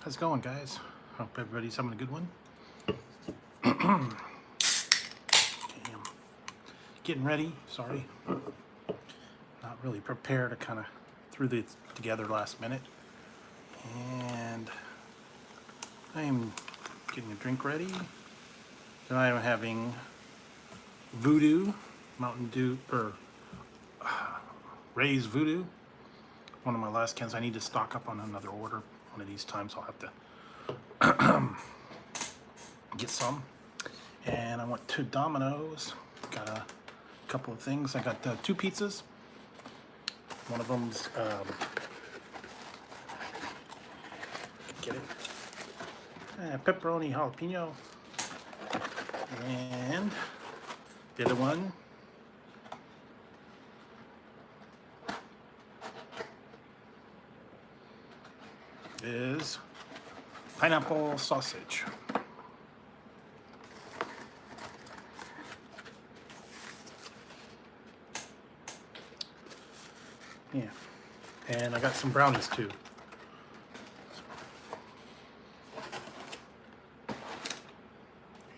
How's it going, guys? Hope everybody's having a good one. Okay, I'm getting ready. Sorry, not really prepared. I kind of threw this together last minute, and I am getting a drink ready. Tonight I'm having Voodoo Mountain Dew or Ray's Voodoo. One of my last cans. I need to stock up on another order. One of these times I'll have to get some. And I went to Domino's. Got a couple of things. I got 2 pizzas. One of them's get it, pepperoni jalapeno, and the other one is pineapple sausage. Yeah, and I got some brownies too.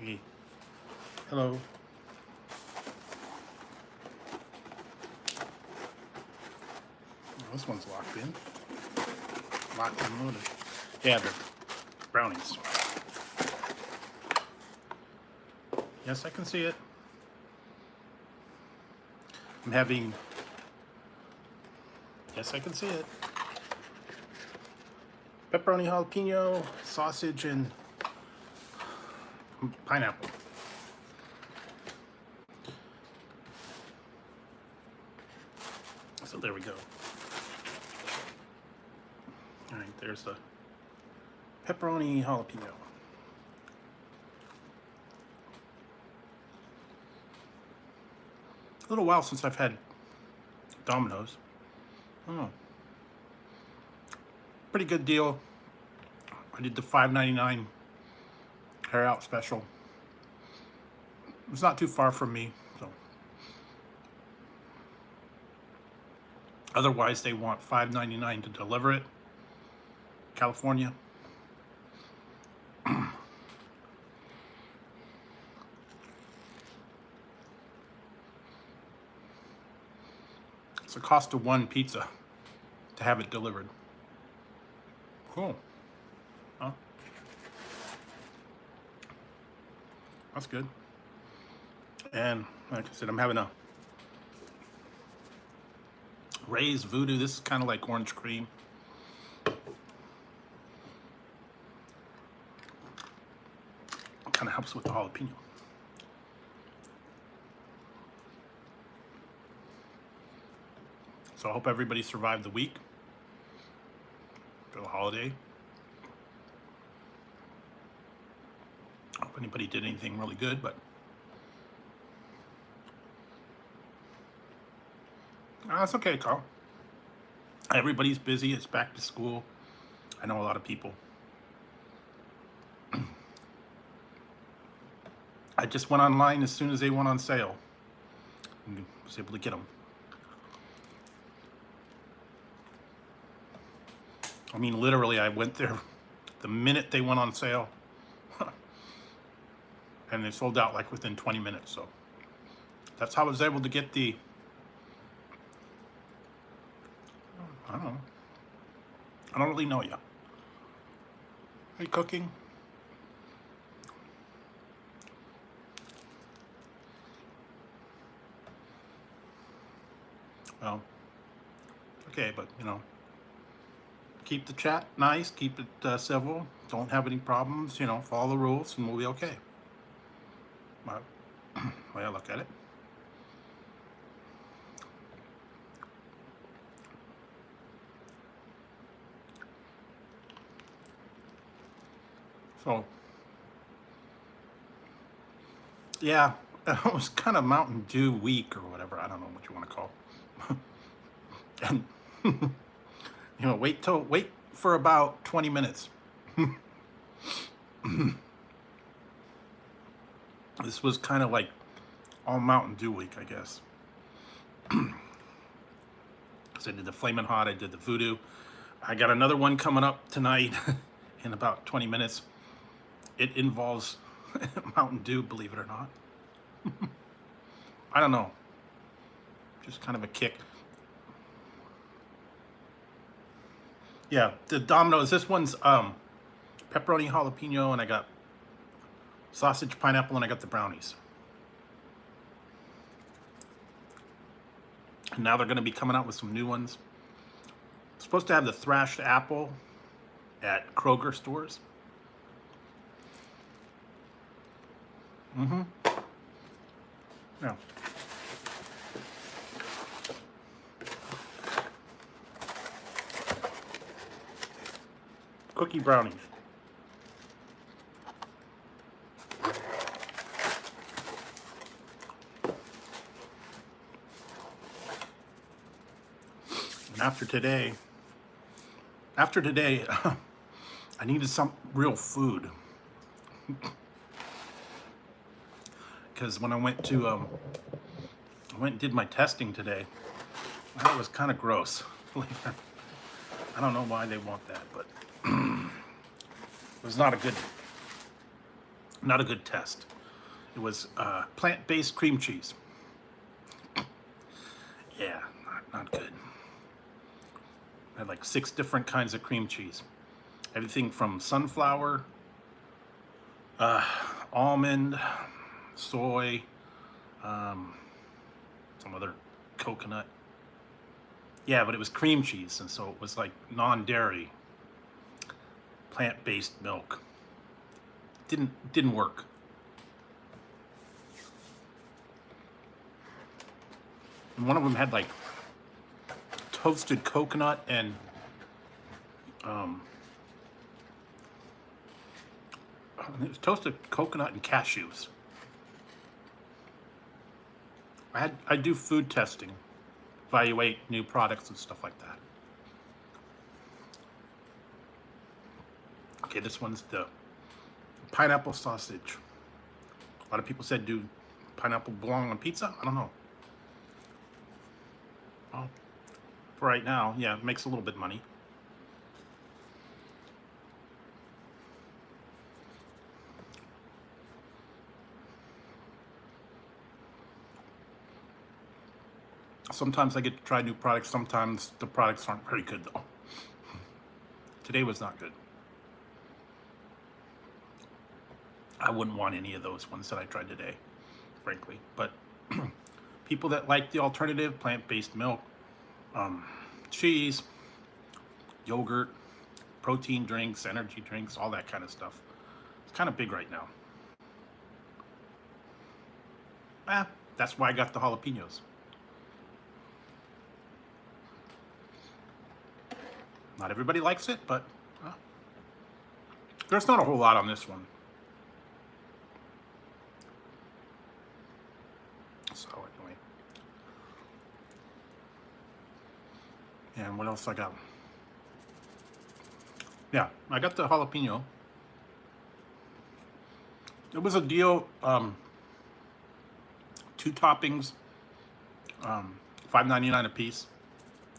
Hey, hello. Oh, this one's locked in. Locked and loaded. Yeah, the brownies. Yes, I can see it. I'm having. Yes, I can see it. Pepperoni jalapeno, sausage, and pineapple. So there we go. All right, there's the pepperoni jalapeno. A little while since I've had Domino's. Oh, pretty good deal. I did the $5.99 hair out special. It's not too far from me, so. Otherwise, they want $5.99 to deliver it. California. It's the cost of one pizza to have it delivered. Cool. Huh? That's good. And like I said, I'm having a Ray's Voodoo. This is kind of like orange cream. Kind of helps with the jalapeno. So I hope everybody survived the week for the holiday. I hope anybody did anything really good, but that's okay, Carl. Everybody's busy. It's back to school. I know a lot of people. I just went online as soon as they went on sale. And was able to get them. I mean, literally, I went there the minute they went on sale. And they sold out like within 20 minutes. So that's how I was able to get the, I don't know. I don't really know yet. Are you cooking? Well, okay, but you know, keep the chat nice, keep it civil, don't have any problems, you know, follow the rules and we'll be okay. Well, the way I look at it. So, yeah, it was kind of Mountain Dew week or whatever. I don't know what you want to call it. And, you know, wait for about 20 minutes. This was kind of like all Mountain Dew week, I guess. Because I did the Flamin' Hot, I did the Voodoo. I got another one coming up tonight. in about 20 minutes. It involves Mountain Dew, believe it or not. I don't know. Just kind of a kick. Yeah, the Domino's, this one's pepperoni jalapeno, and I got sausage pineapple, and I got the brownies. And now they're going to be coming out with some new ones. Supposed to have the thrashed apple at Kroger stores. Yeah. Cookie brownies. And after today, I needed some real food. Because when I went and did my testing today, that was kind of gross. I don't know why they want that, but it was not a good test. It was plant-based cream cheese. Yeah, not good. I had like 6 different kinds of cream cheese. Everything from sunflower, almond, soy, some other coconut. Yeah, but it was cream cheese, and so it was like non-dairy, plant-based milk. Didn't work. And one of them had like toasted coconut and it was toasted coconut and cashews. I do food testing, evaluate new products and stuff like that. Okay, this one's the pineapple sausage. A lot of people said, do pineapple belong on pizza? I don't know. Well, for right now, yeah, it makes a little bit of money. Sometimes I get to try new products. Sometimes the products aren't very good, though. Today was not good. I wouldn't want any of those ones that I tried today, frankly. But people that like the alternative, plant-based milk, cheese, yogurt, protein drinks, energy drinks, all that kind of stuff. It's kind of big right now. That's why I got the jalapenos. Not everybody likes it, but there's not a whole lot on this one. So anyway. And what else I got? Yeah, I got the jalapeno. It was a deal, 2 toppings, $5.99 a piece.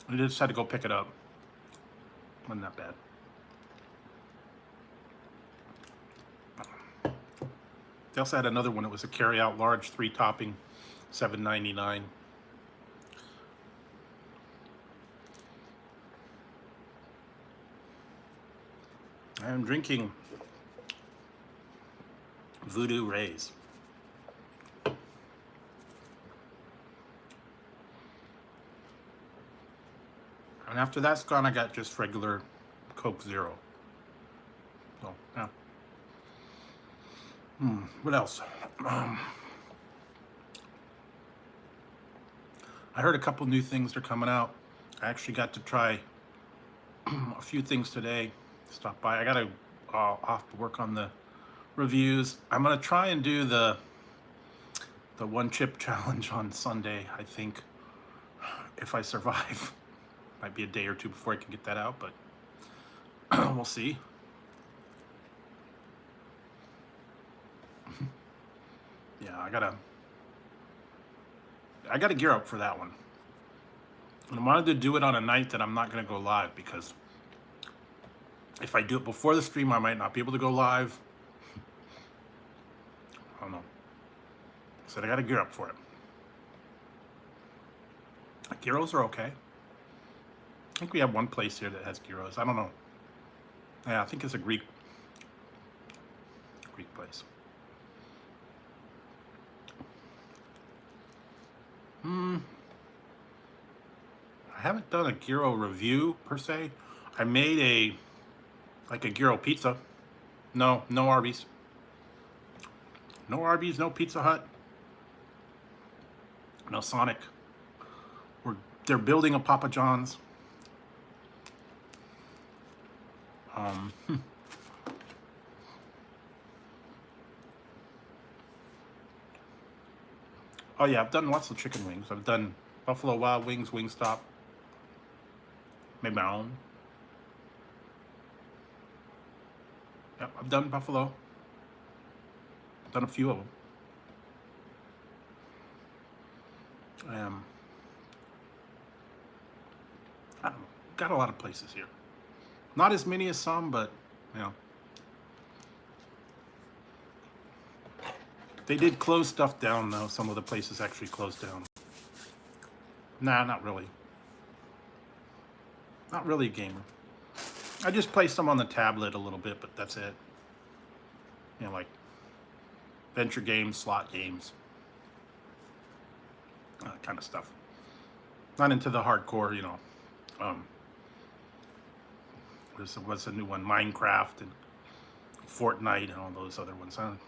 I just had to go pick it up. Wasn't that bad. They also had another one. It was a carry-out large 3 topping, $7.99. I'm drinking Voodoo Rays. And after that's gone, I got just regular Coke Zero. So, yeah. What else? I heard a couple new things are coming out. I actually got to try a few things today. Stop by. I gotta off to work on the reviews. I'm gonna try and do the 1 chip challenge on Sunday, I think, if I survive. Might be a day or 2 before I can get that out, but we'll see. Yeah, I gotta gear up for that one. And I wanted to do it on a night that I'm not gonna go live, because If I do it before the stream, I might not be able to go live. I don't know. So I got to gear up for it. Gyros are okay. I think we have one place here that has gyros. I don't know. Yeah, I think it's a Greek place. I haven't done a gyro review per se. I made a gyro pizza. No Arby's. No Arby's, no Pizza Hut. No Sonic. They're building a Papa John's. Oh yeah, I've done lots of chicken wings. I've done Buffalo Wild Wings, Wingstop. Made my own. Yep, I've done Buffalo. I've done a few of them. I don't know. Got a lot of places here. Not as many as some, but you know. They did close stuff down though. Some of the places actually closed down. Nah, not really. Not really a gamer. I just play some on the tablet a little bit, but that's it. You know, like venture games, slot games, kind of stuff. Not into the hardcore, you know. What's the new one? Minecraft and Fortnite and all those other ones. And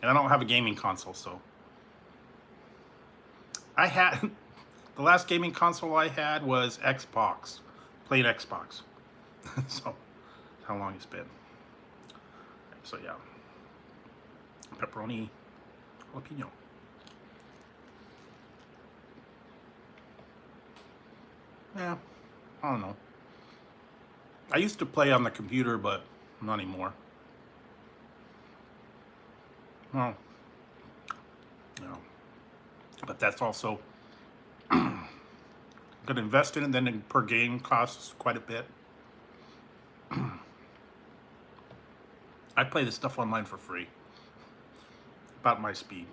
I don't have a gaming console, so I had the last gaming console I had was Xbox, plain Xbox. So how long it's been. So yeah, pepperoni, jalapeno. Yeah, I don't know. I used to play on the computer, but not anymore. Well, no. But that's also gonna invest in it. Then per game costs quite a bit. I play this stuff online for free. About my speed.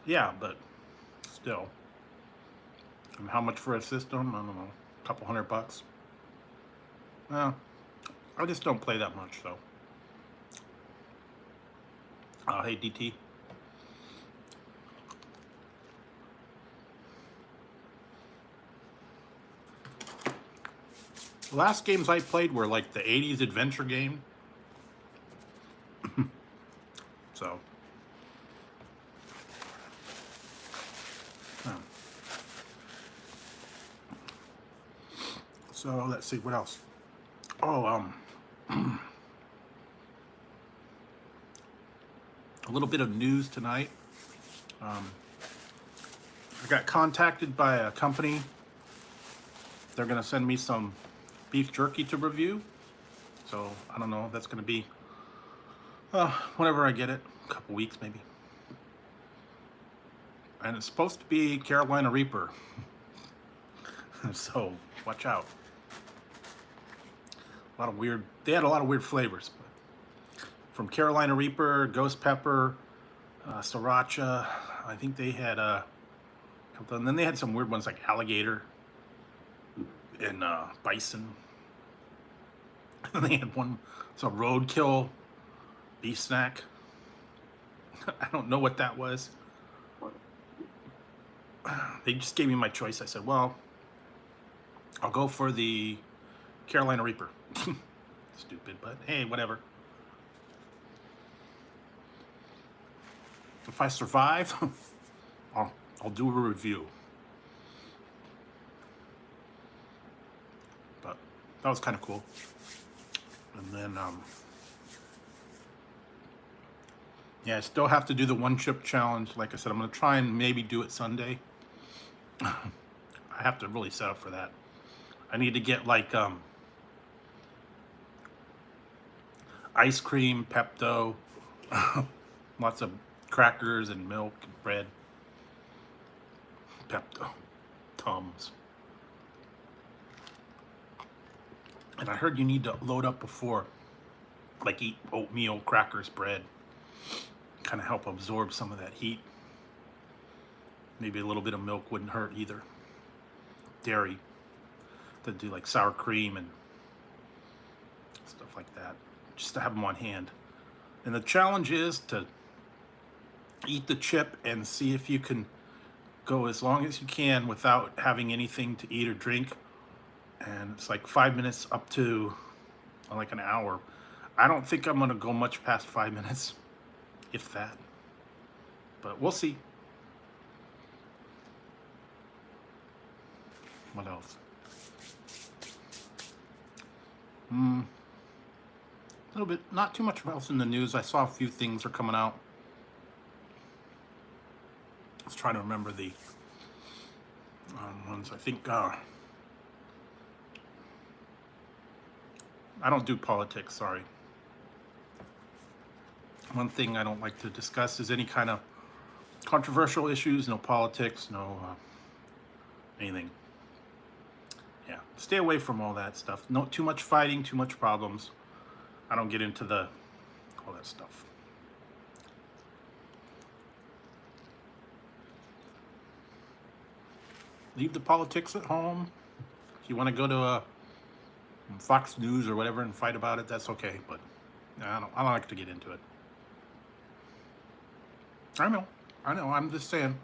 Yeah, but still. And how much for a system? I don't know. A couple $100. Well, I just don't play that much, though. Hey, DT. The last games I played were like the 80s adventure game. So. So let's see, what else? Oh, a little bit of news tonight. I got contacted by a company. They're gonna send me some beef jerky to review. So I don't know, that's gonna be whenever I get it, a couple weeks maybe. And it's supposed to be Carolina Reaper. So watch out. They had a lot of weird flavors. But from Carolina Reaper, Ghost Pepper, Sriracha, I think they had a couple, and then they had some weird ones like alligator and bison. And they had one, some roadkill beef snack. I don't know what that was. They just gave me my choice. I said, well, I'll go for the Carolina Reaper. Stupid, but hey, whatever. If I survive, I'll do a review. But that was kind of cool. And then, yeah, I still have to do the one chip challenge. Like I said, I'm going to try and maybe do it Sunday. I have to really set up for that. I need to get like ice cream, Pepto, lots of crackers and milk and bread. Pepto, Tums. And I heard you need to load up before, like eat oatmeal, crackers, bread, kind of help absorb some of that heat. Maybe a little bit of milk wouldn't hurt either. Dairy, to do like sour cream and stuff like that, just to have them on hand. And the challenge is to eat the chip and see if you can go as long as you can without having anything to eat or drink. And it's like 5 minutes up to like an hour. I don't think I'm gonna go much past 5 minutes, if that, but we'll see. What else? A little bit, not too much else in the news. I saw a few things are coming out. I was trying to remember the ones. I think I don't do politics, sorry. One thing I don't like to discuss is any kind of controversial issues, no politics, no anything. Yeah, stay away from all that stuff. No, too much fighting, too much problems. I don't get into all that stuff. Leave the politics at home. If you want to go to Fox News or whatever and fight about it, that's okay. But I don't like to get into it. I know. I'm just saying.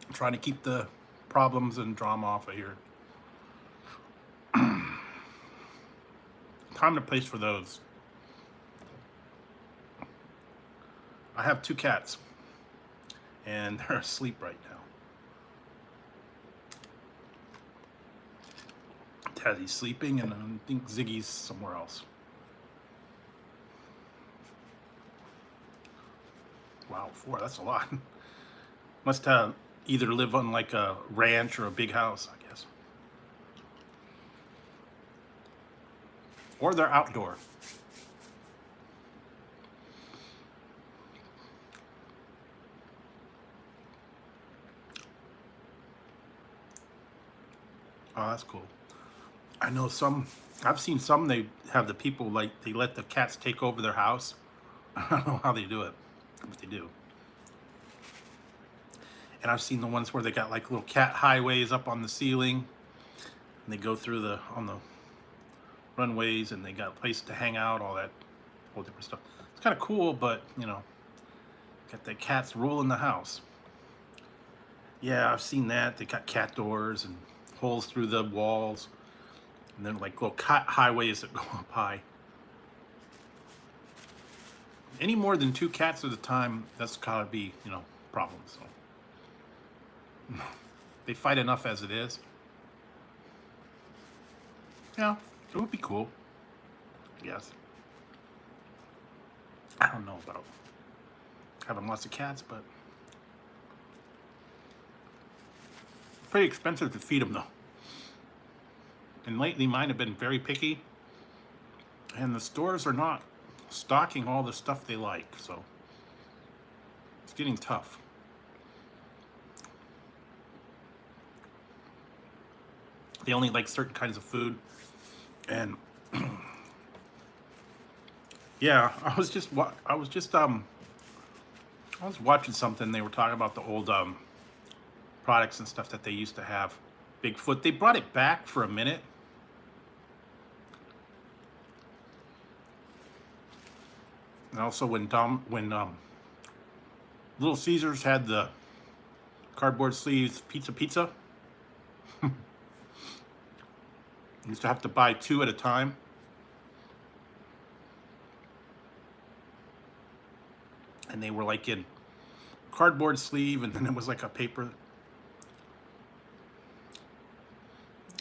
I'm trying to keep the problems and drama off of here. Time and place for those. I have 2 cats, and they're asleep right now. Tazzy's sleeping, and I think Ziggy's somewhere else. Wow, 4, that's a lot. Must either live on like a ranch or a big house, I guess. Or they're outdoor. Oh, that's cool. I know I've seen some, they have the people, like, they let the cats take over their house. I don't know how they do it, but they do. And I've seen the ones where they got like little cat highways up on the ceiling, and they go through on the runways, and they got a place to hang out, all that whole different stuff. It's kind of cool, but you know, got the cats ruling the house. Yeah, I've seen that. They got cat doors and holes through the walls, and then like little cat highways that go up high. Any more than 2 cats at a time, that's gotta be, you know, problems. So they fight enough as it is. Yeah, it would be cool. Yes. I don't know about having lots of cats, but pretty expensive to feed them though. And lately mine have been very picky, and the stores are not stocking all the stuff they like, so it's getting tough. They only like certain kinds of food, and yeah, I was watching something. They were talking about the old products and stuff that they used to have. Bigfoot, they brought it back for a minute. And also when Little Caesars had the cardboard sleeves pizza. You used to have to buy 2 at a time. And they were like in cardboard sleeve, and then it was like a paper.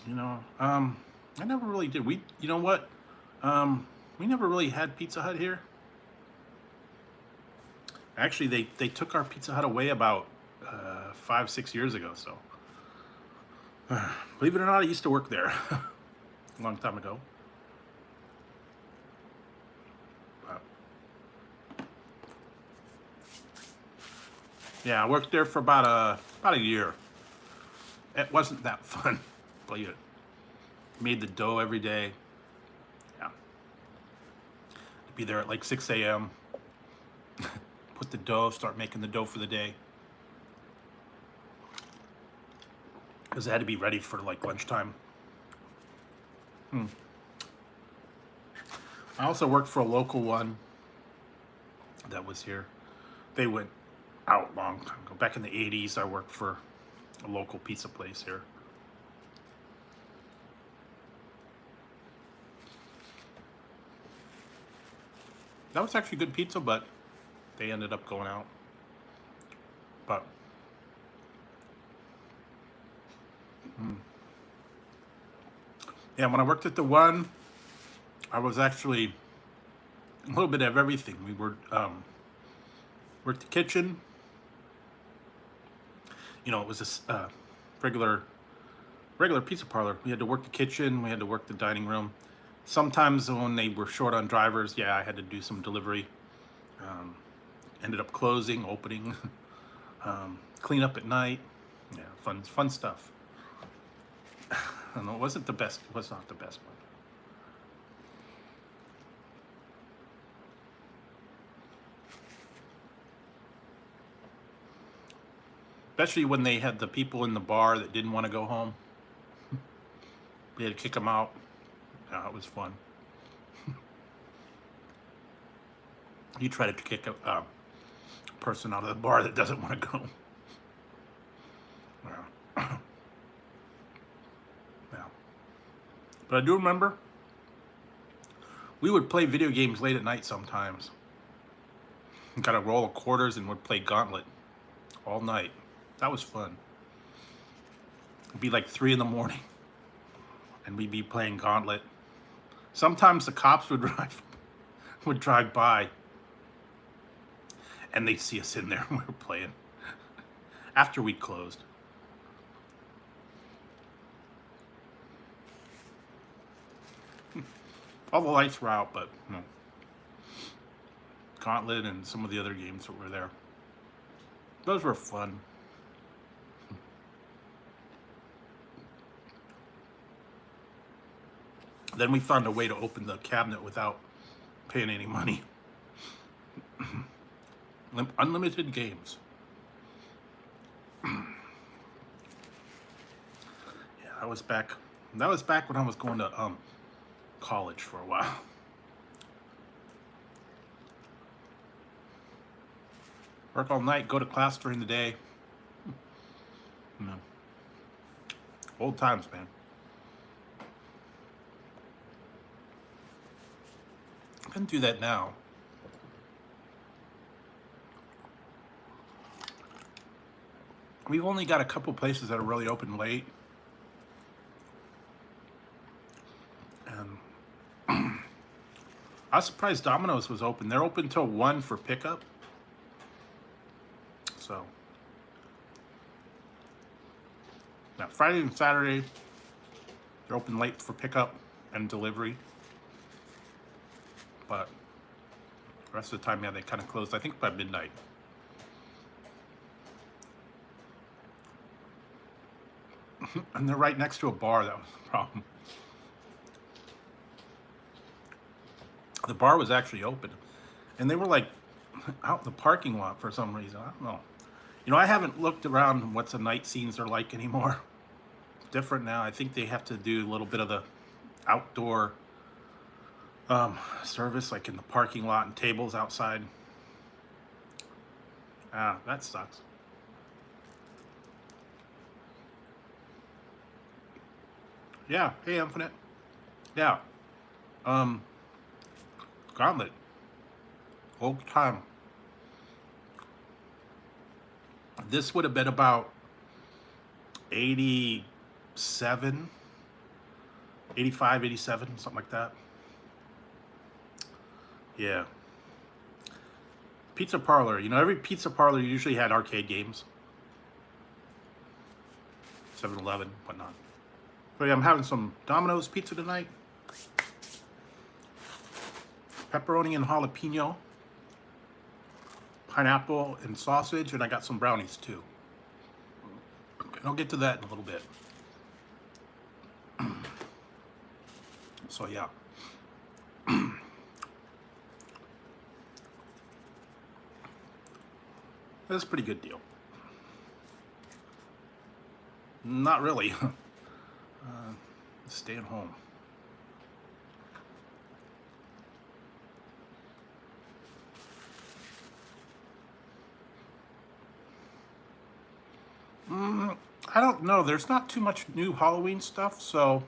You know, I never really did. You know what? We never really had Pizza Hut here. Actually, they took our Pizza Hut away about 5-6 years ago. So, believe it or not, I used to work there a long time ago. Yeah, I worked there for about a year. It wasn't that fun, believe it. Made the dough every day. Yeah. Be there at like 6 a.m. Put the dough, start making the dough for the day. Because it had to be ready for like lunchtime. I also worked for a local one that was here. They went out a long time ago. Back in the 80s, I worked for a local pizza place here. That was actually good pizza, but they ended up going out. But yeah, when I worked at the one, I was actually a little bit of everything. We were worked the kitchen. You know, it was a regular pizza parlor. We had to work the kitchen. We had to work the dining room. Sometimes when they were short on drivers, yeah, I had to do some delivery. Ended up closing, opening, clean up at night. Yeah, fun stuff. I don't know, it wasn't the best. It was not the best one. Especially when they had the people in the bar that didn't want to go home. We had to kick them out. It was fun. You try to kick a person out of the bar that doesn't want to go. Yeah. Yeah. But I do remember we would play video games late at night sometimes. Got a roll of quarters and would play Gauntlet all night. That was fun. It'd be like 3 in the morning and we'd be playing Gauntlet. Sometimes the cops would drive by and they'd see us in there when we were playing after we closed. All the lights were out, but you know, Gauntlet and some of the other games that were there. Those were fun. Then we found a way to open the cabinet without paying any money. Unlimited games. Yeah, that was back when I was going to college for a while. Work all night, go to class during the day. You know, old times, man. I can do that now. We've only got a couple places that are really open late. And I was surprised Domino's was open. They're open till 1 for pickup. So, now Friday and Saturday, they're open late for pickup and delivery. But the rest of the time, yeah, they kind of closed, I think, by midnight. And they're right next to a bar. That was the problem. The bar was actually open. And they were like out in the parking lot for some reason. I don't know. You know, I haven't looked around what the night scenes are like anymore. Different now. I think they have to do a little bit of the outdoor service, like in the parking lot and tables outside. That sucks. Yeah, hey Infinite. Yeah. Gauntlet. Old time. This would have been about 87, 85, 87, something like that. Yeah. Pizza parlor. You know, every pizza parlor usually had arcade games. 7-Eleven, whatnot. So yeah, I'm having some Domino's pizza tonight. Pepperoni and jalapeno. pineapple and sausage, and I got some brownies too. And I'll get to that in a little bit. So yeah. That's a pretty good deal. Not really. Staying home. I don't know. There's not too much new Halloween stuff, so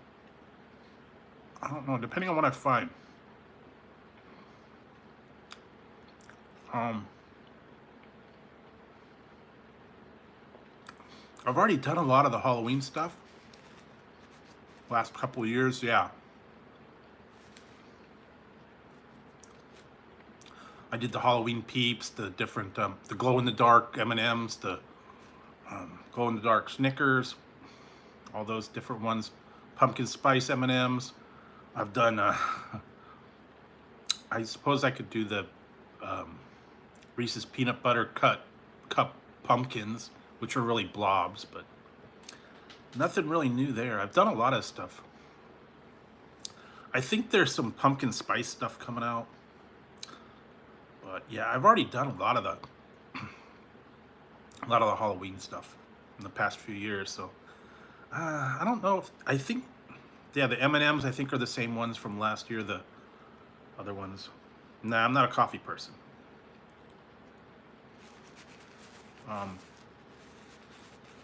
I don't know. Depending on what I find. I've already done a lot of the Halloween stuff. Last couple of years, yeah. I did the Halloween Peeps, the different, the glow-in-the-dark M&Ms, the glow-in-the-dark Snickers, all those different ones. Pumpkin spice M&Ms. I've done, I suppose I could do the Reese's peanut butter cup pumpkins, which are really blobs, but nothing really new there. I've done a lot of stuff. I think there's some pumpkin spice stuff coming out. But yeah, I've already done a lot of the Halloween stuff in the past few years. So I don't know if I think, yeah, the M&Ms I think are the same ones from last year. The other ones, nah, I'm not a coffee person.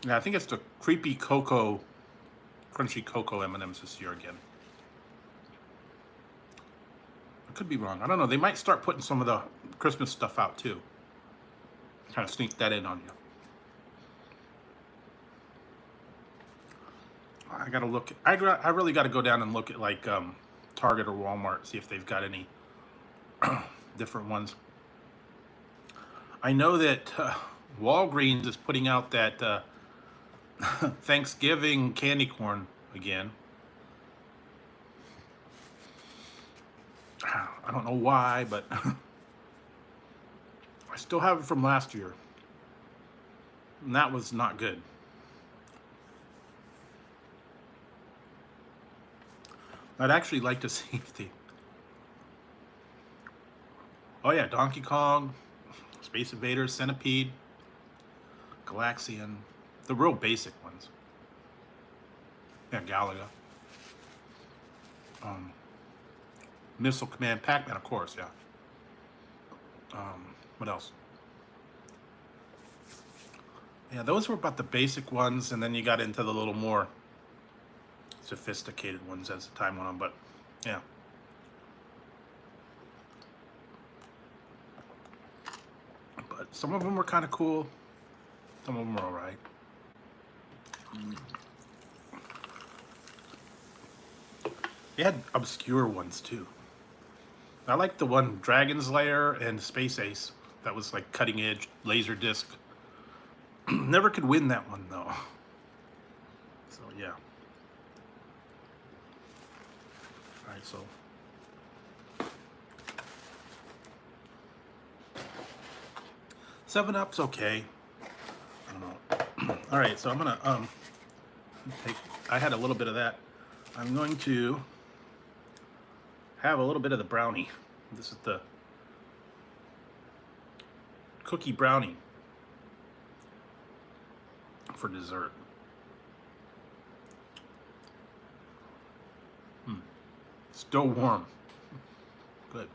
Yeah, I think it's the creepy cocoa, crunchy cocoa M&Ms this year again. I could be wrong. I don't know. They might start putting some of the Christmas stuff out too. Kind of sneak that in on you. I gotta look. I really got to go down and look at like Target or Walmart, see if they've got any different ones. I know that Walgreens is putting out that Thanksgiving candy corn again. I don't know why, but I still have it from last year. And that was not good. I'd actually like to see if the... Oh yeah, Donkey Kong, Space Invaders, Centipede, Galaxian, the real basic ones. Yeah, Galaga. Missile Command, Pac-Man, of course, yeah. What else? Yeah, those were about the basic ones, and then you got into the little more sophisticated ones as the time went on, but yeah. But some of them were kind of cool. Some of them were all right. They had obscure ones too. I like the one Dragon's Lair and Space Ace. That was like cutting edge laser disc. Never could win that one though. So yeah. Alright, so Seven Up's okay. I don't know. Alright, so I'm gonna take, I had a little bit of that. I'm going to have a little bit of the brownie. This is the cookie brownie for dessert. Still warm. Good.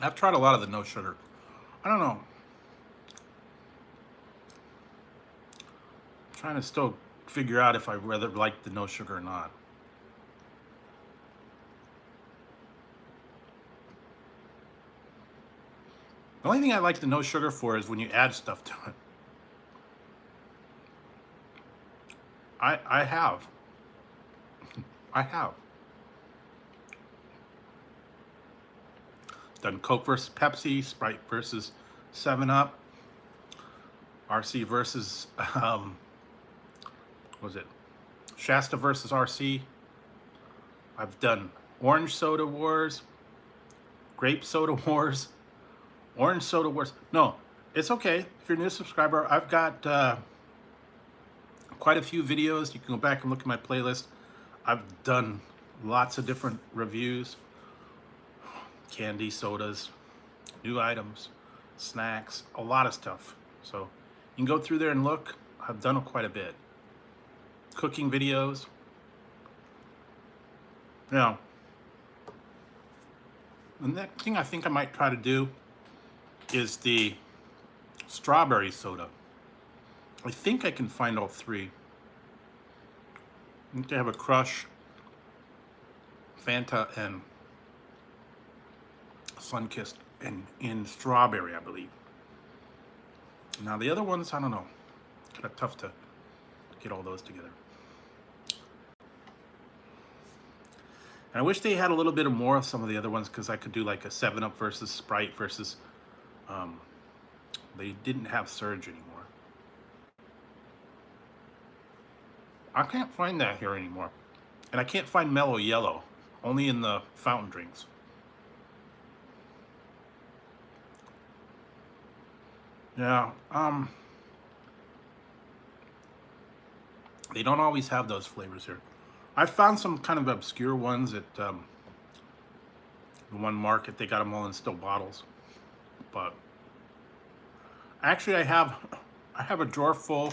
I've tried a lot of the no sugar. I don't know. I'm trying to still figure out if I rather like the no sugar or not. The only thing I like the no sugar for is when you add stuff to it. I have. Done Coke versus Pepsi, Sprite versus 7-Up, RC versus, what was it? Shasta versus RC. I've done Orange Soda Wars, Grape Soda Wars, Orange Soda Wars. No, it's okay. If you're a new subscriber, I've got quite a few videos. You can go back and look at my playlist. I've done lots of different reviews. Candy, sodas, new items, snacks, a lot of stuff. So you can go through there and look. I've done quite a bit. Cooking videos. Now, the next thing I think I might try to do is the strawberry soda. I think I can find all three. I think they have a Crush, Fanta, and Sunkissed in strawberry, I believe. Now the other ones, I don't know. Kind of tough to get all those together. And I wish they had a little bit more of some of the other ones, because I could do like a 7-Up versus Sprite versus, they didn't have Surge anymore. I can't find that here anymore. And I can't find Mellow Yellow, only in the fountain drinks. Yeah, they don't always have those flavors here. I found some kind of obscure ones at the one market. They got them all in still bottles. But actually, I have a drawer full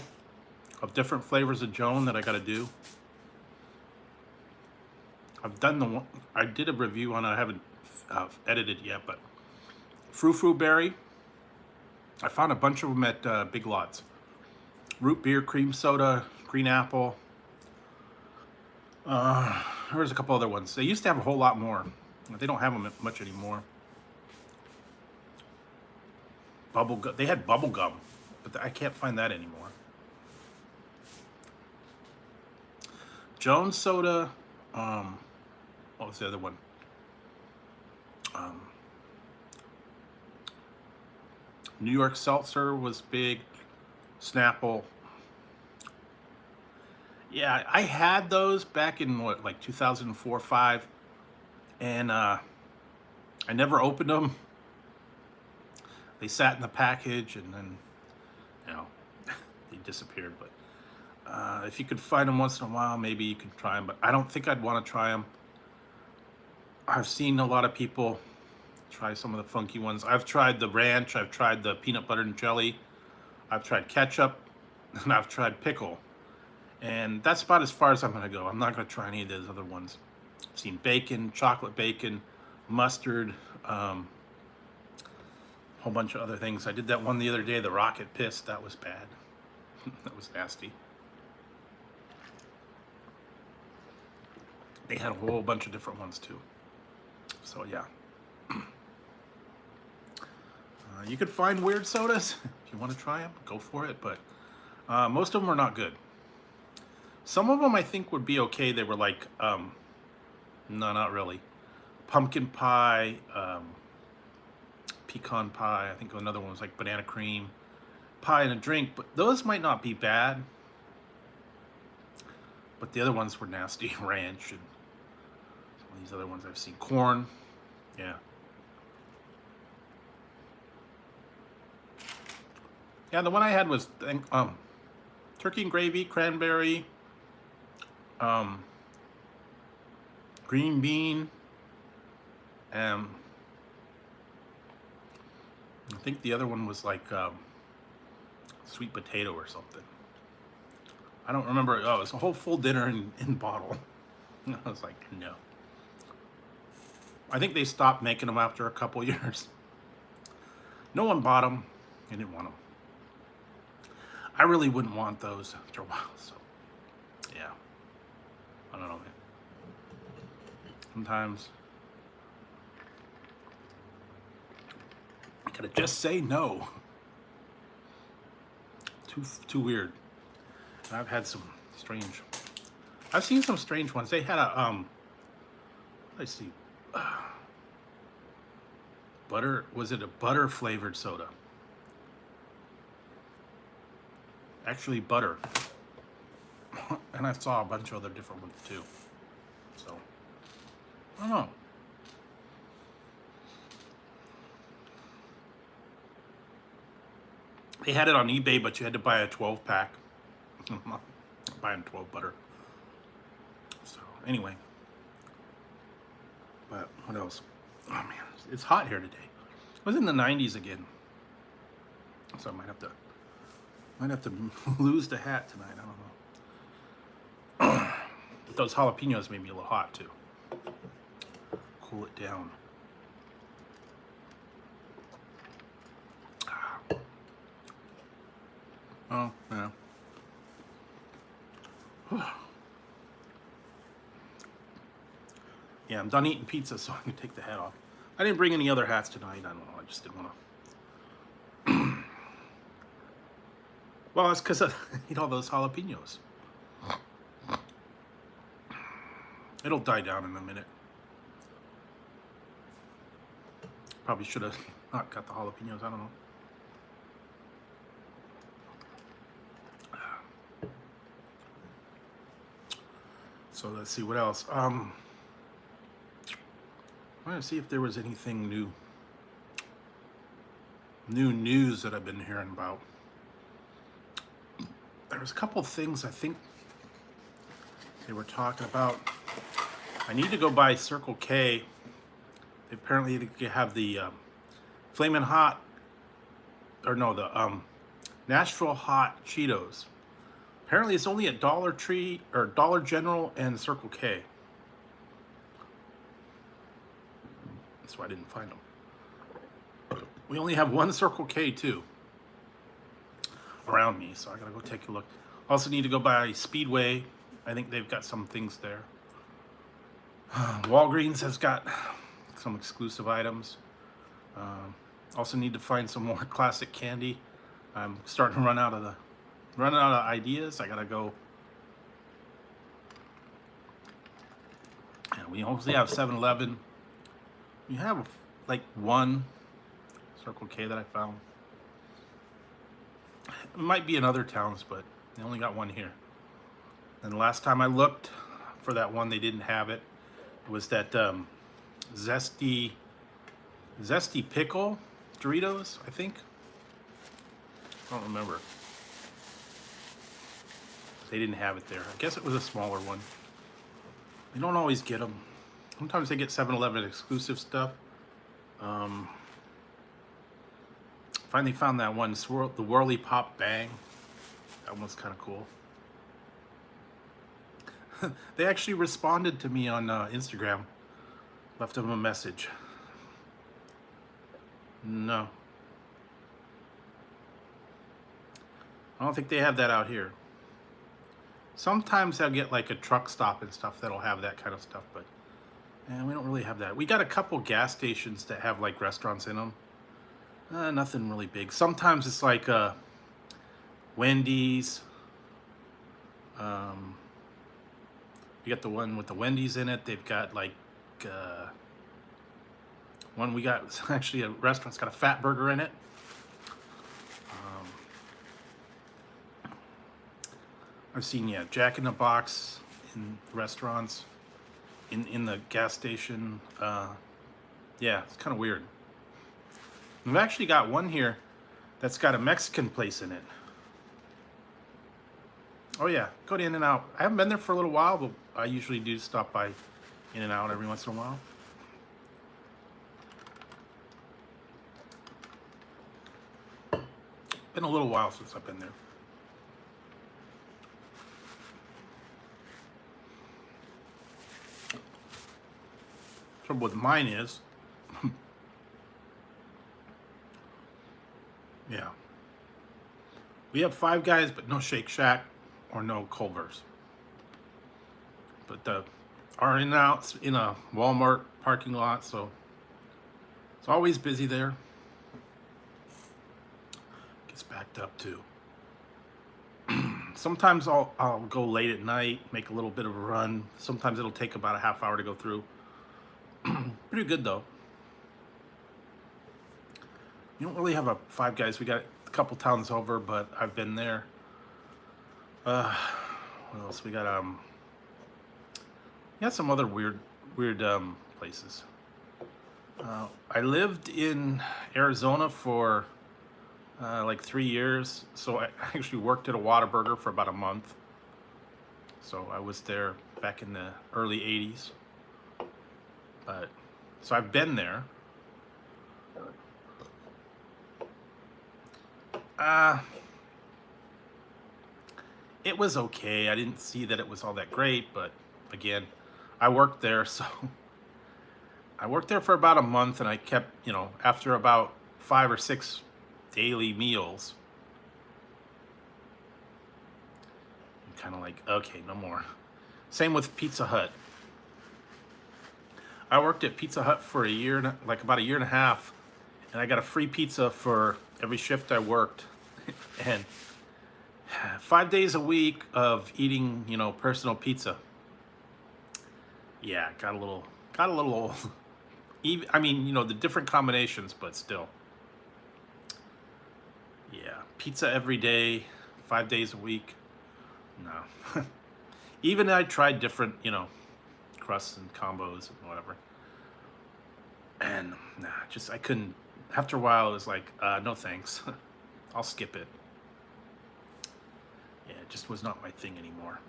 of different flavors of Joan that I got to do. I've done the one. I did a review on it. I haven't edited yet, but Frou Frou Berry. I found a bunch of them at Big Lots. Root beer, cream soda, green apple. There's a couple other ones. They used to have a whole lot more. They don't have them much anymore. Bubble gum. They had bubble gum, but I can't find that anymore. Jones soda. What was the other one? New York Seltzer was big. Snapple. Yeah, I had those back in what, like 2004, 5, and I never opened them. They sat in the package, and then, you know, they disappeared. But if you could find them once in a while, maybe you could try them. But I don't think I'd want to try them. I've seen a lot of people try some of the funky ones. I've tried the ranch. I've tried the peanut butter and jelly. I've tried ketchup, and I've tried pickle. And that's about as far as I'm going to go. I'm not going to try any of those other ones. I've seen bacon, chocolate bacon, mustard, whole bunch of other things. I did that one the other day, the rocket piss. That was bad. That was nasty. They had a whole bunch of different ones too. So yeah. You could find weird sodas. If you want to try them, go for it. But most of them are not good. Some of them I think would be okay. They were like, no, not really. Pumpkin pie, pecan pie. I think another one was like banana cream pie and a drink. But those might not be bad. But the other ones were nasty. Ranch and some of these other ones I've seen. Corn. Yeah. Yeah, the one I had was turkey and gravy, cranberry, green bean, and I think the other one was like sweet potato or something. I don't remember. Oh, it was a whole full dinner in bottle. I was like, no. I think they stopped making them after a couple years. No one bought them. They didn't want them. I really wouldn't want those after a while, so yeah. I don't know, man. Sometimes I gotta just say no. Too weird. And I've had some strange. I've seen some strange ones. They had a let's see, butter. Was it a butter flavored soda? Actually, butter. And I saw a bunch of other different ones too. So I don't know. They had it on eBay, but you had to buy a 12-pack. Buying 12 butter. So anyway, but what else? Oh man, it's hot here today. It was in the 90s again, so I might have to lose the hat tonight. I don't know. But those jalapenos made me a little hot too. Cool it down. Oh yeah. Yeah, I'm done eating pizza, so I can take the hat off. I didn't bring any other hats tonight. I don't know. I just didn't want to. Well, it's because I eat all those jalapenos. It'll die down in a minute. Probably should have not got the jalapenos. I don't know. So let's see what else. I want to see if there was anything new news that I've been hearing about. There was a couple things I think they were talking about. I need to go buy Circle K. Apparently they have the Flamin' Hot, or no, the Nashville Hot Cheetos. Apparently it's only at Dollar Tree or Dollar General and Circle K. That's why I didn't find them. We only have one Circle K too around me, so I gotta go take a look. Also need to go by Speedway. I think they've got some things there. Walgreens has got some exclusive items. Also need to find some more classic candy. I'm starting to run out of ideas. I gotta go. Yeah, we hopefully have 7-Eleven. We have like one Circle K that I found. It might be in other towns, but they only got one here. And the last time I looked for that one, they didn't have it. It was that zesty pickle Doritos, I think. I don't remember. They didn't have it there. I guess it was a smaller one. We don't always get them. Sometimes they get 7-Eleven exclusive stuff. Finally found that one, the Whirly Pop Bang. That one's kind of cool. They actually responded to me on Instagram. Left them a message. No. I don't think they have that out here. Sometimes I'll get like a truck stop and stuff that'll have that kind of stuff, but we don't really have that. We got a couple gas stations that have like restaurants in them. Nothing really big. Sometimes it's like Wendy's. We got the one with the Wendy's in it. They've got like one we got, it's actually a restaurant's got a fat burger in it. I've seen, Jack in the Box in restaurants, in the gas station. Yeah, it's kind of weird. We've actually got one here that's got a Mexican place in it. Oh yeah, go to In-N-Out. I haven't been there for a little while, but I usually do stop by In-N-Out every once in a while. Been a little while since I've been there. Trouble with mine is, yeah, we have Five Guys, but no Shake Shack or no Culver's. But our In-N-Out's in a Walmart parking lot, so it's always busy there. Gets backed up too. Sometimes I'll go late at night, make a little bit of a run. Sometimes it'll take about a half hour to go through. Pretty good though. We don't really have a Five Guys. We got a couple towns over, but I've been there. What else? We got some other weird places. I lived in Arizona for like 3 years, so I actually worked at a Whataburger for about a month. So I was there back in the early 80s. But so I've been there. It was okay. I didn't see that it was all that great, but again, I worked there, so I worked there for about a month, and I kept, you know, after about 5 or 6 daily meals, I'm kind of like, okay, no more. Same with Pizza Hut. I worked at Pizza Hut for a year, like about a year and a half, and I got a free pizza for every shift I worked. And 5 days a week of eating, you know, personal pizza. Yeah, got a little old. Even, I mean, you know, the different combinations, but still. Yeah, pizza every day, 5 days a week. No. Even I tried different, you know, crusts and combos and whatever. And nah, just I couldn't. After a while, it was like, no thanks. I'll skip it. Yeah, it just was not my thing anymore.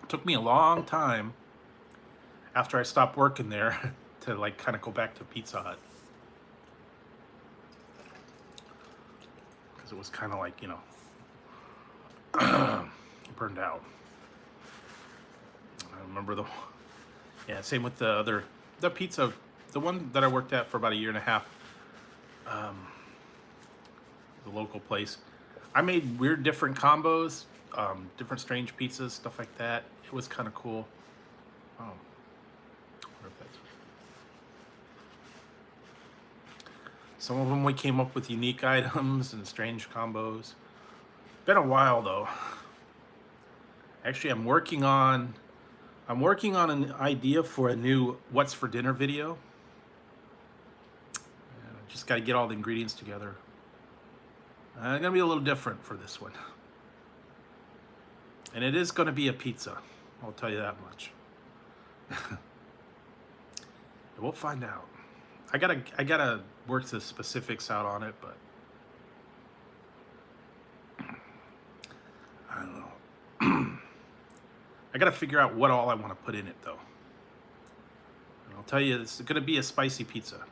It took me a long time after I stopped working there to like kind of go back to Pizza Hut. Because it was kind of like, you know, burned out. I remember same with the pizza, the one that I worked at for about a year and a half, the local place. I made weird different combos, different strange pizzas, stuff like that. It was kind of cool. Oh, I wonder if that's... Some of them we came up with unique items and strange combos. Been a while though. Actually, I'm working on an idea for a new What's for Dinner video. Just got to get all the ingredients together. It's gonna be a little different for this one. And it is gonna be a pizza. I'll tell you that much. We'll find out. I gotta work the specifics out on it, but I don't know. I gotta figure out what all I want to put in it though. And I'll tell you, it's gonna be a spicy pizza.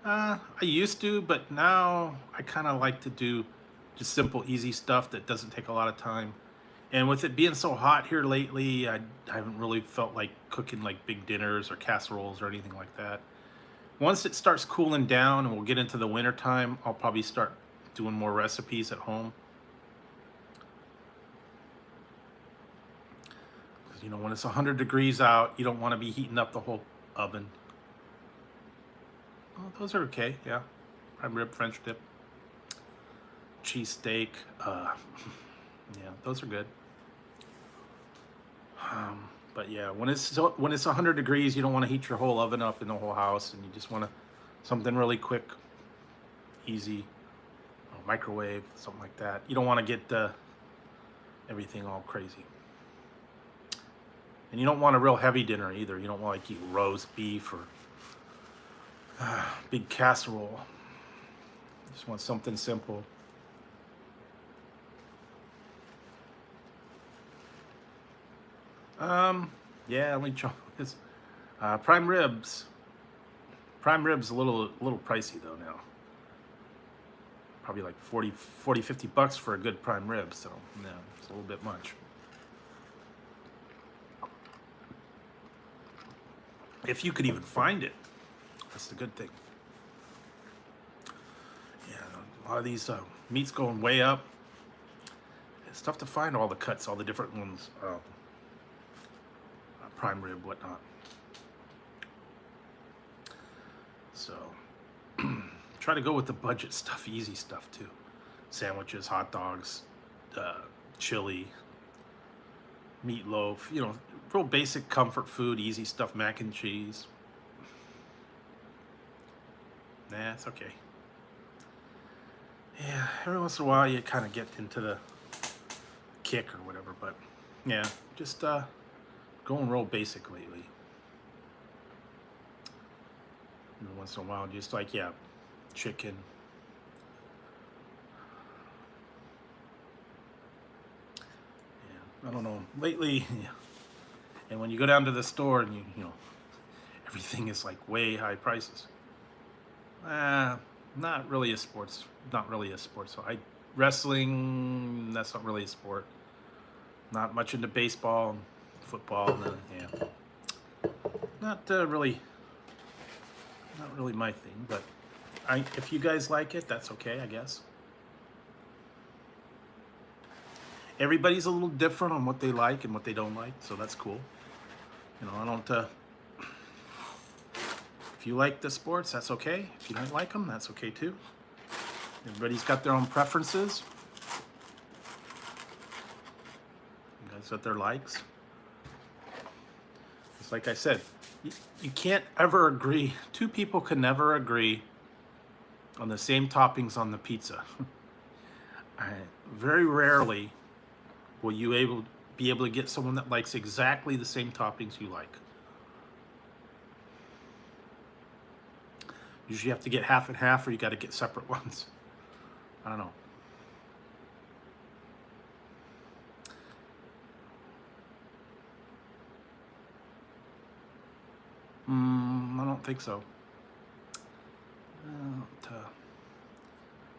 I used to, but now I kind of like to do just simple, easy stuff that doesn't take a lot of time. And with it being so hot here lately, I haven't really felt like cooking like big dinners or casseroles or anything like that. Once it starts cooling down and we'll get into the winter time, I'll probably start doing more recipes at home. Because, you know, when it's 100 degrees out, you don't want to be heating up the whole oven. Oh, those are okay, yeah. Prime rib, French dip, cheese steak. Yeah, those are good. But yeah, when it's 100 degrees, you don't want to heat your whole oven up in the whole house, and you just want something really quick, easy, microwave, something like that. You don't want to get everything all crazy. And you don't want a real heavy dinner either. You don't want to like eat roast beef or big casserole. Just want something simple. Yeah, let me try this. Prime ribs. Prime ribs a little pricey though now. Probably like 50 bucks for a good prime rib, so yeah, it's a little bit much. If you could even find it. That's the good thing. Yeah, a lot of these meats going way up. It's tough to find all the cuts, all the different ones. Prime rib, whatnot. So, try to go with the budget stuff, easy stuff too. Sandwiches, hot dogs, chili, meatloaf. You know, real basic comfort food, easy stuff. Mac and cheese. Nah, it's okay. Yeah, every once in a while you kind of get into the kick or whatever, but yeah, just going real basic lately. Once in a while, just like, yeah, chicken. Yeah, I don't know. Lately, yeah. And when you go down to the store and you know, everything is like way high prices. Not really a sports. Not really a sport. So wrestling. That's not really a sport. Not much into baseball, football. No, yeah, not really. Not really my thing. But if you guys like it, that's okay, I guess. Everybody's a little different on what they like and what they don't like, so that's cool. You know, I don't. If you like the sports, that's okay. If you don't like them, that's okay too. Everybody's got their own preferences. You guys got their likes. It's like I said, you can't ever agree. Two people can never agree on the same toppings on the pizza. Very rarely will you be able to get someone that likes exactly the same toppings you like. Usually you have to get half and half, or you got to get separate ones. I don't know. I don't think so.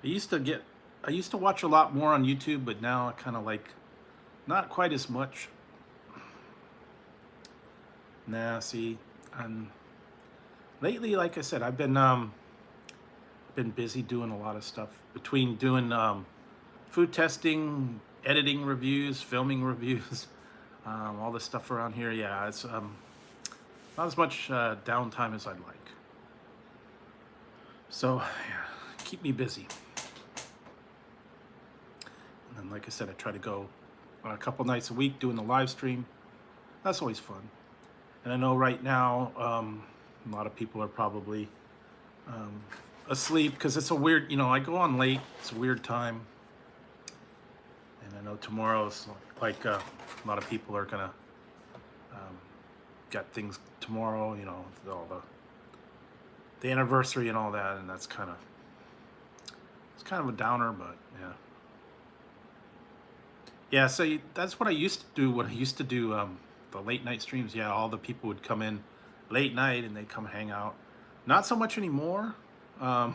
I used to watch a lot more on YouTube, but now I kind of like, not quite as much. Nah, see, lately, like I said, I've been busy doing a lot of stuff between doing food testing, editing reviews, filming reviews, all this stuff around here. Yeah, it's not as much downtime as I'd like. So, yeah, keep me busy. And then, like I said, I try to go a couple nights a week doing the live stream. That's always fun. And I know right now a lot of people are probably asleep because it's a weird, I go on late. It's a weird time. And I know tomorrow's like a lot of people are gonna got things tomorrow, all the anniversary and all that, and it's kind of a downer, but yeah. Yeah, so that's what I used to do. What I used to do, the late night streams. Yeah, all the people would come in late night and they'd come hang out. Not so much anymore. A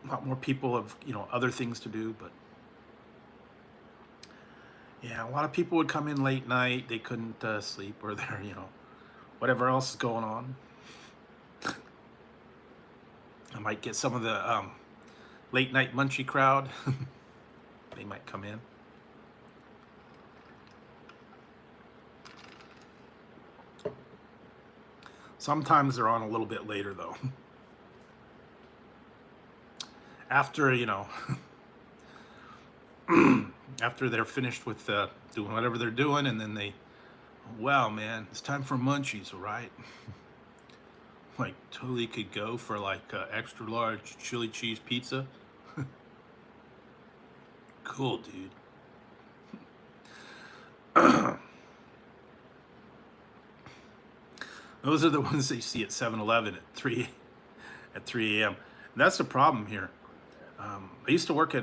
lot more people have, other things to do, but yeah, a lot of people would come in late night. They couldn't sleep, or they're, whatever else is going on. I might get some of the late night munchy crowd. They might come in. Sometimes they're on a little bit later, though. After, after they're finished with doing whatever they're doing, and then wow, man, it's time for munchies, right? Like, totally could go for like extra large chili cheese pizza. Cool, dude. Those are the ones that you see at 7-Eleven at 3 a.m. And that's the problem here. I used to work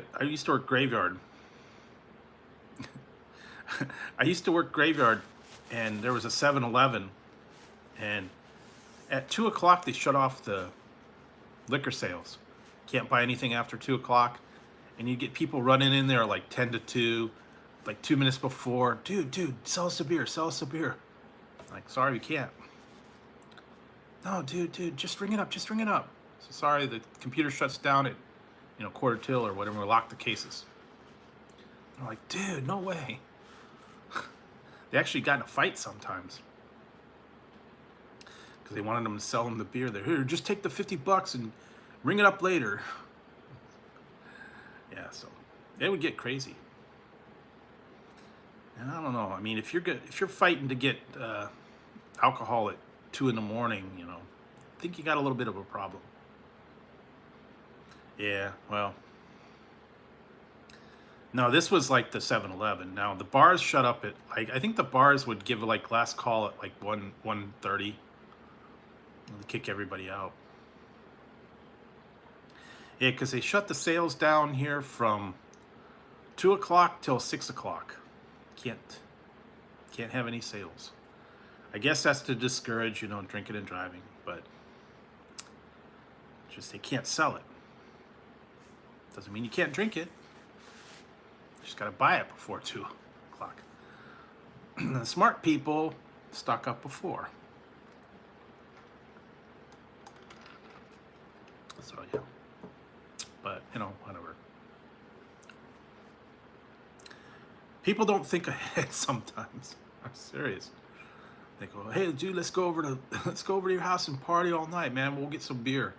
graveyard. I used to work graveyard, and there was a 7-Eleven, and at 2 o'clock they shut off the liquor sales. Can't buy anything after 2 o'clock, and you get people running in there like 10 to 2, like 2 minutes before. Dude, sell us a beer, sell us a beer. Like, sorry, we can't. No, dude, just ring it up. So sorry, the computer shuts down at, quarter till or whatever. We lock the cases. They're like, dude, no way. They actually got in a fight sometimes because they wanted them to sell them the beer. They're here, just take the $50 and ring it up later. Yeah, so it would get crazy. And I don't know. I mean, if you're fighting to get alcohol at 2 in the morning, I think you got a little bit of a problem. Yeah, well, No, this was like the 7-Eleven. Now the bars shut up at like, I think the bars would give like last call at like 1:30. They kick everybody out. Yeah, because they shut the sales down here from 2 o'clock till 6 o'clock. Can't have any sales. I guess that's to discourage, you know, drinking and driving, but just they can't sell it. Doesn't mean you can't drink it. You just gotta buy it before 2 o'clock. The smart people stock up before. So yeah. But, you know, whatever. People don't think ahead sometimes. I'm serious. They go, hey, dude, let's go over to your house and party all night, man. We'll get some beer.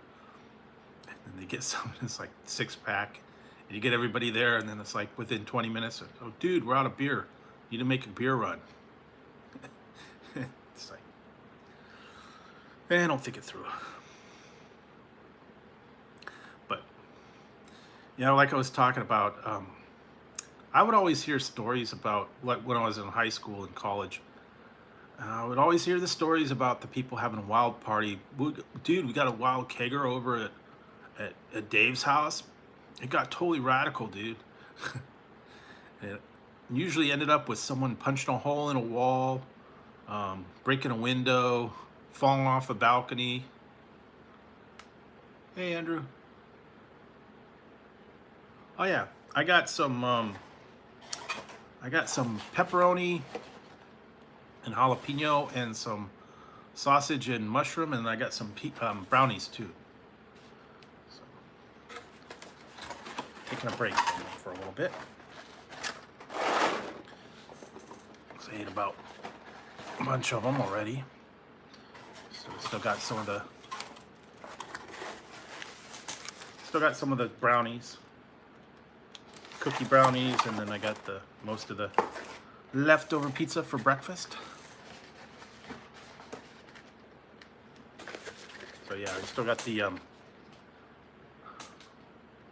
And then they get some, it's like 6-pack. And you get everybody there, and then it's like within 20 minutes, oh, dude, we're out of beer. You need to make a beer run. It's like, I don't think it through. But, you know, like I was talking about, I would always hear stories about, like when I was in high school and college, I would always hear the stories about the people having a wild party. Dude, we got a wild kegger over at Dave's house. It got totally radical, dude. It usually ended up with someone punching a hole in a wall, breaking a window, falling off a balcony. Hey, Andrew. Oh yeah, I got some pepperoni and jalapeno and some sausage and mushroom, and I got some brownies too. So, taking a break from them for a little bit. So I ate about a bunch of them already. So still got some of the brownies, cookie brownies, and then I got most of the leftover pizza for breakfast. So yeah, I still got the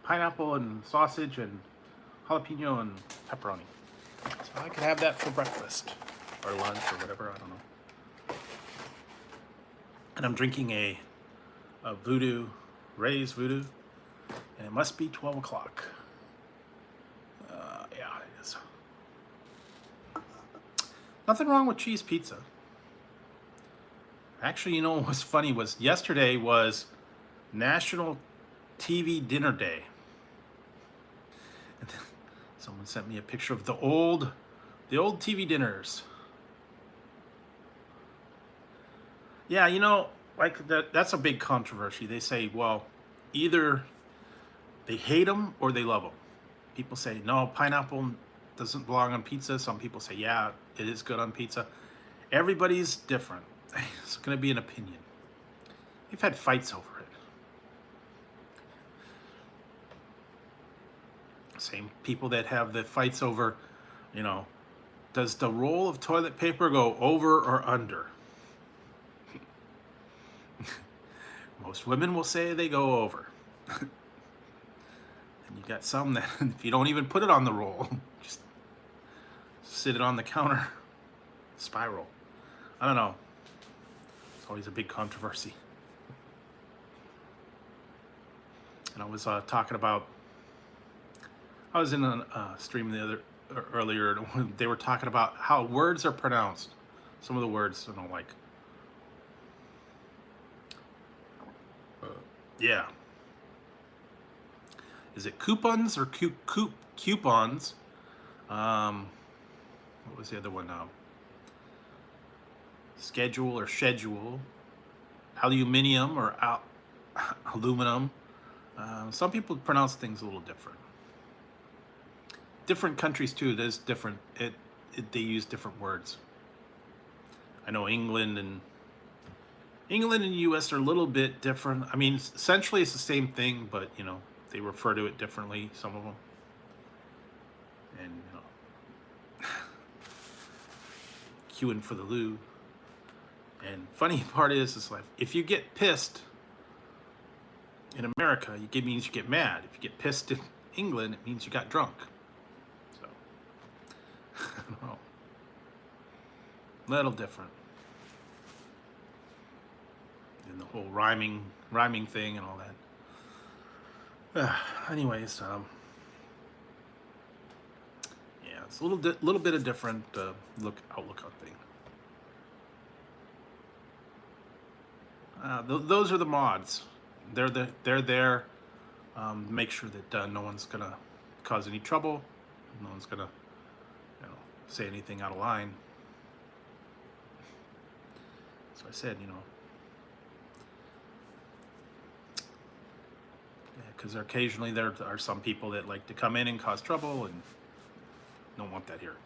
pineapple and sausage and jalapeno and pepperoni. So I could have that for breakfast or lunch or whatever, I don't know. And I'm drinking a Ray's Voodoo, and it must be 12 o'clock. Yeah, it is. Nothing wrong with cheese pizza. Actually, you know what was funny was yesterday was National TV Dinner Day. And someone sent me a picture of the old TV dinners. Yeah, you know, like that's a big controversy. They say, well, either they hate them or they love them. People say, no, pineapple doesn't belong on pizza. Some people say, yeah, it is good on pizza. Everybody's different. It's going to be an opinion. We've had fights over it. Same people that have the fights over, you know, does the roll of toilet paper go over or under? Most women will say they go over. And you got some that if you don't even put it on the roll, just sit it on the counter, spiral. I don't know. It's always a big controversy. And I was talking about, I was in a stream earlier, they were talking about how words are pronounced. Some of the words, you know, like, yeah. Is it coupons or coupons? What was the other one now? Schedule or schedule. Aluminium or aluminum. Some people pronounce things a little different. Different countries too, there's different, they use different words. I know England and US are a little bit different. I mean, essentially it's the same thing, but you know, they refer to it differently, some of them. And you know, queuing for the loo. And funny part is like, if you get pissed in America, it means you get mad. If you get pissed in England, it means you got drunk. Little different. And the whole rhyming thing and all that. Anyways, yeah, it's a little bit of different outlook on things. Those are the mods. They're there. Make sure that no one's gonna cause any trouble. No one's gonna, say anything out of line. So I said, because occasionally there are some people that like to come in and cause trouble, and don't want that here.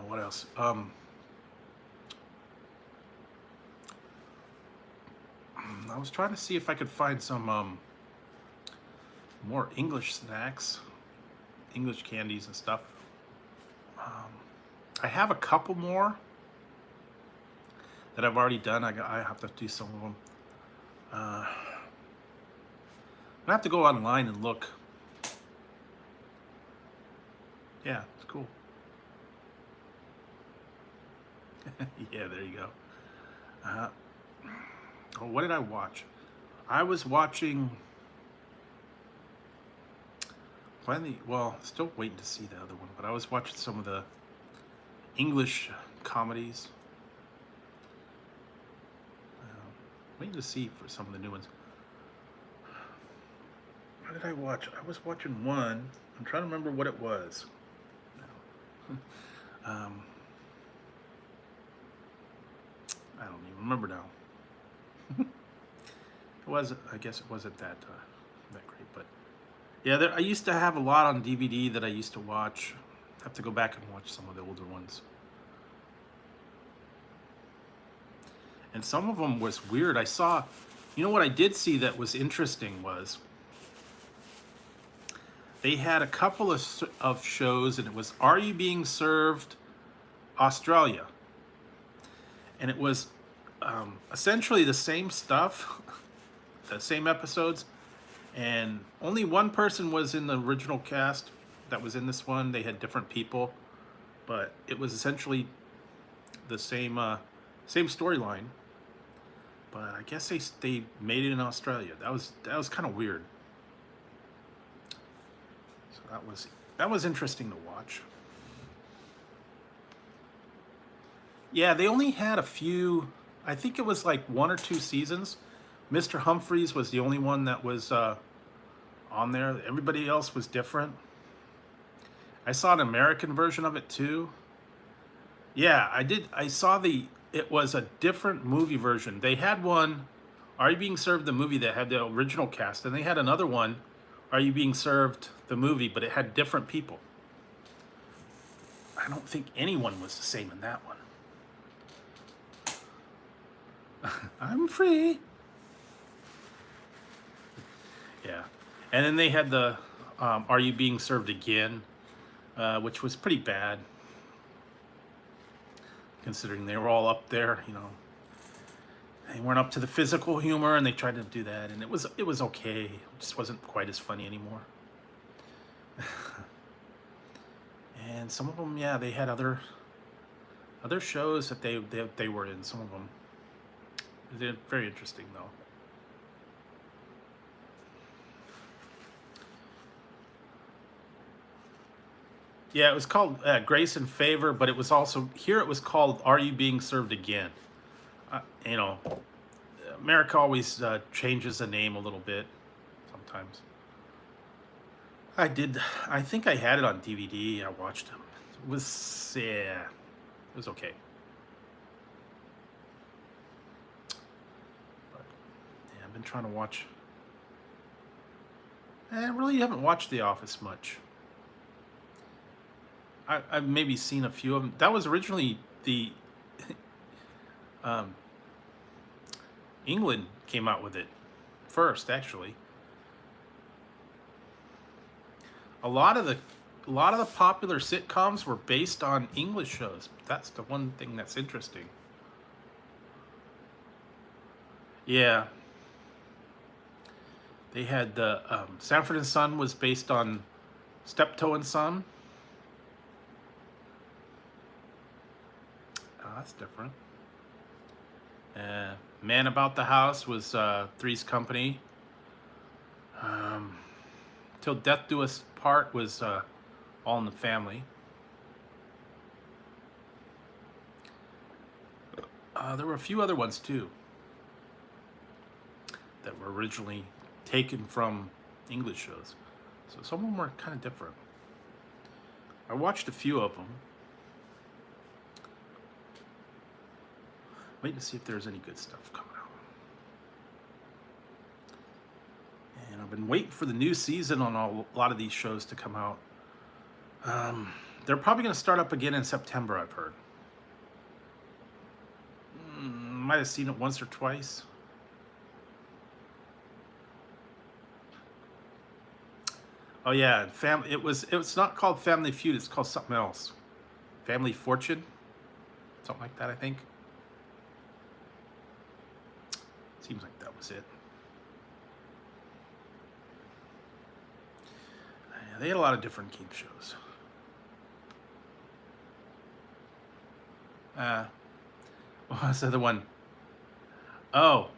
What else? I was trying to see if I could find some more English snacks, English candies and stuff. I have a couple more that I've already done. I have to do some of them. I have to go online and look. Yeah, it's cool. Yeah, there you go. Oh, what did I watch? I was watching. Finally, well, still waiting to see the other one, but I was watching some of the English comedies. Waiting to see for some of the new ones. What did I watch? I was watching one. I'm trying to remember what it was. I don't even remember now. I guess it wasn't that great, but yeah, I used to have a lot on DVD that I used to watch. I have to go back and watch some of the older ones. And some of them was weird. I saw, what I did see that was interesting was they had a couple of shows, and it was Are You Being Served Australia? And it was essentially the same stuff, the same episodes, and only one person was in the original cast that was in this one. They had different people, but it was essentially the same storyline. But I guess they made it in Australia. That was kind of weird. So that was interesting to watch. Yeah, they only had a few. I think it was like 1 or 2 seasons. Mr. Humphries was the only one that was on there. Everybody else was different. I saw an American version of it too. Yeah, I did. I saw it was a different movie version. They had one, Are You Being Served the movie, that had the original cast, and they had another one, Are You Being Served the movie, but it had different people. I don't think anyone was the same in that one. I'm free. Yeah. And then they had the Are You Being Served Again, which was pretty bad, considering they were all up there, They weren't up to the physical humor, and they tried to do that, and it was okay. It just wasn't quite as funny anymore. And some of them, yeah, they had other shows that they were in. Some of them. They're very interesting, though. Yeah, it was called Grace and Favor, but it was also, here it was called Are You Being Served Again? America always changes the name a little bit sometimes. I think I had it on DVD. I watched them. It was okay. But, yeah, I've been trying to watch. I really haven't watched The Office much. I've maybe seen a few of them. That was originally the England came out with it first, actually. A lot of the popular sitcoms were based on English shows. That's the one thing that's interesting. Yeah. They had the Sanford and Son was based on Steptoe and Son. that's different. Man About the House was Three's Company. Till Death Do Us Part was All in the Family. There were a few other ones too that were originally taken from English shows. So some of them were kind of different. I watched a few of them. Waiting to see if there's any good stuff coming out. And I've been waiting for the new season on a lot of these shows to come out. They're probably going to start up again in September, I've heard. Might have seen it once or twice. Oh yeah, it's not called Family Feud, it's called something else. Family Fortune? Something like that, I think. Seems like that was it. Yeah, they had a lot of different game shows. What was the other one? Oh,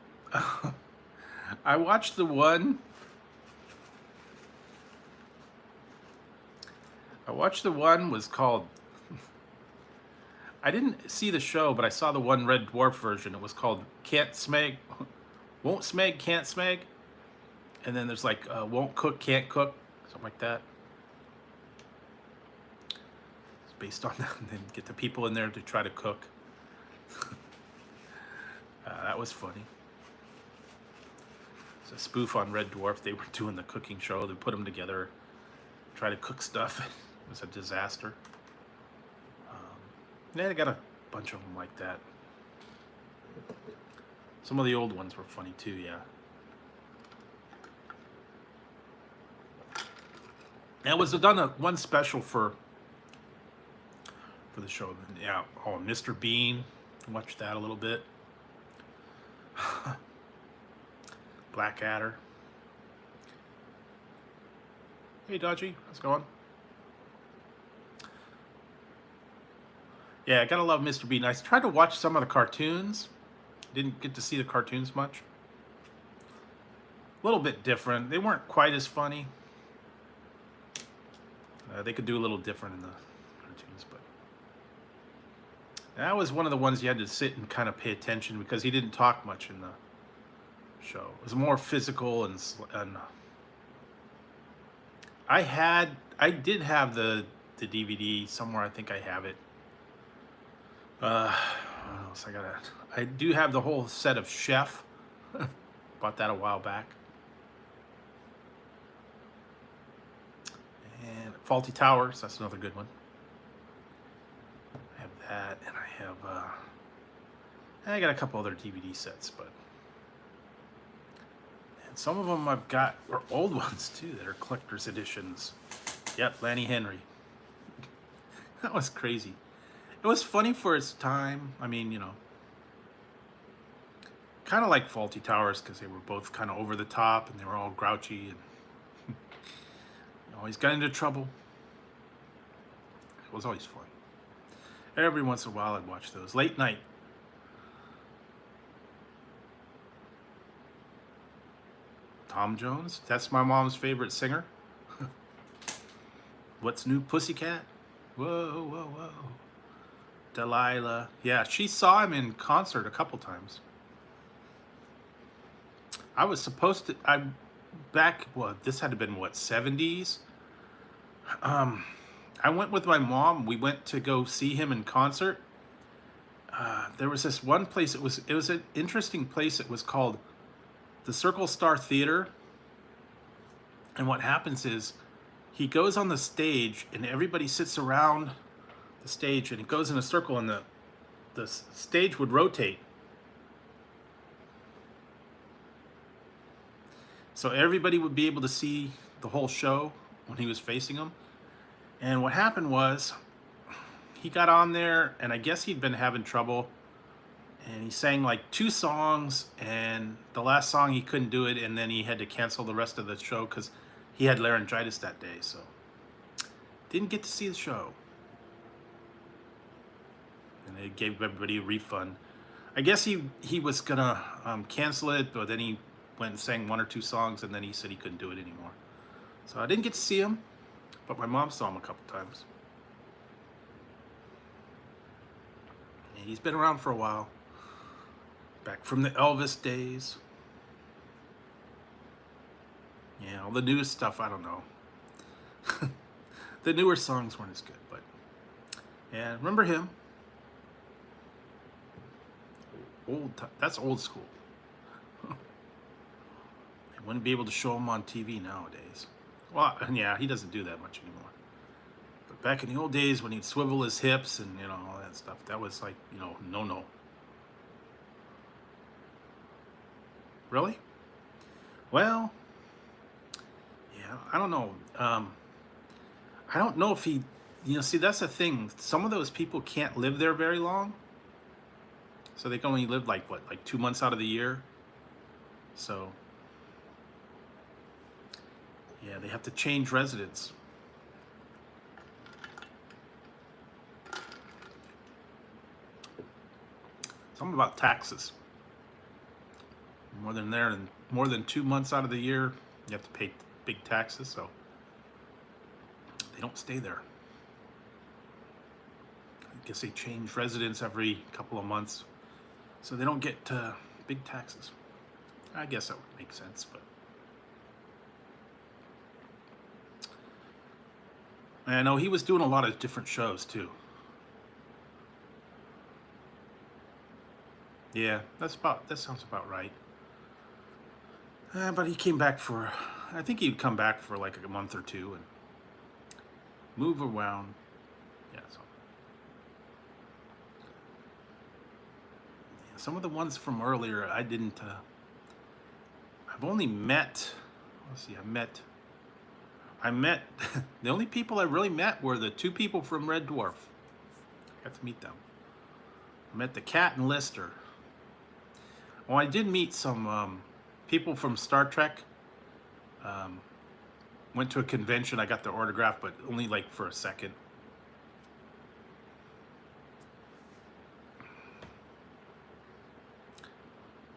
I watched the one. Was called. I didn't see the show, but I saw the one Red Dwarf version. It was called Can't Smeg, Won't Smeg, Can't Smeg, and then there's like Won't Cook, Can't Cook, something like that. It's based on that, and then get the people in there to try to cook. That was funny. It's a spoof on Red Dwarf. They were doing the cooking show. They put them together, try to cook stuff. It was a disaster. Yeah, they got a bunch of them like that. Some of the old ones were funny too, yeah. And it was done one special for the show. Yeah, oh, Mr. Bean. Watched that a little bit. Blackadder. Hey, Dodgy, how's it going? Yeah, I gotta love Mr. Bean. I tried to watch some of the cartoons. Didn't get to see the cartoons much. A little bit different. They weren't quite as funny. They could do a little different in the cartoons, but that was one of the ones you had to sit and kind of pay attention because he didn't talk much in the show. It was more physical and I did have the DVD somewhere. I think I have it. What else I do have the whole set of Chef. Bought that a while back. And Faulty Towers, that's another good one. I have that, and I have I got a couple other DVD sets, but and some of them I've got are old ones too that are collector's editions. Yep, Lanny Henry. That was crazy. It was funny for its time. I mean, you know, kind of like Faulty Towers because they were both kind of over the top and they were all grouchy and always got into trouble. It was always fun. Every once in a while I'd watch those. Late night. Tom Jones, that's my mom's favorite singer. What's New, Pussycat? Whoa, whoa, whoa. Delilah. Yeah, she saw him in concert a couple times. I was supposed to, this had to have been, what, 70s? I went with my mom. We went to go see him in concert. There was this one place, it was an interesting place. It was called the Circle Star Theater. And what happens is, he goes on the stage and everybody sits around the stage and it goes in a circle and the stage would rotate. So everybody would be able to see the whole show when he was facing them. And what happened was he got on there and I guess he'd been having trouble and he sang like 2 songs and the last song he couldn't do it and then he had to cancel the rest of the show because he had laryngitis that day, so didn't get to see the show. and they gave everybody a refund. I guess he was gonna cancel it, but then he went and sang 1 or 2 songs, and then he said he couldn't do it anymore. So I didn't get to see him, but my mom saw him a couple times. And he's been around for a while, back from the Elvis days. Yeah, all the newest stuff, I don't know. The newer songs weren't as good, but yeah, remember him? That's old school. I wouldn't be able to show him on TV nowadays. Well, yeah, he doesn't do that much anymore. But back in the old days when he'd swivel his hips and, you know, all that stuff, that was like, you know, no. Really? Well, yeah, I don't know. I don't know if he, you know, see, that's the thing. Some of those people can't live there very long. So they can only live like, what, like 2 months out of the year? So, yeah, they have to change residence. Something about taxes. More than 2 months out of the year, you have to pay big taxes, so they don't stay there. I guess they change residence every couple of months, so they don't get big taxes. I guess that would make sense, but I know he was doing a lot of different shows too. Yeah, that sounds about right. But he came back I think he'd come back for like a month or two and move around. Yeah, so. Yeah, some of the ones from earlier, I didn't, I've only met, let's see, I met, the only people I really met were the 2 people from Red Dwarf. I got to meet them. I met the Cat and Lister. Well, I did meet some people from Star Trek. Went to a convention, I got their autograph, but only like for a second.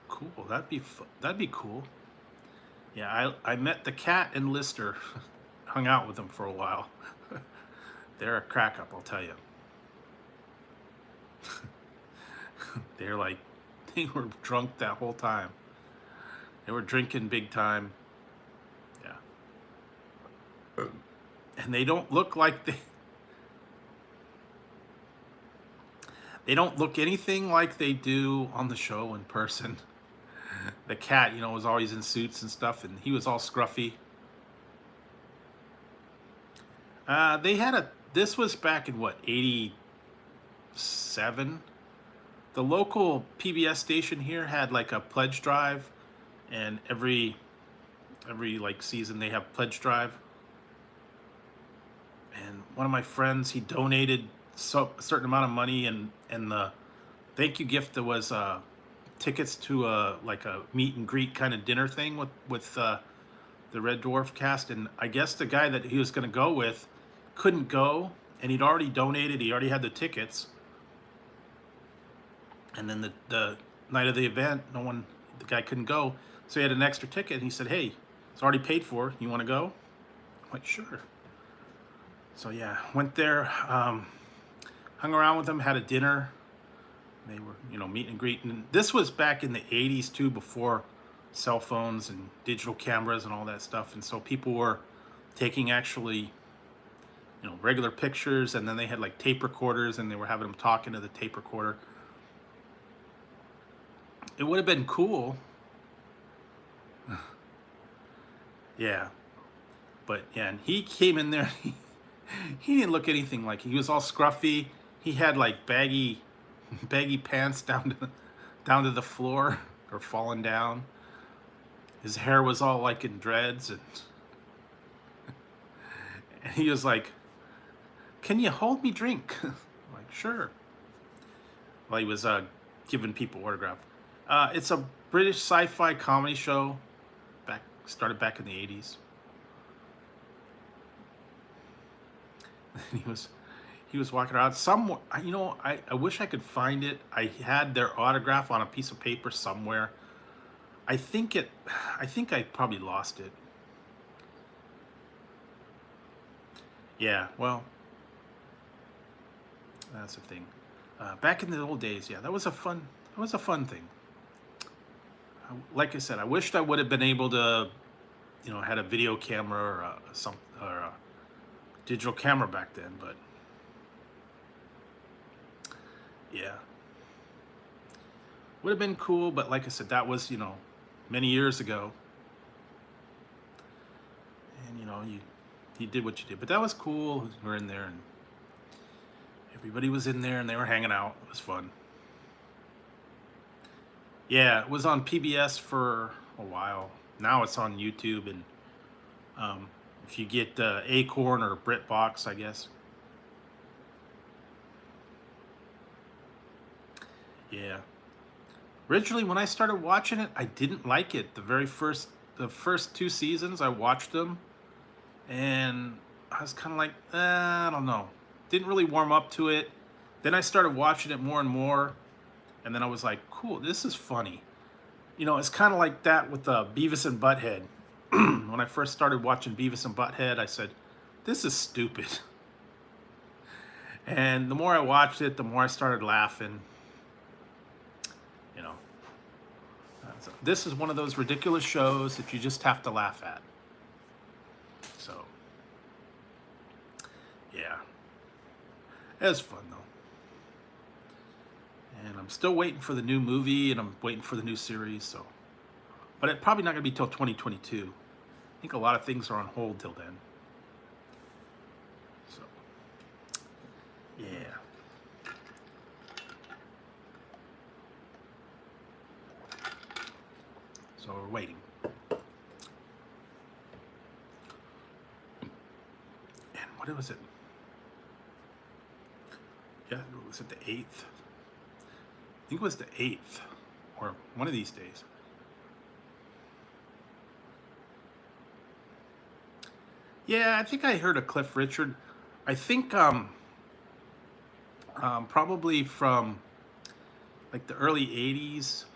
Cool, that'd be cool. Yeah, I met the Cat and Lister, hung out with them for a while. They're a crack up, I'll tell you. They're like, they were drunk that whole time. They were drinking big time. Yeah. And they don't look like they don't look anything like they do on the show in person. The Cat, you know, was always in suits and stuff, and he was all scruffy. This was back in what, 87? The local PBS station here had like a pledge drive, and every like season they have pledge drive. And one of my friends, he donated a certain amount of money, and the thank you gift was tickets to like a meet and greet kind of dinner thing with the Red Dwarf cast. And I guess the guy that he was going to go with couldn't go, and he'd already donated. He already had the tickets. And then the night of the event, the guy couldn't go, so he had an extra ticket. And he said, "Hey, it's already paid for. You want to go?" I'm like, "Sure." So yeah, went there, hung around with them, had a dinner. They were, you know, meet and greet. And this was back in the 80s too, before cell phones and digital cameras and all that stuff. And so people were taking actually, you know, regular pictures, and then they had like tape recorders, and they were having them talk into the tape recorder. It would have been cool. Yeah. But yeah, and he came in there, he didn't look anything like, he was all scruffy. He had like baggy pants down to the floor, or falling down. His hair was all like in dreads, and he was like, "Can you hold me drink?" I'm like, "Sure." Well, he was giving people autograph. It's a British sci-fi comedy show, started back in the 80s. He He was walking around somewhere. You know, I wish I could find it. I had their autograph on a piece of paper somewhere. I think I probably lost it. Yeah, well, that's the thing. Back in the old days, yeah, that was a fun thing. Like I said, I wished I would have been able to, you know, had a video camera or a digital camera back then, but yeah, would have been cool. But like I said, that was, you know, many years ago, and you know, you did what you did. But that was cool. We were in there, and everybody was in there, and they were hanging out. It was fun. Yeah, it was on PBS for a while. Now it's on YouTube, and if you get Acorn or BritBox, I guess. Yeah. Originally, when I started watching it, I didn't like it. The first 2 seasons, I watched them, and I was kind of like, I don't know. Didn't really warm up to it. Then I started watching it more and more, and then I was like, cool, this is funny. You know, it's kind of like that with Beavis and Butthead. When I first started watching Beavis and Butthead, I said, this is stupid. And the more I watched it, the more I started laughing. You know, this is one of those ridiculous shows that you just have to laugh at. So, yeah, it was fun though. And I'm still waiting for the new movie, and I'm waiting for the new series. So, but it's probably not going to be till 2022. I think a lot of things are on hold till then. So, yeah. So we're waiting. And what was it? Yeah, was it the 8th? I think it was the 8th, or one of these days. Yeah, I think I heard of Cliff Richard. I think probably from like the early 80s.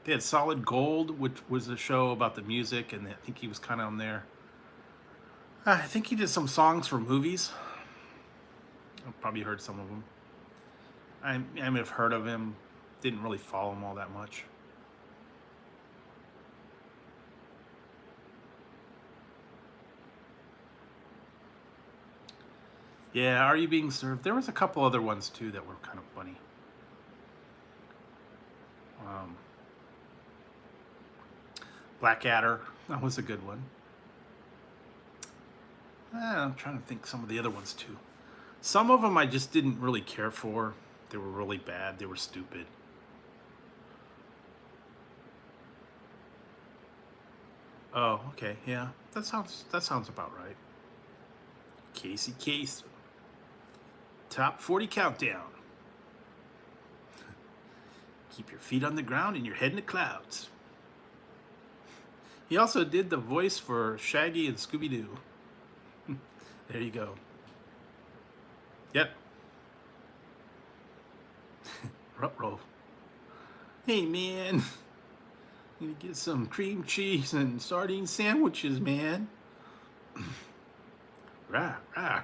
They had Solid Gold, which was a show about the music, and I think he was kind of on there. I think he did some songs for movies. I've probably heard some of them. I may have heard of him. Didn't really follow him all that much. Yeah, Are You Being Served? There was a couple other ones too that were kind of funny. Blackadder, that was a good one. I'm trying to think some of the other ones too. Some of them I just didn't really care for. They were really bad. They were stupid. Oh, okay, yeah. That sounds about right. Casey Case. Top 40 countdown. Keep your feet on the ground and your head in the clouds. He also did the voice for Shaggy and Scooby-Doo. There you go. Yep. Ruh-roh. Hey, man. Need to get some cream cheese and sardine sandwiches, man. Rah, rah.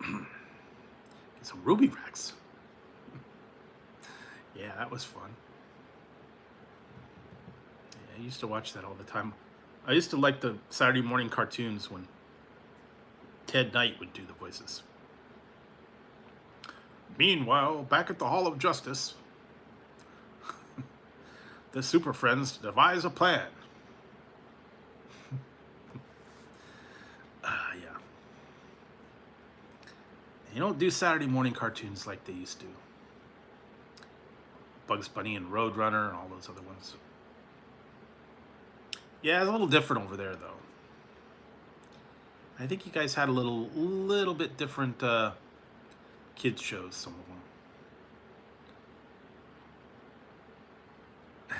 Get some Ruby Racks. Yeah, that was fun. I used to watch that all the time. I used to like the Saturday morning cartoons when Ted Knight would do the voices. Meanwhile, back at the Hall of Justice, the Super Friends devise a plan. Yeah. They don't do Saturday morning cartoons like they used to. Bugs Bunny and Roadrunner and all those other ones. Yeah, it's a little different over there, though. I think you guys had a little bit different kids shows, some of them.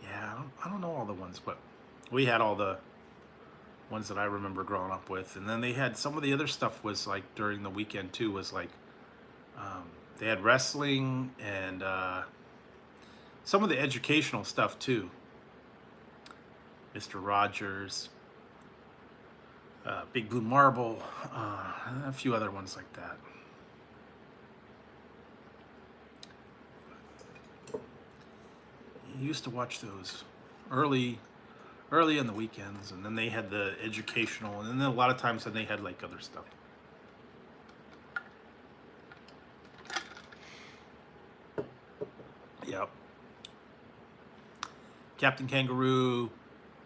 Yeah, I don't know all the ones, but we had all the ones that I remember growing up with. And then they had some of the other stuff was like during the weekend too, was like they had wrestling and some of the educational stuff too. Mr. Rogers, Big Blue Marble, a few other ones like that. You used to watch those early in the weekends, and then they had the educational, and then a lot of times then they had like other stuff. Yep. Captain Kangaroo,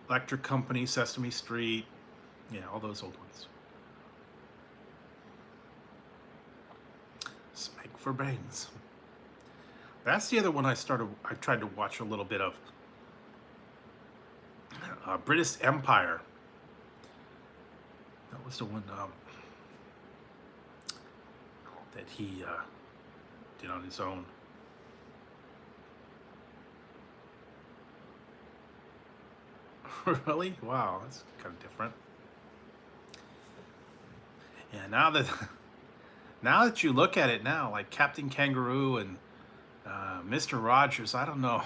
Electric Company, Sesame Street, yeah, all those old ones. Spank for Brains. That's the other one I tried to watch a little bit of. British Empire. That was the one that he did on his own. Really? Wow, that's kind of different. Yeah, now that you look at it now, like Captain Kangaroo and Mr. Rogers, I don't know.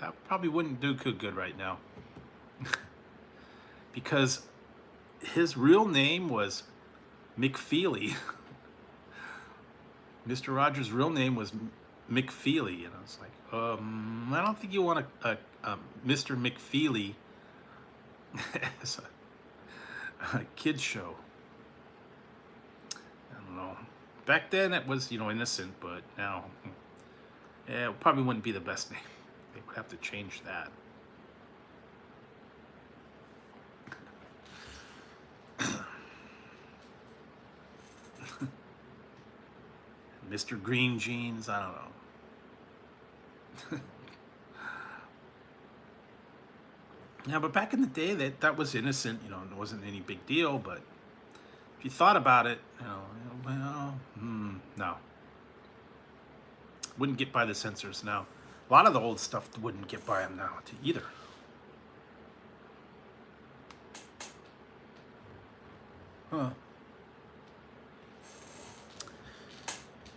That probably wouldn't do good right now. Because his real name was McFeely. Mr. Rogers' real name was McFeely, and I was like, I don't think you want a Mr. McFeely as a kid's show. I don't know. Back then it was, innocent, but now, yeah, it probably wouldn't be the best name. They would have to change that. Mr. Green Jeans, I don't know. Yeah, but back in the day, that was innocent. It wasn't any big deal. But if you thought about it, no, wouldn't get by the censors now. A lot of the old stuff wouldn't get by them now either. Huh.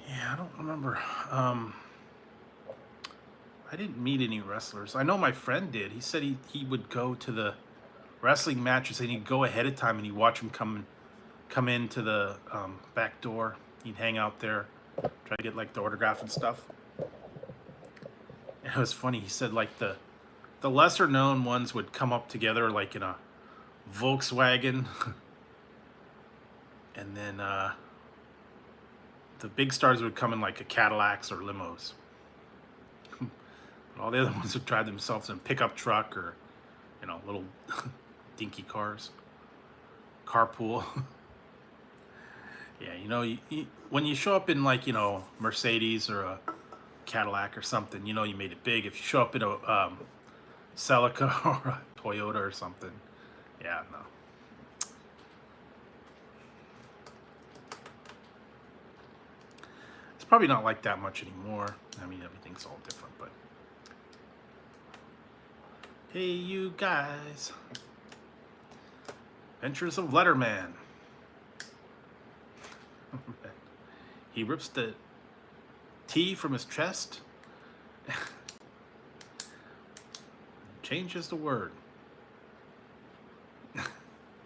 Yeah, I don't remember. I didn't meet any wrestlers. I know my friend did. He said he would go to the wrestling matches and he'd go ahead of time and he'd watch them come into the back door. He'd hang out there, try to get like the autograph and stuff. And it was funny. He said like the lesser known ones would come up together like in a Volkswagen, and then the big stars would come in like a Cadillacs or limos. All the other ones would drive themselves in a pickup truck or, little dinky cars. Carpool. Yeah, when you show up in like, Mercedes or a Cadillac or something, you made it big. If you show up in a Celica or a Toyota or something, yeah, no. It's probably not like that much anymore. I mean, everything's all different, but. Hey, you guys. Adventures of Letterman. He rips the T from his chest. Changes the word. That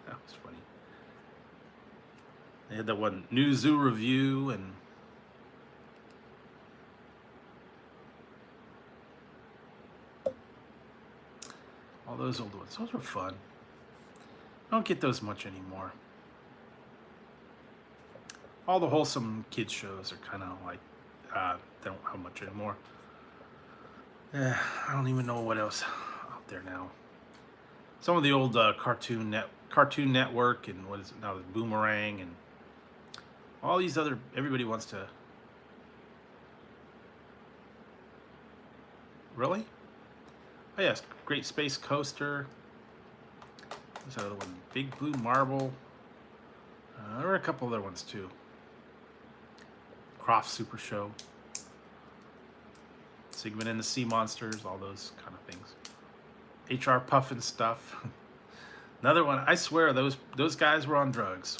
was funny. They had that one New Zoo Review and all those old ones. Those were fun. I don't get those much anymore. All the wholesome kids shows are kind of like, they don't have much anymore. I don't even know what else out there now. Some of the old Cartoon Network and what is it now, the Boomerang and all these other, everybody wants to. Really? Oh yes, Great Space Coaster. There's another one, Big Blue Marble. There were a couple other ones too. Croft Super Show. Sigmund and the Sea Monsters, all those kind of things. HR Puffin stuff. Another one. I swear those guys were on drugs.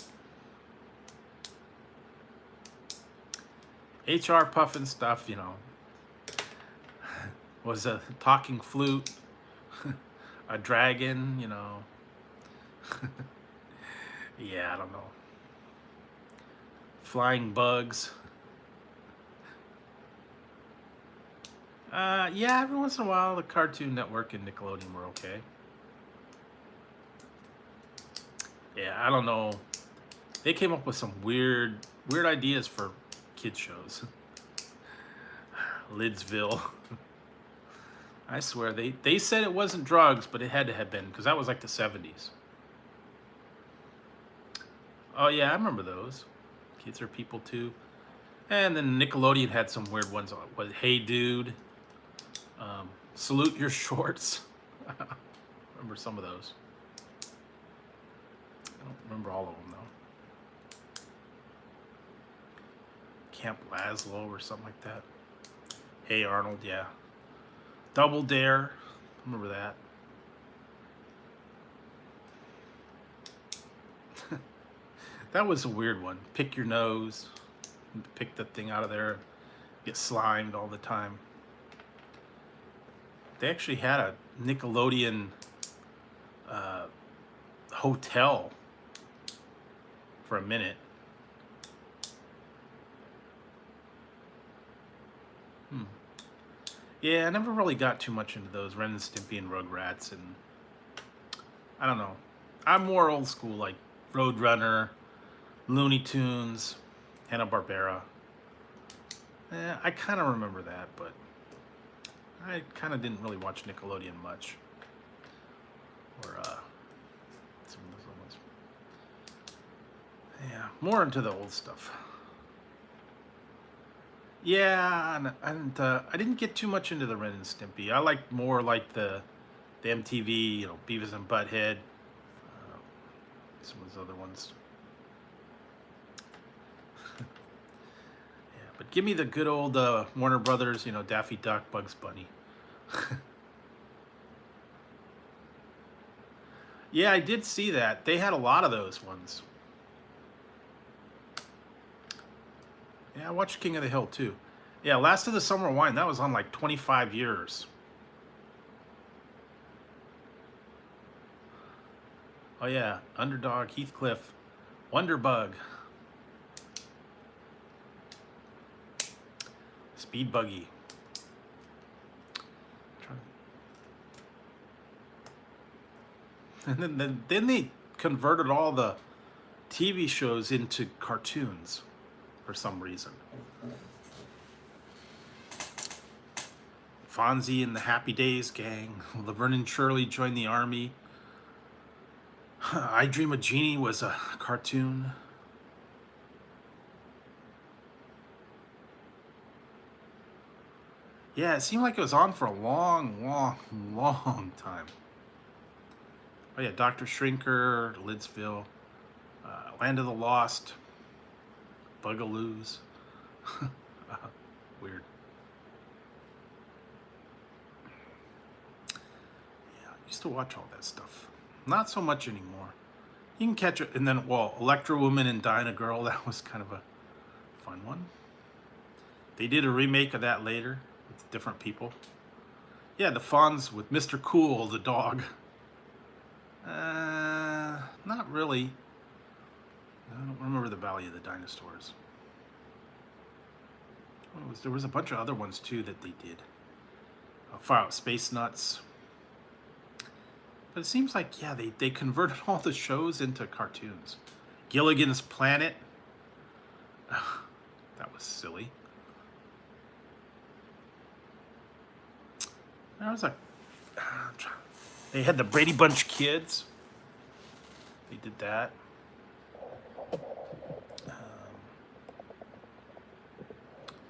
HR Puffin stuff, you know, was a talking flute, a dragon, you know. Yeah, I don't know. Flying bugs. Yeah, every once in a while the Cartoon Network and Nickelodeon were okay. Yeah, I don't know. They came up with some weird ideas for kids shows. Lidsville. I swear, they said it wasn't drugs, but it had to have been, because that was like the 70s. Oh yeah, I remember those. Kids Are People too. And then Nickelodeon had some weird ones. What, Hey Dude. Salute Your Shorts. Remember some of those. I don't remember all of them though. Camp Laszlo or something like that. Hey Arnold, yeah. Double Dare. Remember that. That was a weird one. Pick your nose. Pick the thing out of there. Get slimed all the time. They actually had a Nickelodeon hotel for a minute. Yeah, I never really got too much into those Ren and Stimpy and Rugrats, and I don't know. I'm more old school, like Roadrunner, Looney Tunes, Hanna-Barbera. I kind of remember that, but I kind of didn't really watch Nickelodeon much. Or some of those other ones. Yeah, more into the old stuff. Yeah, I didn't get too much into the Ren and Stimpy. I liked more like the MTV, you know, Beavis and Butthead. Some of those other ones. Yeah, but give me the good old Warner Brothers, you know, Daffy Duck, Bugs Bunny. Yeah, I did see that. They had a lot of those ones. Yeah, I watched King of the Hill too. Yeah, Last of the Summer Wine, that was on like 25 years. Oh yeah, Underdog, Heathcliff, Wonderbug, Speed Buggy. And then they converted all the TV shows into cartoons for some reason. Fonzie and the Happy Days Gang, Laverne and Shirley joined the army. I Dream of Jeannie was a cartoon. Yeah, it seemed like it was on for a long time. Oh yeah, Dr. Shrinker, Lidsville, Land of the Lost, Bugaloos. Weird. Yeah, I used to watch all that stuff. Not so much anymore. You can catch it, and then, well, Electra Woman and Dinah Girl, that was kind of a fun one. They did a remake of that later with different people. Yeah, the Fonz with Mr. Cool, the dog. Not really. I don't remember the Valley of the Dinosaurs. There was a bunch of other ones too that they did. Far Out Space Nuts. But it seems like, yeah, they converted all the shows into cartoons. Gilligan's Planet. That was silly. There was they had the Brady Bunch Kids. They did that.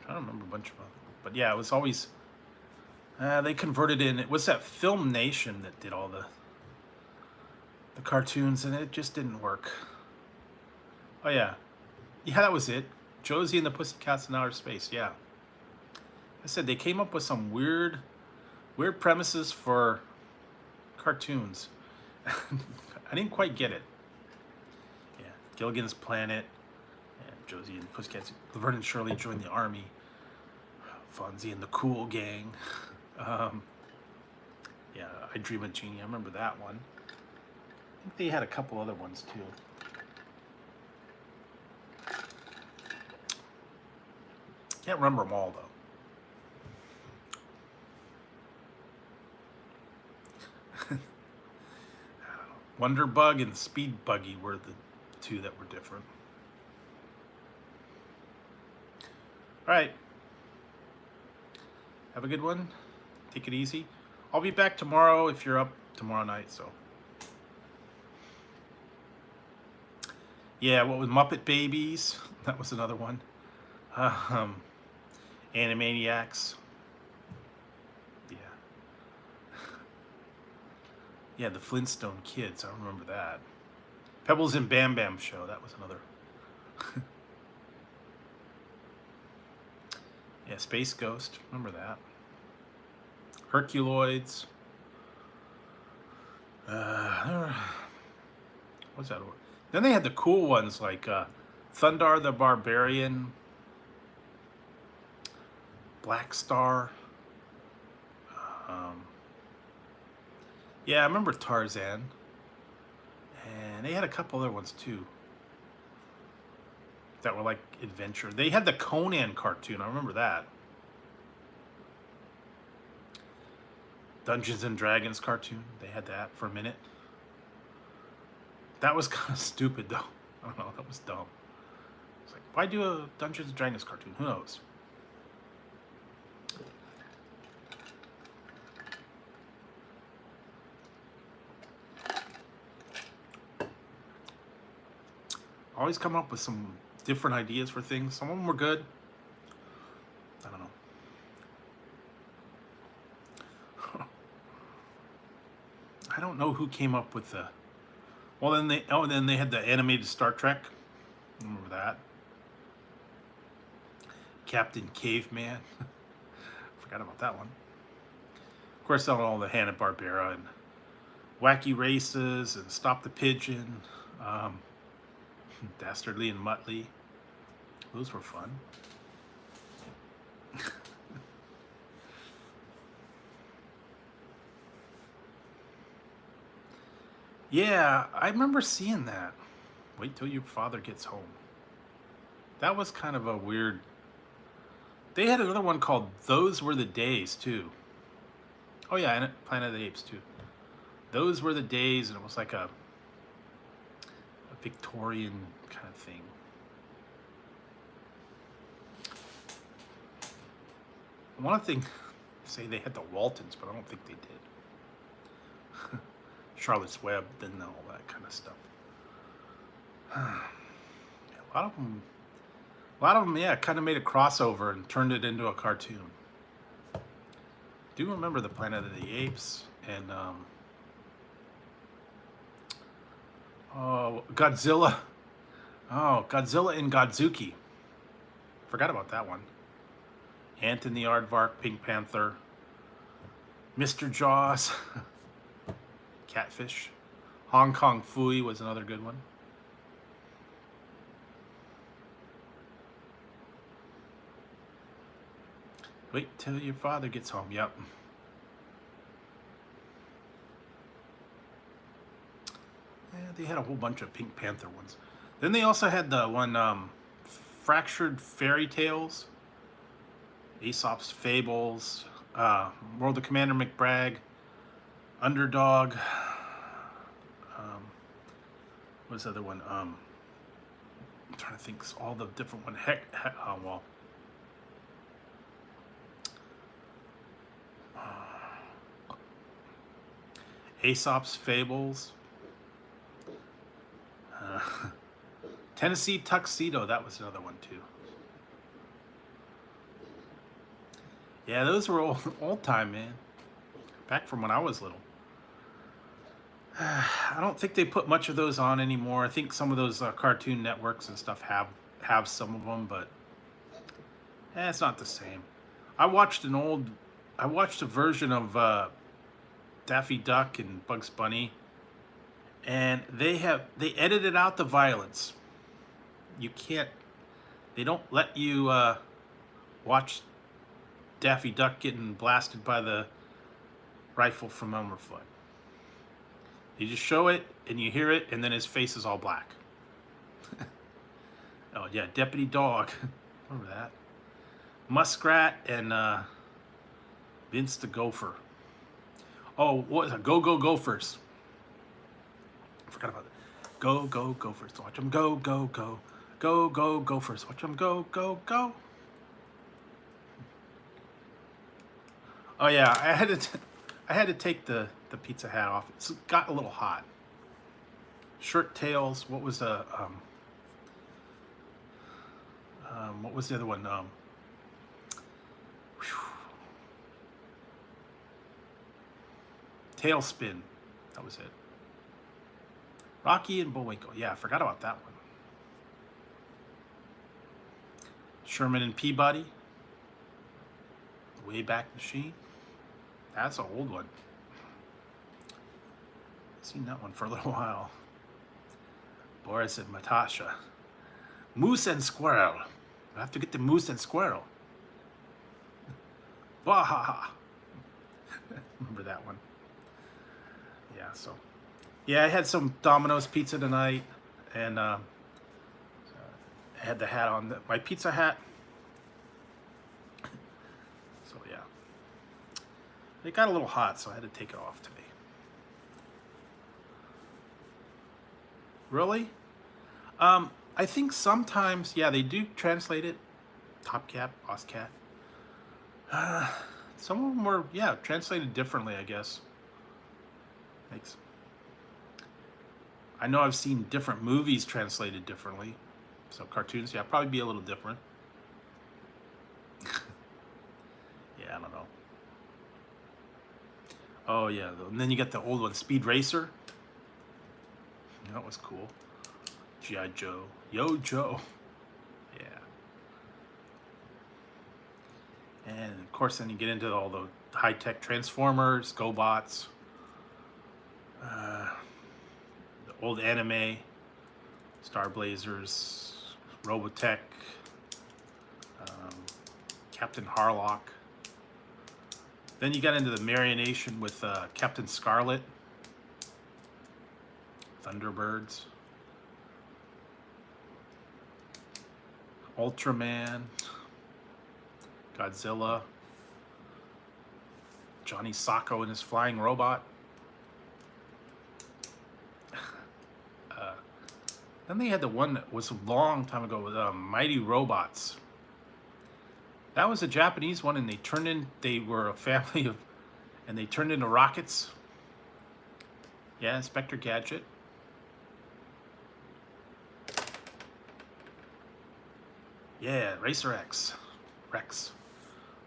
I don't remember a bunch of them. But yeah, it was always... they converted in... It was that Film Nation that did all the cartoons, and it just didn't work. Oh yeah. Yeah, that was it. Josie and the Pussycats in Outer Space, yeah. I said they came up with some weird premises for cartoons. I didn't quite get it. Yeah, Gilligan's Planet, and Josie and the Pussycats. Laverne and Shirley joined the army. Fonzie and the Cool Gang. Yeah, I Dream of Jeannie. I remember that one. I think they had a couple other ones too. Can't remember them all though. Wonder Bug and Speed Buggy were the two that were different. All right. Have a good one. Take it easy. I'll be back tomorrow if you're up tomorrow night. So, yeah, what was Muppet Babies? That was another one. Animaniacs. Yeah. Yeah, the Flintstone Kids. I remember that. Pebbles and Bam Bam Show. That was another. Yeah, Space Ghost. Remember that. Herculoids. What's that? Then they had the cool ones like Thundar the Barbarian, Black Star. Yeah, I remember Tarzan. And they had a couple other ones too that were like adventure. They had the Conan cartoon. I remember that. Dungeons and Dragons cartoon. They had that for a minute. That was kind of stupid though. I don't know. That was dumb. It's like, why do a Dungeons and Dragons cartoon? Who knows? Always come up with some different ideas for things. Some of them were good. I don't know. I don't know who came up with the. Well, then they had the animated Star Trek. Remember that? Captain Caveman. Forgot about that one. Of course, all the Hanna-Barbera and Wacky Races and Stop the Pigeon. Dastardly and Muttley. Those were fun. Yeah, I remember seeing that. Wait till your father gets home. That was kind of a weird. They had another one called Those Were the Days too. Oh yeah, and Planet of the Apes too. Those Were the Days, and it was like a Victorian kind of thing. I want to say they had the Waltons, but I don't think they did. Charlotte's Web, and all that kind of stuff. A lot of them, yeah, kind of made a crossover and turned it into a cartoon. Do remember the Planet of the Apes and Godzilla. Oh, Godzilla and Godzuki. Forgot about that one. Ant and the Aardvark, Pink Panther, Mr. Jaws, Catfish, Hong Kong Phooey was another good one. Wait till your father gets home. Yep. Yeah, they had a whole bunch of Pink Panther ones. Then they also had the one Fractured Fairy Tales, Aesop's Fables, World of Commander McBrag, Underdog. What's the other one? I'm trying to think. All the different ones. Well. Aesop's Fables. Tennessee Tuxedo, that was another one too. Yeah, those were old time, man. Back from when I was little. I don't think they put much of those on anymore. I think some of those Cartoon Networks and stuff have some of them, but it's not the same. I watched a version of Daffy Duck and Bugs Bunny and they edited out the violence. They don't let you watch Daffy Duck getting blasted by the rifle from Elmer Fudd. You just show it and you hear it, and then his face is all black. Oh yeah, Deputy Dog. Remember that? Muskrat and Vince the Gopher. Oh, what was it? Go Go Gophers. I forgot about that. Go Go Gophers. Watch them go, go, go. Go Go Gophers. Watch them go, go, go. Oh yeah, I had to take the pizza hat off. It's got a little hot. Shirt tails. What was the what was the other one? Tailspin. That was it. Rocky and Bullwinkle. Yeah, I forgot about that one. Sherman and Peabody. Wayback Machine. That's an old one. I've seen that one for a little while. Boris and Natasha. Moose and Squirrel. I have to get the moose and squirrel. Baha. Remember that one? Yeah, so. Yeah, I had some Domino's pizza tonight, and I had the hat on, my pizza hat. So yeah. It got a little hot, so I had to take it off today. Really? I think sometimes, yeah, they do translate it. Top Cat, Boss Cat. Some of them were, yeah, translated differently, I guess. Thanks. I know I've seen different movies translated differently. So cartoons, yeah, probably be a little different. Yeah, I don't know. Oh yeah, and then you got the old one, Speed Racer. That was cool. G.I. Joe. Yo, Joe. Yeah. And of course, then you get into all the high-tech Transformers, GoBots, the old anime, Star Blazers, Robotech, Captain Harlock. Then you got into the Marionation with Captain Scarlet, Thunderbirds, Ultraman, Godzilla, Johnny Sacco and his flying robot. Then they had the one that was a long time ago with Mighty Robots. That was a Japanese one, and they were a family of, and they turned into rockets. Yeah, Inspector Gadget. Yeah, Racer X. Rex.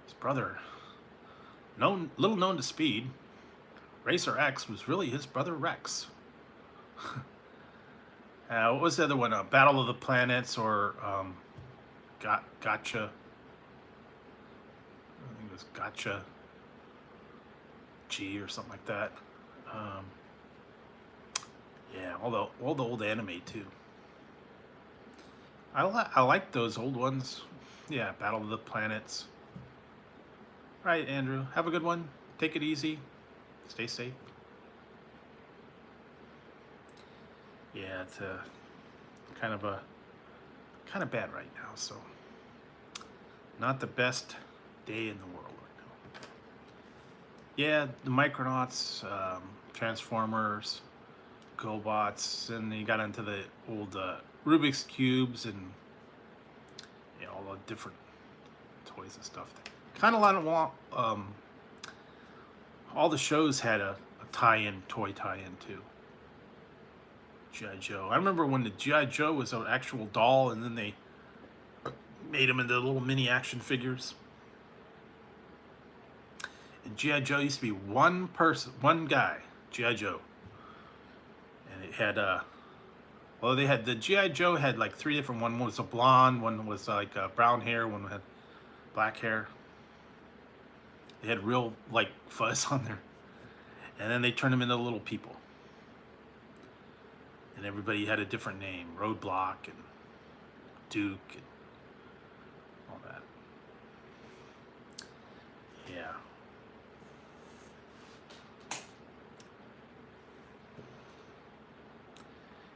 His brother. Little known to Speed, Racer X was really his brother Rex. What was the other one? Battle of the Planets, or Gotcha. I think it was Gotcha G or something like that. Yeah, all the old anime too. I like those old ones. Yeah, Battle of the Planets. Right, Andrew. Have a good one. Take it easy. Stay safe. Yeah, it's kind of bad right now. So, not the best day in the world right now. Yeah, the Micronauts, Transformers, GoBots, and then you got into the old Rubik's cubes and all the different toys and stuff. Kind of a lot of all the shows had a toy tie-in too. G.I. Joe. I remember when the G.I. Joe was an actual doll, and then they made him into little mini action figures. And G.I. Joe used to be one guy, G.I. Joe. And it had well, they had the G.I. Joe had like three different. One was a blonde, one was like brown hair, one had black hair. They had real like fuzz on there, and then they turned them into little people. and everybody had a different name, Roadblock and Duke and all that. Yeah.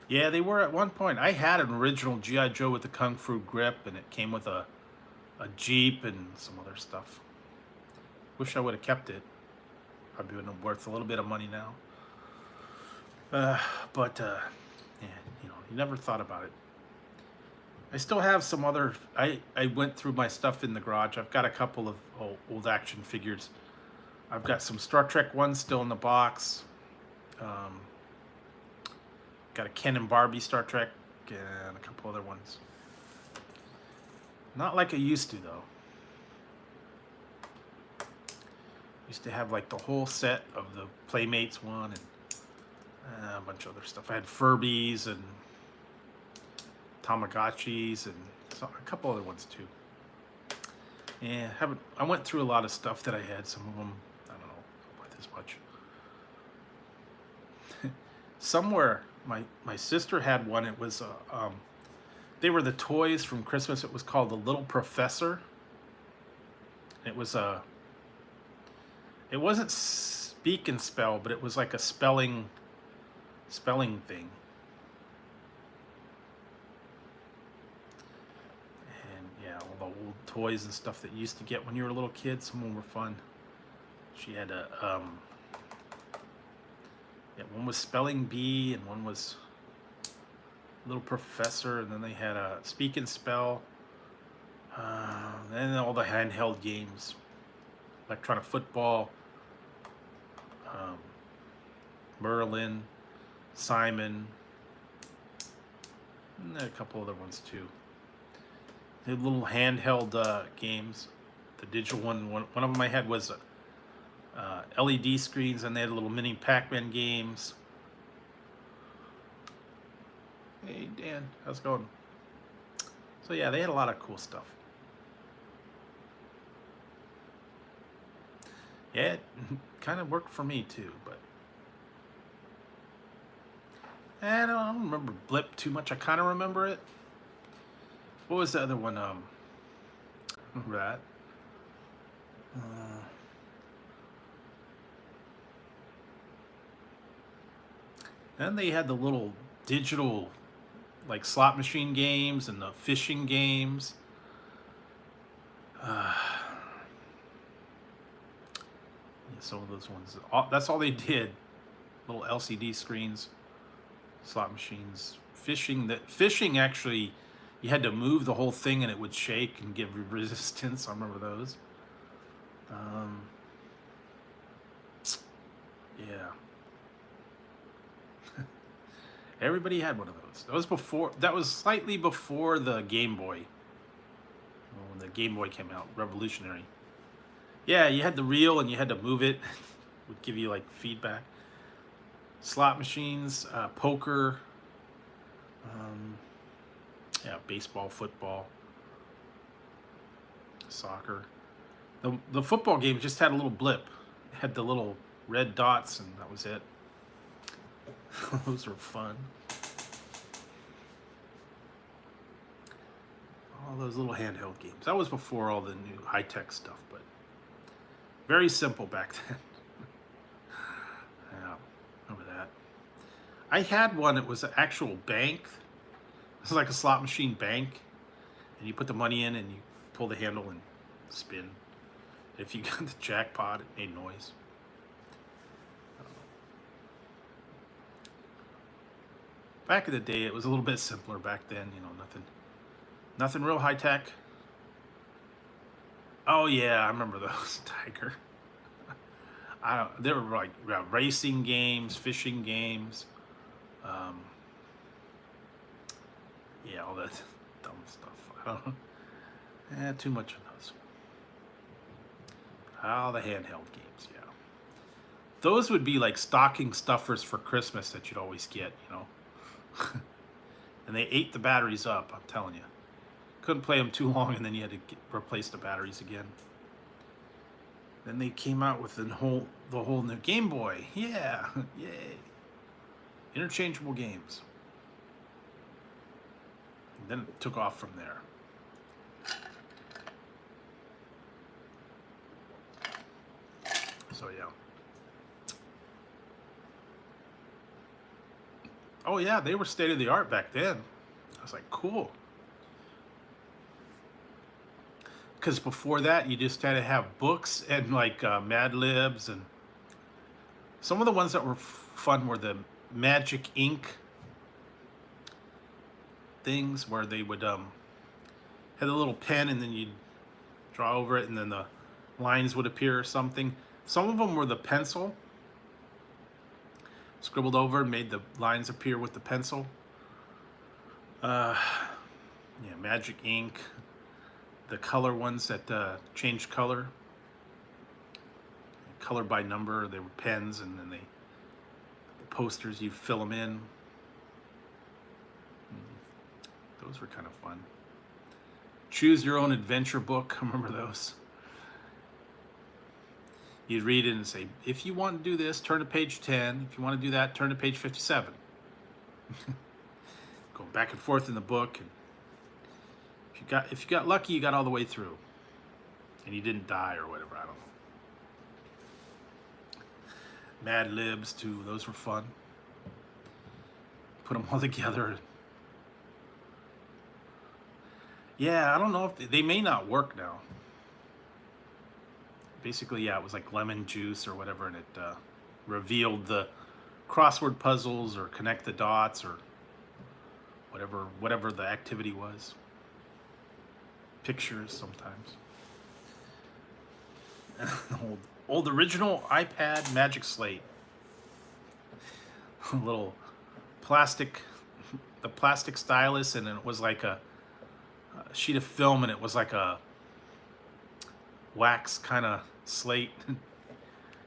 Yeah, they were at one point. I had an original G.I. Joe with the Kung Fu grip, and it came with a Jeep and some other stuff. Wish I would have kept it. Probably would have been worth a little bit of money now. But yeah, you know, you never thought about it. I still have some other. I went through my stuff in the garage. I've got a couple of old action figures. I've got some Star Trek ones still in the box. Got a Ken and Barbie Star Trek and a couple other ones. Not like I used to though. Used to have like the whole set of the Playmates one and a bunch of other stuff. I had Furbies and Tamagotchis and a couple other ones too. Yeah, I went through a lot of stuff that I had. Some of them, I don't know about this much. Somewhere, my sister had one. It was they were the toys from Christmas. It was called the Little Professor. It was it wasn't speak and spell, but it was like a spelling thing. And yeah, all the old toys and stuff that you used to get when you were a little kid, some of them were fun. She had a yeah, one was Spelling Bee and one was Little Professor, and then they had a Speak and Spell, and all the handheld games, electronic football, Merlin, Simon, and a couple other ones too. They had little handheld games. The digital one of them I had was LED screens, and they had little mini Pac-Man games. Hey Dan, how's it going? So yeah, they had a lot of cool stuff. Yeah, it kind of worked for me too, but I don't remember Blip too much. I kind of remember it. What was the other one? Remember that? Then they had the little digital, like slot machine games and the fishing games. Some of those ones. That's all they did. Little LCD screens, slot machines, fishing. That fishing actually, you had to move the whole thing and it would shake and give resistance. I remember those. Yeah. Everybody had one of those. That was before. That was slightly before the Game Boy. When the Game Boy came out, revolutionary. Yeah, you had the reel and you had to move it. It would give you like feedback. Slot machines, poker. Yeah, baseball, football, soccer. The football game just had a little blip. It had the little red dots, and that was it. Those were fun. All those little handheld games. That was before all the new high-tech stuff, but very simple back then. Yeah, remember that. I had one. It was an actual bank. It was like a slot machine bank, and you put the money in, and you pull the handle and spin. If you got the jackpot, it made noise. Back in the day, it was a little bit simpler back then. You know, nothing real high tech. Oh yeah, I remember those. Tiger. They were like racing games, fishing games. Yeah, all that dumb stuff. I don't know. Too much of those. All the handheld games, yeah. Those would be like stocking stuffers for Christmas that you'd always get, you know. And they ate the batteries up, I'm telling you. Couldn't play them too long, and then you had to replace the batteries again. Then they came out with the whole new Game Boy. Yeah, yay. Interchangeable games. then it took off from there. So yeah. Oh yeah, they were state of the art back then. I was like, cool. Because before that, you just had to have books and like Mad Libs, and some of the ones that were fun were the Magic Ink things, where they would had a little pen and then you'd draw over it and then the lines would appear or something. Some of them were the pencil, scribbled over and made the lines appear with the pencil. Yeah, Magic Ink. The color ones that changed color by number. They were pens, and then the posters, you fill them in. Those were kind of fun. Choose your own adventure book. I remember those. You'd read it and say, if you want to do this, turn to page 10. If you want to do that, turn to page 57. Go back and forth in the book. And if you got lucky, you got all the way through. And you didn't die or whatever, I don't know. Mad Libs too, those were fun. Put them all together. Yeah, I don't know if they may not work now. Basically, yeah, it was like lemon juice or whatever, and it revealed the crossword puzzles or connect the dots or whatever the activity was. Pictures sometimes. old original iPad Magic Slate. A little plastic stylus, and it was like a sheet of film, and it was like a wax kind of slate.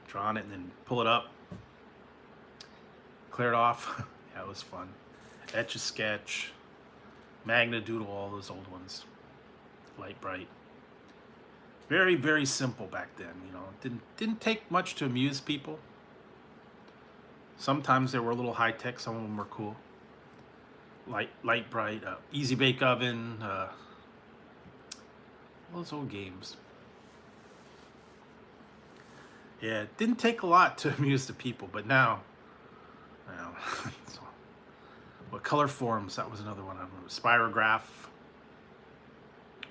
Draw on it and then pull it up, clear it off. Yeah, it was fun. Etch a Sketch, Magna Doodle, all those old ones. Light Bright. Very, very simple back then, you know. Didn't take much to amuse people. Sometimes they were a little high tech, some of them were cool. Light Bright, Easy Bake Oven, all those old games. Yeah, it didn't take a lot to amuse the people, but now, so, what Color Forms, that was another one I remember. Spirograph,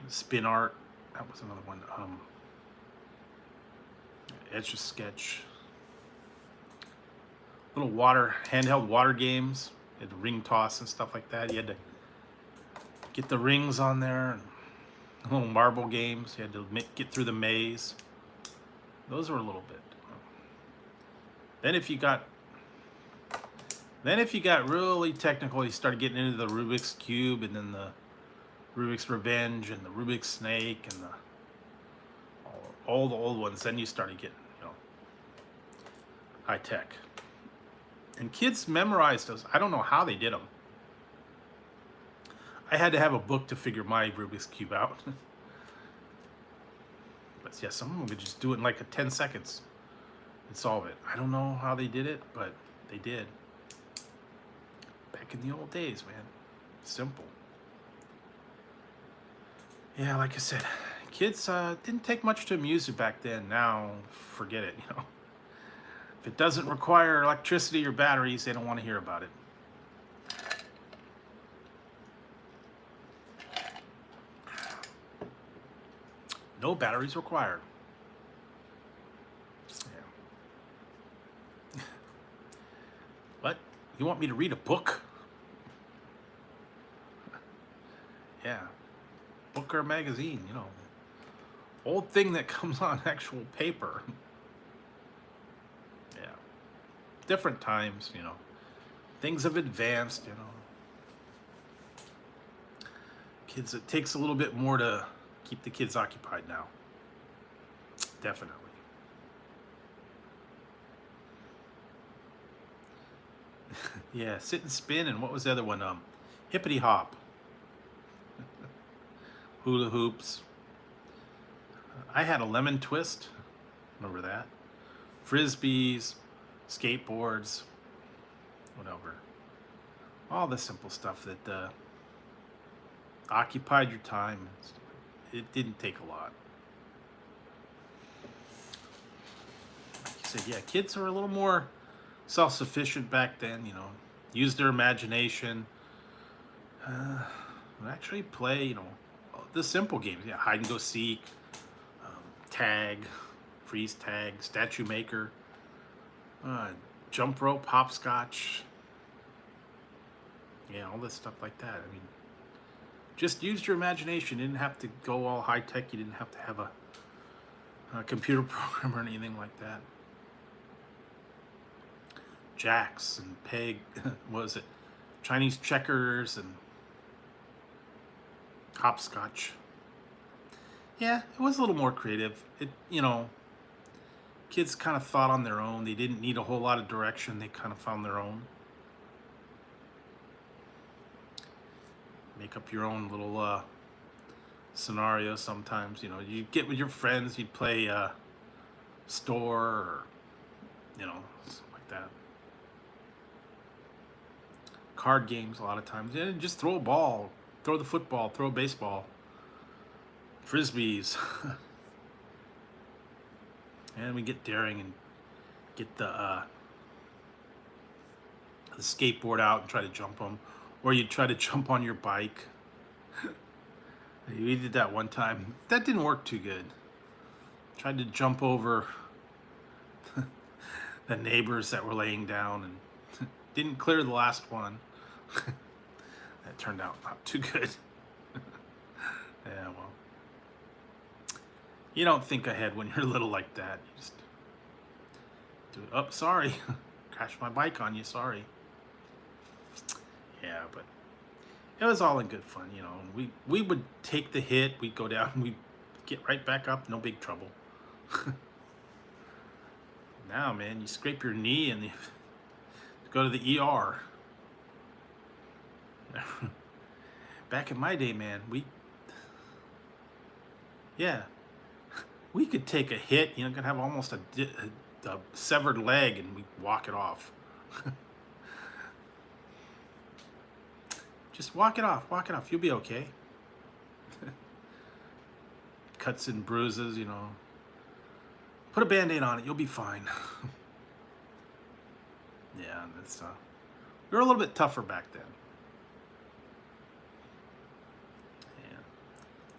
Spin Art, that was another one. Etch a Sketch, little handheld water games. You had the ring toss and stuff like that. You had to get the rings on there. And little marble games. You had to get through the maze. Those were a little bit. Then if you got really technical, you started getting into the Rubik's Cube, and then the Rubik's Revenge and the Rubik's Snake and all the old ones. Then you started getting, high tech. And kids memorized those. I don't know how they did them. I had to have a book to figure my Rubik's Cube out. But yeah, some of them would just do it in like 10 seconds and solve it. I don't know how they did it, but they did. Back in the old days, man. Simple. Yeah, like I said, kids didn't take much to amuse you back then. Now, forget it, If it doesn't require electricity or batteries, they don't want to hear about it. No batteries required. Yeah. What? You want me to read a book? Yeah. Book or a magazine, Old thing that comes on actual paper. Yeah. Different times, Things have advanced, Kids, it takes a little bit more to keep the kids occupied now. Definitely. Yeah, Sit and Spin, and what was the other one? Hippity Hop. Hula hoops. I had a lemon twist. Remember that? Frisbees, skateboards, whatever. All the simple stuff that occupied your time. It didn't take a lot. Like you said, yeah, kids are a little more self-sufficient back then, you know, use their imagination. Actually play, you know, the simple games. Yeah, hide and go seek, tag, freeze tag, statue maker, jump rope, hopscotch. Yeah, all this stuff like that. I mean, just use your imagination. You didn't have to go all high tech. You didn't have to have a computer program or anything like that. Jacks and peg, what was it? Chinese checkers and hopscotch. Yeah, it was a little more creative. It, you know, kids kind of thought on their own. They didn't need a whole lot of direction. They kind of found their own. Make up your own little scenario sometimes. You know, you get with your friends, you'd play store or, you know, something like that. Card games a lot of times. Yeah, just throw a ball, throw the football, throw a baseball, frisbees. And we get daring and get the skateboard out and try to jump them. Or you try to jump on your bike. We did that one time. That didn't work too good. Tried to jump over the neighbors that were laying down and didn't clear the last one. That turned out not too good. Yeah, well. You don't think ahead when you're little like that. You just do it. Oh, sorry. Crashed my bike on you, sorry. Yeah, but it was all in good fun, you know. We would take the hit, we'd go down, we'd get right back up, no big trouble. Now, man, you scrape your knee and you go to the ER. Back in my day, man, we could take a hit, you know, could have almost a severed leg and we'd walk it off. Just walk it off, you'll be okay. Cuts and bruises, you know. Put a Band-Aid on it, you'll be fine. Yeah, that's we were a little bit tougher back then.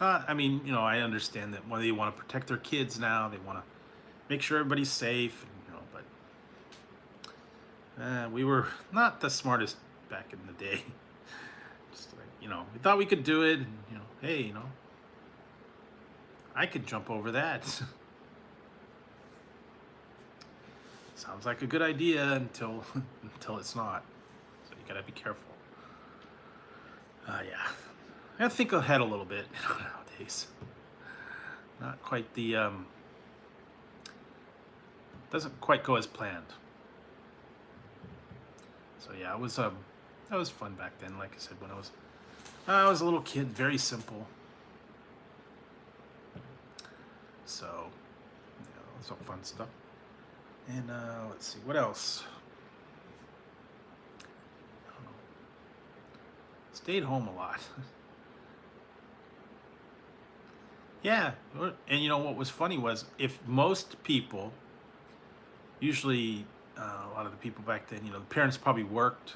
Yeah. I mean, you know, I understand that whether they want to protect their kids now, they want to make sure everybody's safe, you know, but we were not the smartest back in the day. Just like, you know, we thought we could do it, and, you know, hey, you know, I could jump over that. Sounds like a good idea until it's not. So you gotta be careful. Yeah, I gotta think ahead a little bit, you know, nowadays. Not quite the doesn't quite go as planned. So yeah, it was that was fun back then. Like I said, when I was a little kid, very simple. So, you know, some fun stuff. And let's see, what else? I don't know. Stayed home a lot. Yeah, and you know what was funny was if most people, usually a lot of the people back then, you know, the parents probably worked,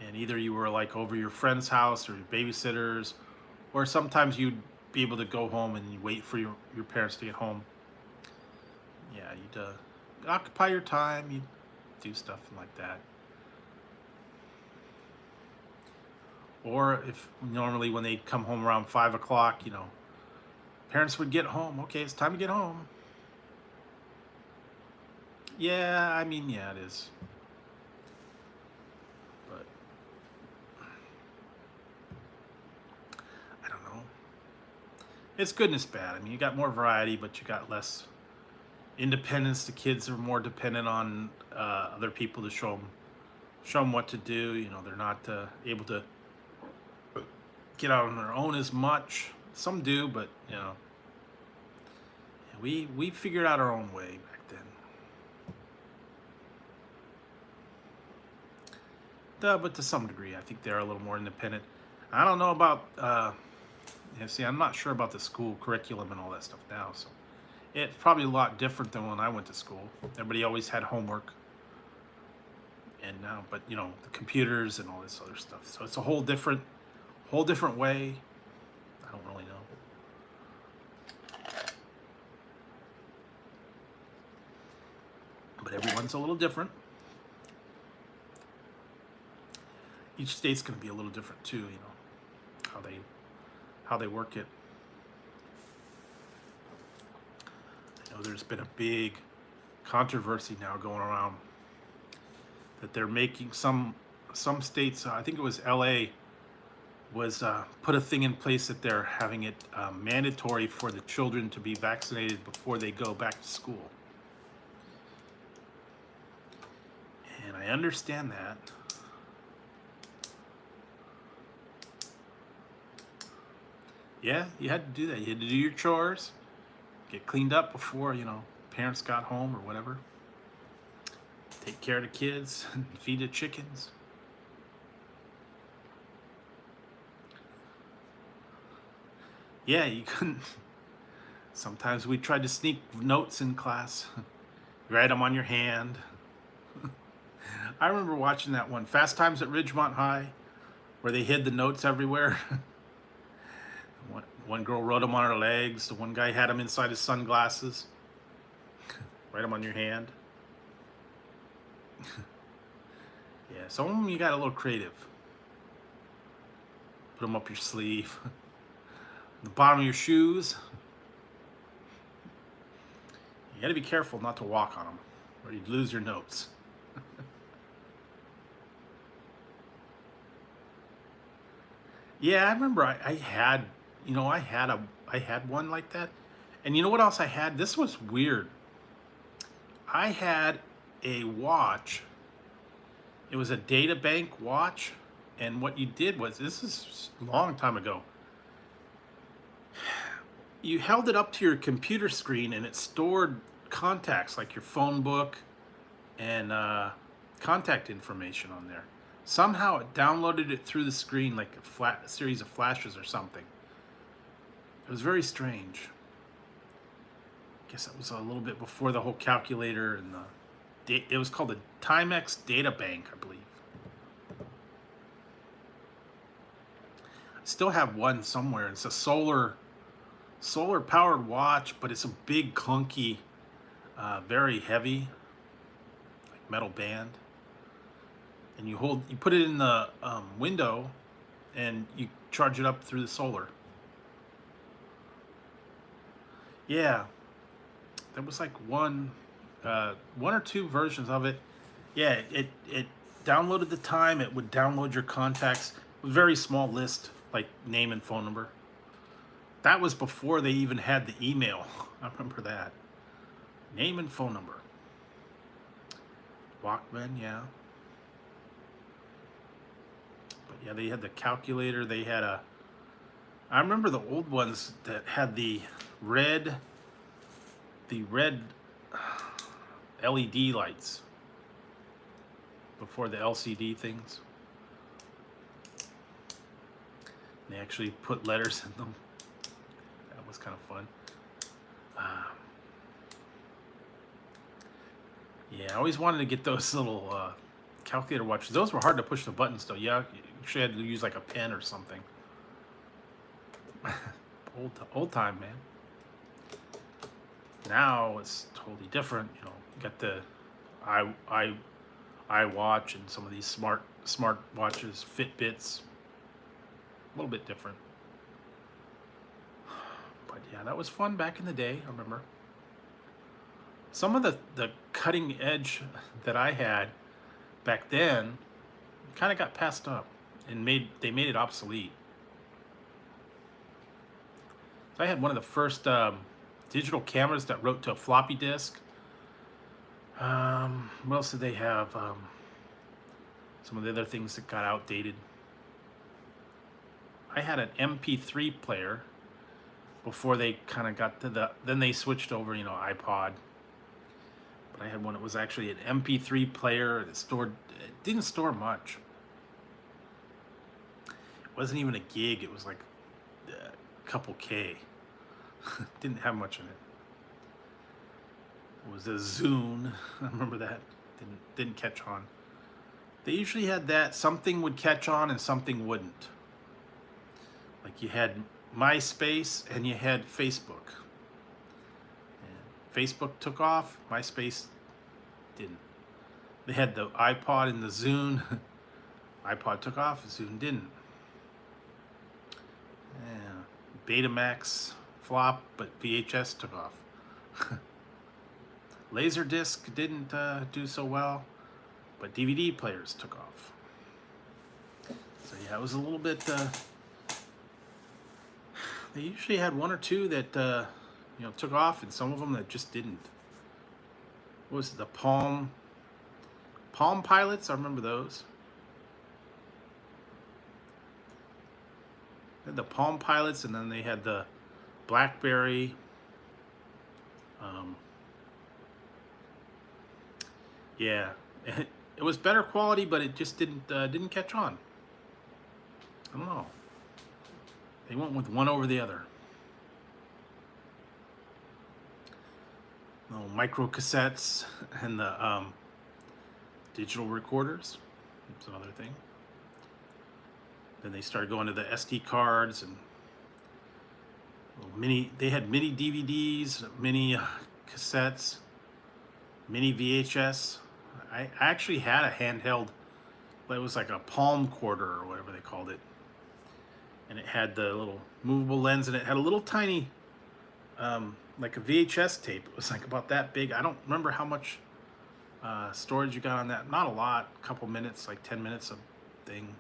and either you were like over your friend's house or your babysitters, or sometimes you'd be able to go home and you wait for your parents to get home. Yeah, you'd occupy your time, you'd do stuff like that. Or if normally when they'd come home around 5 o'clock, you know, parents would get home. Okay, it's time to get home. Yeah, I mean, yeah, it is. But I don't know. It's good and it's bad. I mean, you got more variety, but you got less independence. The kids are more dependent on other people to show them what to do. You know, they're not able to get out on their own as much. Some do, but you know, we figured out our own way back then. But to some degree, I think they're a little more independent. I don't know about, yeah, see, I'm not sure about the school curriculum and all that stuff now, so it's probably a lot different than when I went to school. Everybody always had homework, and now, but you know, the computers and all this other stuff. So it's a whole different way. I don't really know. But everyone's a little different. Each state's going to be a little different too, you know, how they work it. I know there's been a big controversy now going around that they're making some states, I think it was LA, was put a thing in place that they're having it mandatory for the children to be vaccinated before they go back to school. And I understand that. Yeah, you had to do that. You had to do your chores, get cleaned up before, you know, parents got home or whatever. Take care of the kids, feed the chickens. Yeah, you couldn't. Sometimes we tried to sneak notes in class, write them on your hand. I remember watching that one, Fast Times at Ridgemont High, where they hid the notes everywhere. One girl wrote them on her legs. The one guy had them inside his sunglasses. Write them on your hand. Yeah, some of them you got a little creative. Put them up your sleeve. The bottom of your shoes. You got to be careful not to walk on them, or you'd lose your notes. Yeah, I remember I had, you know, I had one like that. And you know what else I had? This was weird. I had a watch. It was a data bank watch, and what you did was, this is a long time ago. You held it up to your computer screen and it stored contacts like your phone book and contact information on there. Somehow it downloaded it through the screen like a series of flashes or something. It was very strange. I guess that was a little bit before the whole calculator and it was called the Timex data bank, I believe. I still have one somewhere. It's a solar powered watch, but it's a big clunky, very heavy, like metal band. And you put it in the window, and you charge it up through the solar. Yeah, there was like one or two versions of it. Yeah, it downloaded the time. It would download your contacts. A very small list, like name and phone number. That was before they even had the email. I remember that. Name and phone number. Walkman, yeah. But yeah, they had the calculator. They had I remember the old ones that had the red LED lights before the LCD things. They actually put letters in them. That was kind of fun. Yeah, I always wanted to get those little calculator watches. Those were hard to push the buttons though. Yeah, you actually had to use like a pen or something. old time, man. Now it's totally different. You know, you got the iWatch and some of these smart watches, Fitbits. A little bit different. But yeah, that was fun back in the day, I remember. Some of the cutting edge that I had back then kind of got passed up and they made it obsolete. So I had one of the first digital cameras that wrote to a floppy disk. What else did they have? Some of the other things that got outdated. I had an MP3 player before they kind of got to then they switched over, you know, iPod. But I had one that was actually an MP3 player that it didn't store much. wasn't even a gig. It was like a couple K. Didn't have much in it. It was a Zune. I remember that. Didn't catch on. They usually had that. Something would catch on and something wouldn't. Like you had MySpace and you had Facebook. And Facebook took off. MySpace didn't. They had the iPod and the Zune. iPod took off. Zune didn't. Yeah. Betamax flop, but VHS took off. Laserdisc didn't do so well, but DVD players took off. So yeah, it was a little bit. They usually had one or two that took off, and some of them that just didn't. What was it? The Palm Pilots? I remember those. They had the Palm Pilots, and then they had the BlackBerry. Yeah, it was better quality, but it just didn't catch on. I don't know. They went with one over the other. No micro cassettes and the digital recorders. That's another thing. Then they started going to the SD cards and mini. They had mini DVDs, mini cassettes, mini VHS. I actually had a handheld, but it was like a palm quarter or whatever they called it. And it had the little movable lens, and it had a little tiny, like a VHS tape. It was like about that big. I don't remember how much storage you got on that. Not a lot, a couple minutes, like 10 minutes of thing.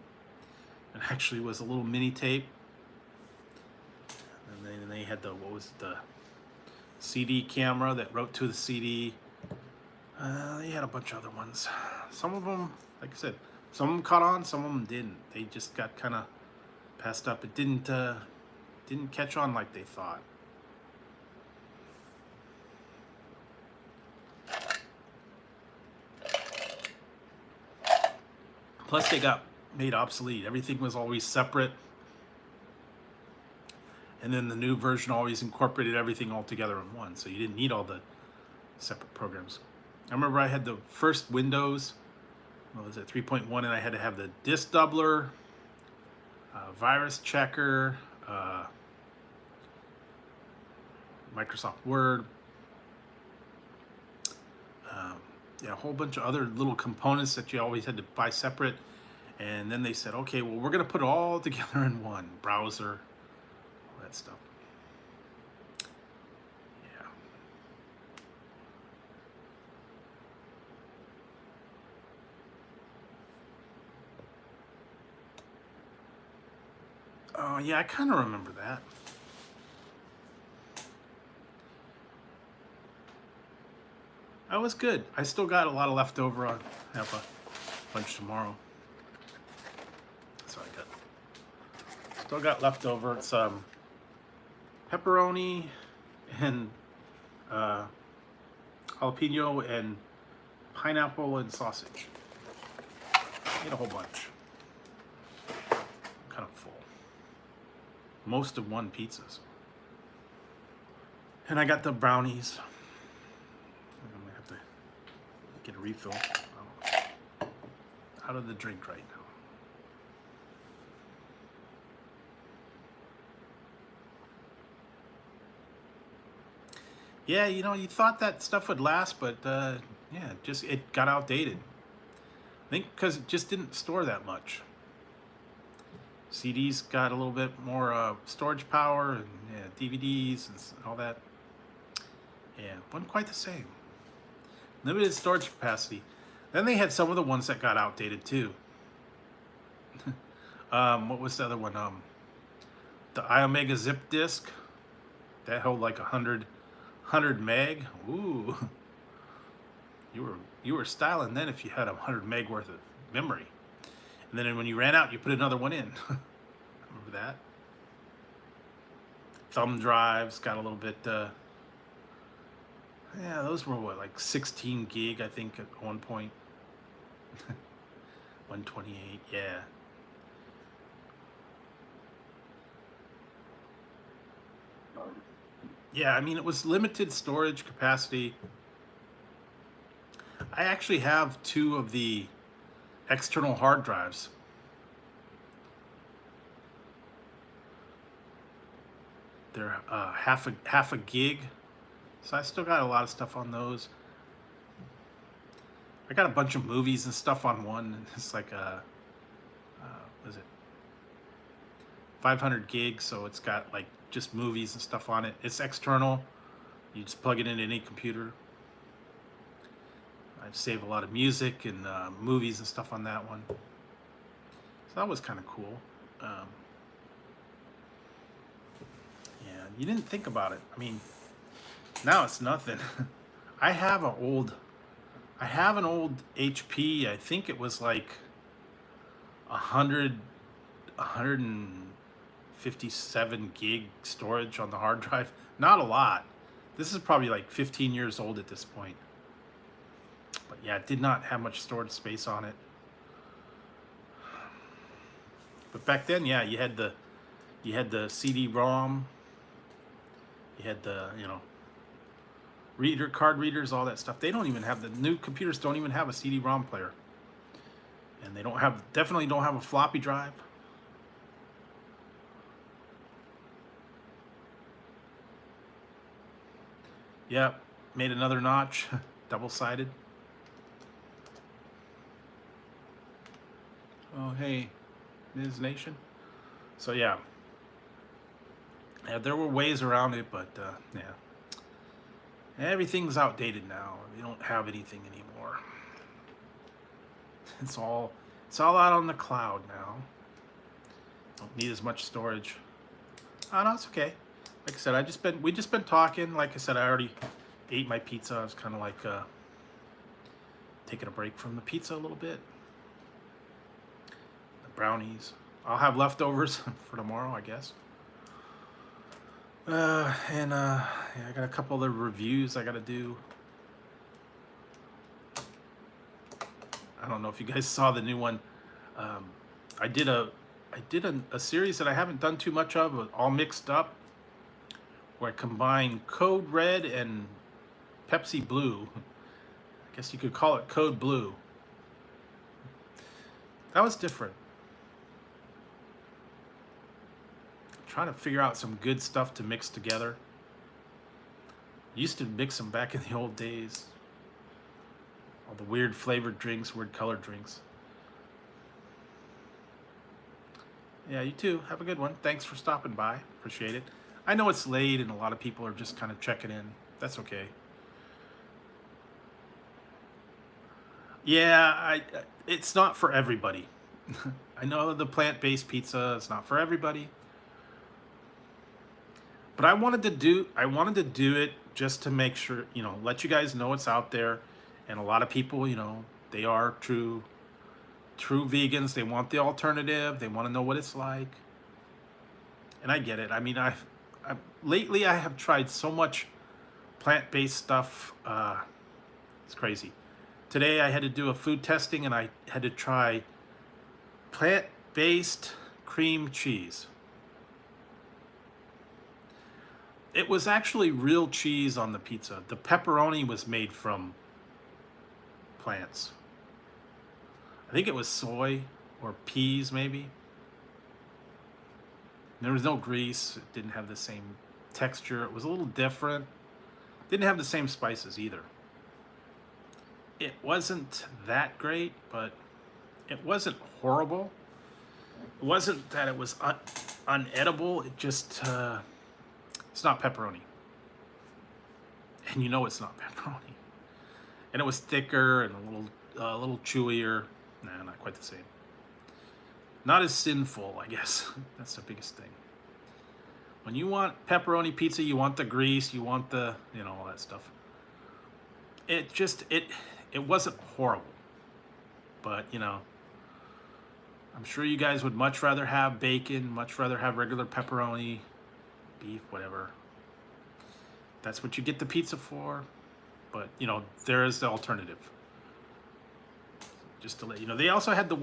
It actually was a little mini tape. And then they had the, what was it, the CD camera that wrote to the CD. They had a bunch of other ones. Some of them, like I said, some of them caught on, some of them didn't. They just got kind of passed up. It didn't catch on like they thought. Plus they got made obsolete. Everything was always separate. And then the new version always incorporated everything all together in one. So you didn't need all the separate programs. I remember I had the first Windows, what was it, 3.1, and I had to have the disk doubler, virus checker, Microsoft Word, a whole bunch of other little components that you always had to buy separate. And then they said, okay, well, we're going to put it all together in one browser, all that stuff. Oh, yeah, I kind of remember that. That was good. I still got a lot of leftover. I'll have a bunch tomorrow. So I still got leftover. It's pepperoni and jalapeno and pineapple and sausage. Ate a whole bunch. Kind of full. Most of one pizzas. And I got the brownies. I'm gonna have to get a refill out of the drink right now. Yeah, you thought that stuff would last, but yeah, it got outdated. I think because it just didn't store that much. CDs got a little bit more storage power, and DVDs and all that. Yeah, wasn't quite the same. Limited storage capacity. Then they had some of the ones that got outdated too. What was the other one? The iOmega zip disk that held like 100 meg. Ooh, you were styling then if you had 100 meg worth of memory. And then when you ran out, you put another one in. Remember that? Thumb drives got a little bit. Yeah, those were what, like 16 gig, I think, at one point. 128, yeah. Yeah, I mean, it was limited storage capacity. I actually have 2 of the external hard drives. They're half a gig, so I still got a lot of stuff on those. I got a bunch of movies and stuff on one, and it's like what is it, 500 gigs, so it's got like just movies and stuff on it. It's external. You just plug it into any computer. I save a lot of music and movies and stuff on that one. So that was kind of cool. Yeah, you didn't think about it. I mean, now it's nothing. I have an old HP. I think it was like 157 gig storage on the hard drive. Not a lot. This is probably like 15 years old at this point. But yeah, it did not have much storage space on it. But back then, yeah, you had the CD-ROM, you had the, card readers, all that stuff. They don't even have, the new computers don't even have a CD-ROM player. And they definitely don't have a floppy drive. Yep, made another notch, double-sided. Oh, hey, Ms. Nation. So yeah, there were ways around it, but yeah, everything's outdated now. We don't have anything anymore. It's all out on the cloud now. Don't need as much storage. Oh no, it's okay. Like I said, we just been talking. Like I said, I already ate my pizza. I was kind of like taking a break from the pizza a little bit. The brownies. I'll have leftovers for tomorrow, I guess. Yeah, I got a couple other reviews I got to do. I don't know if you guys saw the new one. I did a series that I haven't done too much of, all mixed up, where I combine Code Red and Pepsi Blue. I guess you could call it Code Blue. That was different. Trying to figure out some good stuff to mix together. Used to mix them back in the old days. All the weird flavored drinks, weird colored drinks. Yeah, you too. Have a good one. Thanks for stopping by. Appreciate it. I know it's late and a lot of people are just kind of checking in. That's okay. Yeah, it's not for everybody. I know the plant-based pizza is not for everybody. But I wanted to do it just to make sure, let you guys know it's out there. And a lot of people, they are true vegans. They want the alternative. They want to know what it's like. And I get it. I mean, lately I have tried so much plant-based stuff. It's crazy. Today I had to do a food testing and I had to try plant-based cream cheese. It was actually real cheese on the pizza. The pepperoni was made from plants. I think it was soy or peas, maybe. There was no grease. It didn't have the same texture. It was a little different. Didn't have the same spices either. It wasn't that great, but it wasn't horrible. It wasn't that it was unedible. It just, it's not pepperoni. And it's not pepperoni. And it was thicker and a little chewier. Nah, not quite the same. Not as sinful, I guess. That's the biggest thing. When you want pepperoni pizza, you want the grease, you want the, all that stuff. It just, it wasn't horrible. But, I'm sure you guys would much rather have bacon, much rather have regular pepperoni, beef, whatever. That's what you get the pizza for. But, there is the alternative. Just to let you know. They also had the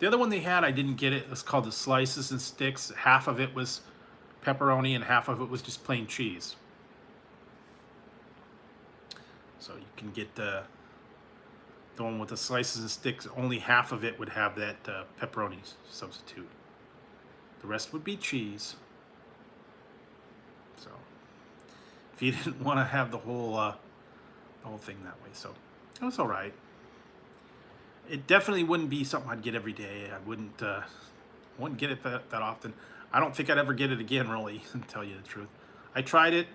other one they had, I didn't get it. It's called the slices and sticks. Half of it was pepperoni and half of it was just plain cheese. So you can get the one with the slices and sticks. Only half of it would have that pepperoni substitute. The rest would be cheese. So if you didn't want to have the whole thing that way, so it was all right. It definitely wouldn't be something I'd get every day. I wouldn't get it that often. I don't think I'd ever get it again, really, to tell you the truth. I tried it.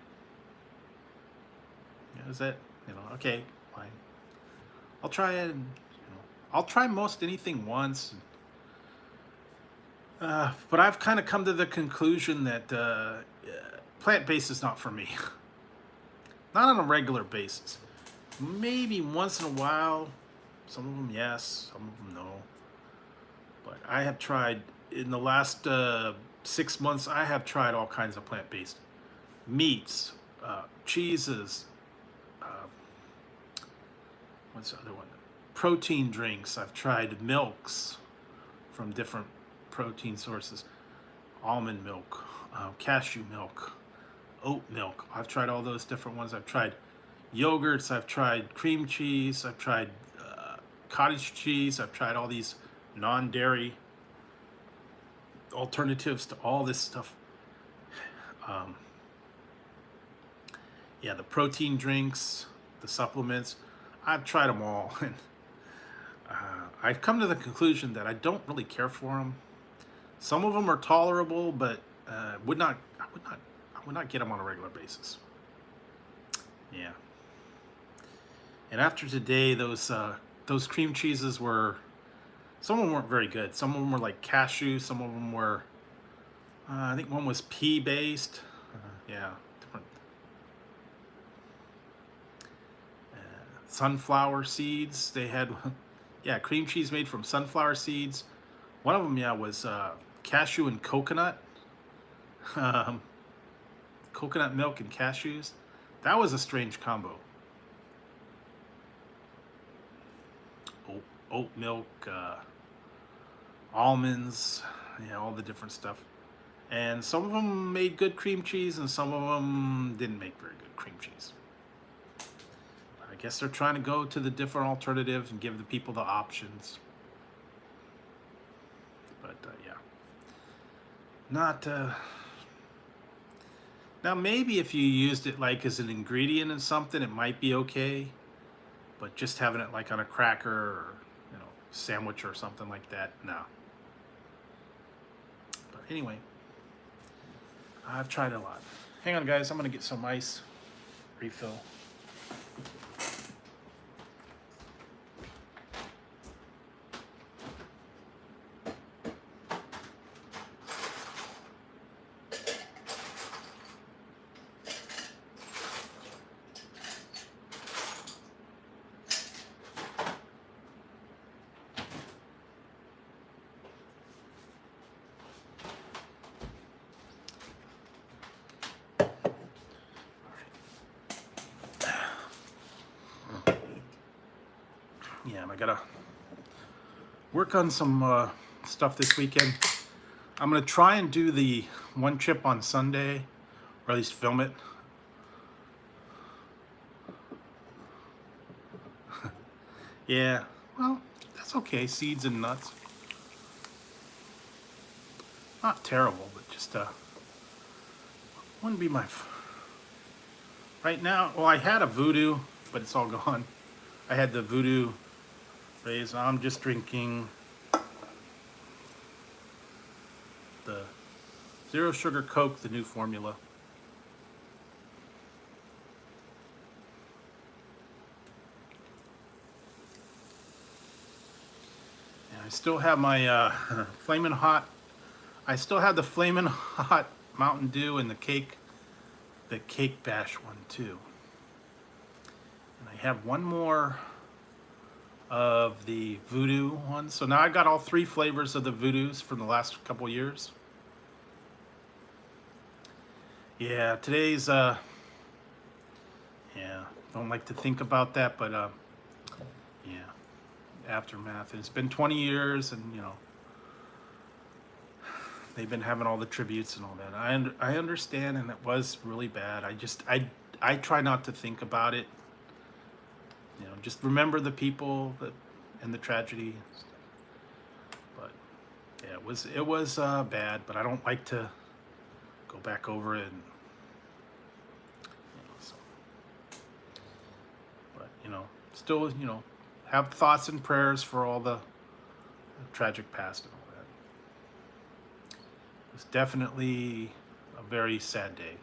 Is that, okay, fine. I'll try it, and I'll try most anything once. But I've kind of come to the conclusion that plant-based is not for me. Not on a regular basis. Maybe once in a while. Some of them yes, some of them no. But I have tried, in the last 6 months, I have tried all kinds of plant-based meats, cheeses, what's the other one? Protein drinks. I've tried milks from different protein sources. Almond milk, cashew milk, oat milk. I've tried all those different ones. I've tried yogurts. I've tried cream cheese. I've tried cottage cheese. I've tried all these non-dairy alternatives to all this stuff. Yeah, the protein drinks, the supplements. I've tried them all, and I've come to the conclusion that I don't really care for them. Some of them are tolerable, but I would not get them on a regular basis. Yeah. And after today, those cream cheeses were, some of them weren't very good. Some of them were like cashew. Some of them were, I think one was pea based. Yeah, different. Sunflower seeds. They had, yeah, cream cheese made from sunflower seeds. One of them, yeah, was cashew and coconut. Coconut milk and cashews. That was a strange combo. Oat milk, almonds, yeah, all the different stuff. And some of them made good cream cheese, and some of them didn't make very good cream cheese. But I guess they're trying to go to the different alternatives and give the people the options. But yeah, not. Now maybe if you used it like as an ingredient in something, it might be okay. But just having it like on a cracker or sandwich or something like that, no. But anyway, I've tried a lot. Hang on, guys, I'm gonna get some ice refill. Yeah, and I gotta work on some stuff this weekend. I'm gonna try and do the one chip on Sunday, or at least film it. Yeah, well, that's okay. Seeds and nuts. Not terrible, but just wouldn't be my. Right now, well, I had a Voodoo, but it's all gone. I had the Voodoo raised. I'm just drinking the Zero Sugar Coke, the new formula. And I still have my Flamin' Hot. I still have the Flamin' Hot Mountain Dew and the Cake Bash one too. And I have one more of the Voodoo one. So now I got all 3 flavors of the Voodoos from the last couple years. Yeah, today's yeah, don't like to think about that, but yeah, aftermath. And it's been 20 years, and they've been having all the tributes and all that. I understand, and it was really bad. I try not to think about it. You know, just remember the people that and the tragedy. But yeah, it was bad. But I don't like to go back over it. And, so. But still, have thoughts and prayers for all the tragic past and all that. It's definitely a very sad day.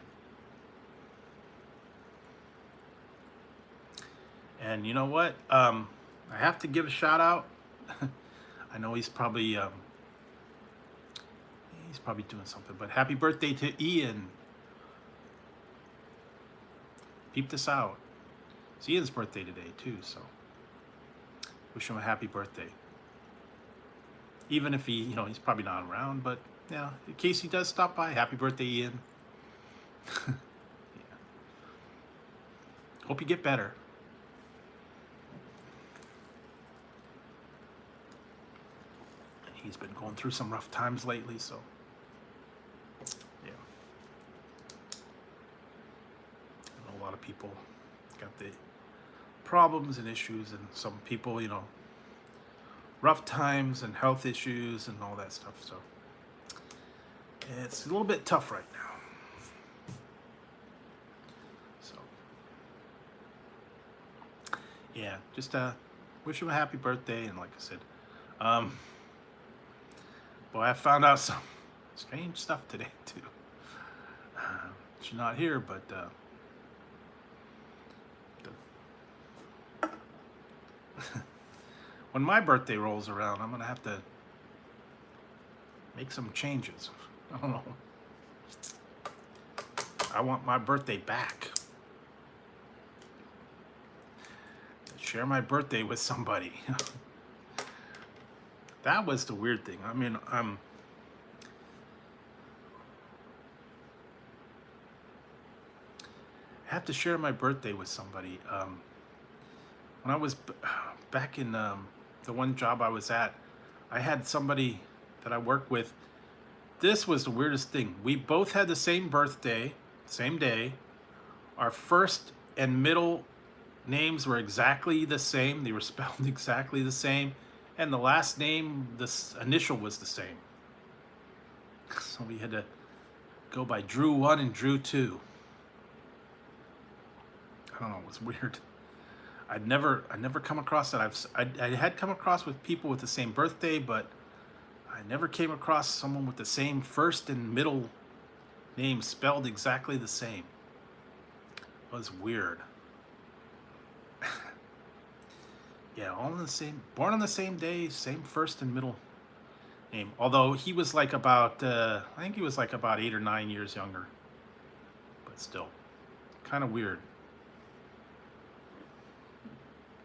And you know what? I have to give a shout out. I know he's probably doing something, but happy birthday to Ian. Peep this out. It's Ian's birthday today too, so wish him a happy birthday. Even if he's probably not around, but yeah, in case he does stop by, happy birthday, Ian. Yeah. Hope you get better. He's been going through some rough times lately, so yeah. I know a lot of people got the problems and issues, and some people, rough times and health issues and all that stuff. So it's a little bit tough right now. So yeah, just wish him a happy birthday, and like I said, boy, I found out some strange stuff today too. She's not here, but when my birthday rolls around, I'm gonna have to make some changes. I don't know. I want my birthday back. Share my birthday with somebody. That was the weird thing. I mean, I have to share my birthday with somebody. When I was back in the one job I was at, I had somebody that I worked with. This was the weirdest thing. We both had the same birthday, same day. Our first and middle names were exactly the same. They were spelled exactly the same. And the last name, this initial was the same. So we had to go by Drew 1 and Drew 2. I don't know, it was weird. I'd never come across that. I had come across with people with the same birthday, but I never came across someone with the same first and middle name spelled exactly the same. It was weird. Yeah, all in the same, born on the same day, same first and middle name. Although he was like about, I think he was like about 8 or 9 years younger. But still, kind of weird.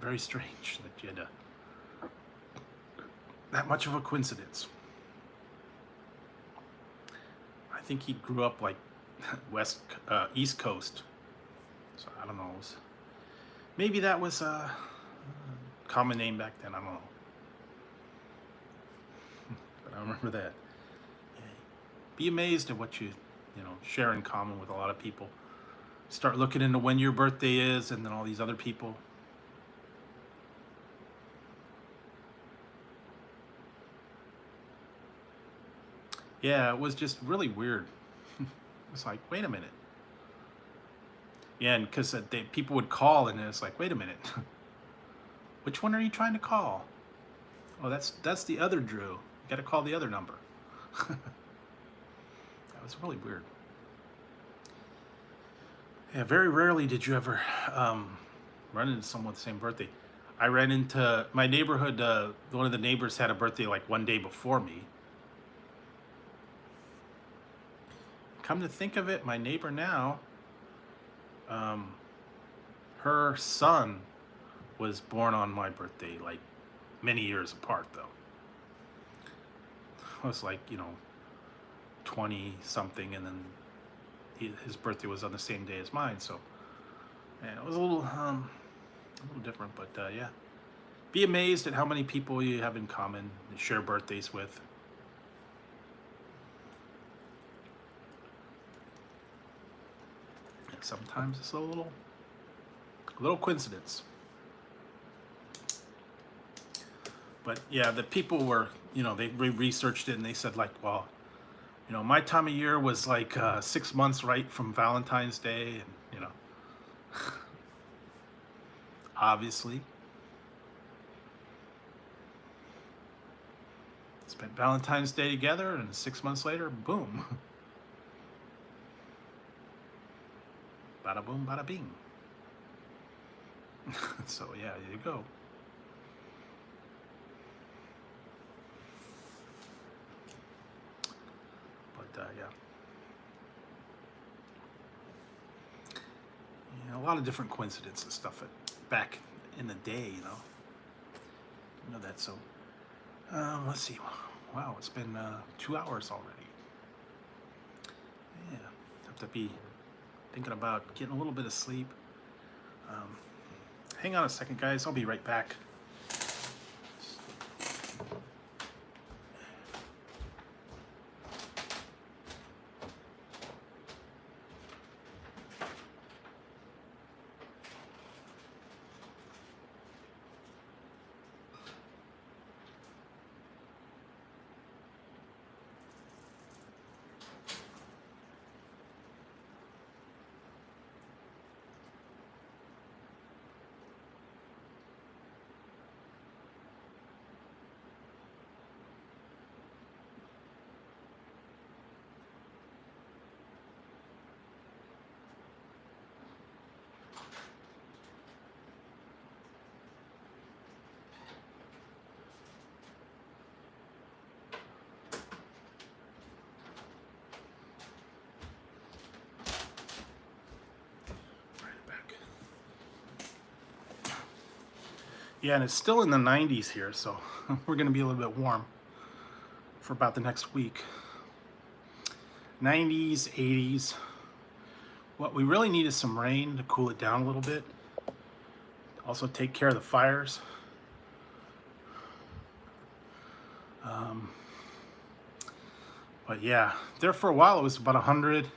Very strange that you had that much of a coincidence. I think he grew up like East Coast. So I don't know. Maybe that was common name back then. I don't know. But I remember that. Yeah. Be amazed at what you share in common with a lot of people. Start looking into when your birthday is, and then all these other people. Yeah, it was just really weird. It's like, wait a minute. Yeah, and because people would call, and it's like, wait a minute. Which one are you trying to call? Oh, that's the other Drew. You got to call the other number. That was really weird. Yeah, very rarely did you ever run into someone with the same birthday. I ran into my neighborhood. One of the neighbors had a birthday like one day before me. Come to think of it, my neighbor now, her son was born on my birthday, like many years apart though. It was like, 20 something, and then his birthday was on the same day as mine, so yeah, it was a little different, but yeah. Be amazed at how many people you have in common and share birthdays with. Sometimes it's a little coincidence. But yeah, the people were, they researched it and they said like, well, my time of year was like 6 months right from Valentine's Day, and obviously spent Valentine's Day together, and 6 months later, boom. Bada boom, bada bing. So yeah, there you go. But a lot of different coincidences and stuff back in the day, that. So let's see. Wow, it's been 2 hours already. Yeah, have to be thinking about getting a little bit of sleep. Hang on a second, guys. I'll be right back. Yeah, and it's still in the 90s here, so we're going to be a little bit warm for about the next week. 90s, 80s. What we really need is some rain to cool it down a little bit. Also take care of the fires. But yeah, there for a while it was about 100,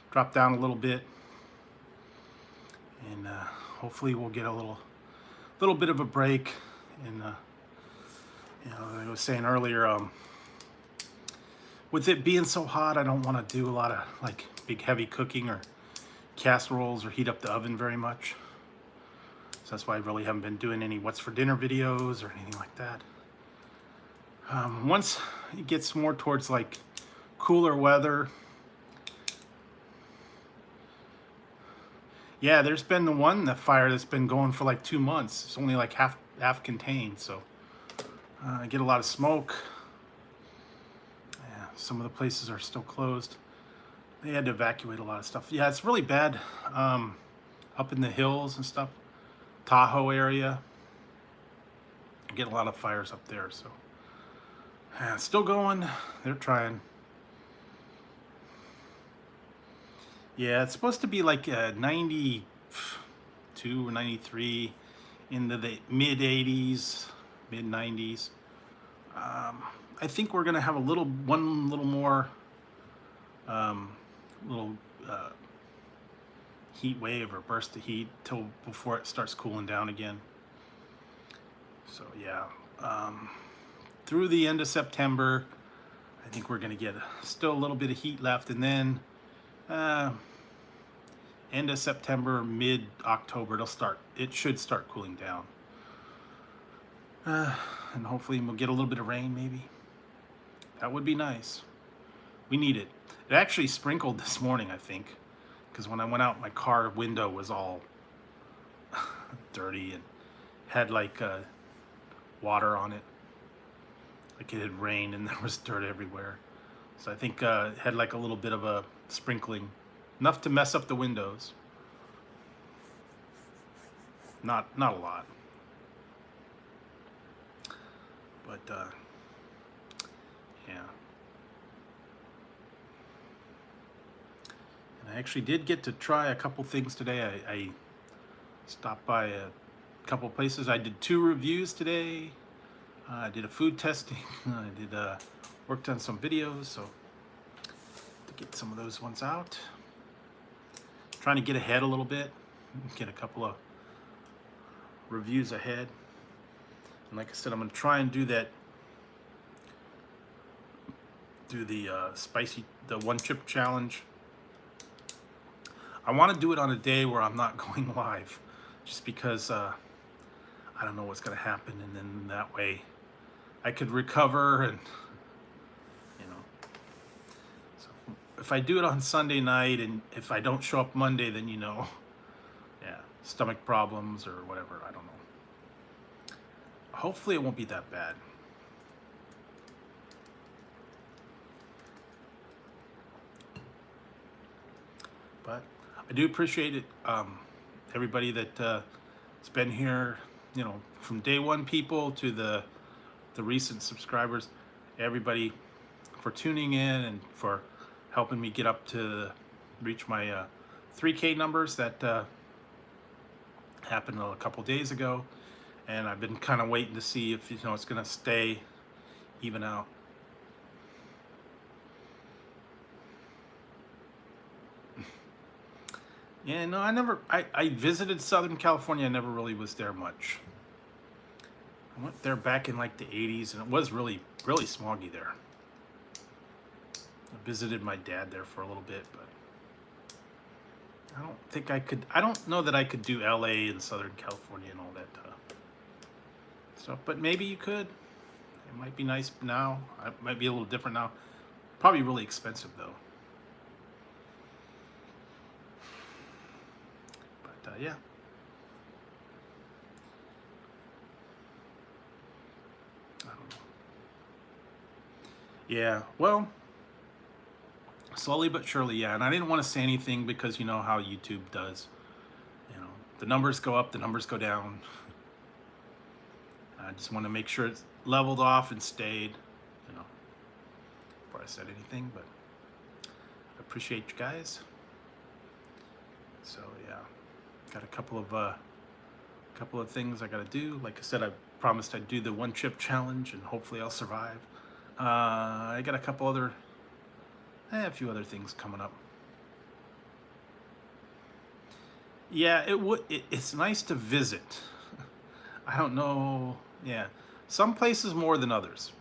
dropped down a little bit, and hopefully we'll get a little bit of a break. And like I was saying earlier, with it being so hot, I don't want to do a lot of like big heavy cooking or casseroles or heat up the oven very much. So that's why I really haven't been doing any what's for dinner videos or anything like that. Once it gets more towards like cooler weather, yeah, there's been the fire that's been going for like 2 months. It's only like half contained, so I get a lot of smoke. Yeah, some of the places are still closed. They had to evacuate a lot of stuff. Yeah, it's really bad up in the hills and stuff. Tahoe area. I get a lot of fires up there, so yeah, it's still going. They're trying. Yeah, it's supposed to be like 92 or 93 into the mid 80s, mid 90s. I think we're gonna have one little more heat wave or burst of heat before it starts cooling down again. So yeah, through the end of September, I think we're gonna get still a little bit of heat left, and then end of September, mid-October, it should start cooling down. And hopefully we'll get a little bit of rain maybe. That would be nice. We need it. It actually sprinkled this morning, I think, because when I went out, my car window was all dirty and had like water on it. Like it had rained and there was dirt everywhere. So I think it had like a little bit of a sprinkling. Enough to mess up the windows. Not a lot. But yeah. And I actually did get to try a couple things today. I stopped by a couple places. I did 2 reviews today. I did a food testing. I did worked on some videos, so to get some of those ones out. trying to get ahead a little bit, get a couple of reviews ahead. And like I said, I'm going to try and do that, do the the one chip challenge. I want to do it on a day where I'm not going live, just because I don't know what's going to happen, and then that way I could recover, and you know. So if I do it on Sunday night, and if I don't show up Monday, then you know, yeah, stomach problems or whatever, I don't know. Hopefully it won't be that bad. But I do appreciate it, everybody that has been here, you know, from day one people to the recent subscribers, everybody for tuning in and for helping me get up to reach my 3K numbers that happened a couple days ago. And I've been kind of waiting to see if, you know, it's going to stay even out. Yeah, no, I visited Southern California. I never really was there much. I went there back in like the 80s, and it was really, really smoggy there. I visited my dad there for a little bit, but I don't think I could, I don't know that I could do LA and Southern California and all that stuff, but maybe you could. It might be nice now. It might be a little different now. Probably really expensive though. Yeah. I don't know. Yeah, well, slowly but surely, yeah. And I didn't want to say anything because you know how YouTube does. You know, the numbers go up, the numbers go down. I just want to make sure it's leveled off and stayed, you know, before I said anything. But I appreciate you guys. So yeah. Got a couple of things I gotta do. Like I said, I promised I'd do the one chip challenge, and hopefully I'll survive. I got a few other things coming up. Yeah, it's nice to visit. I don't know. Yeah, some places more than others.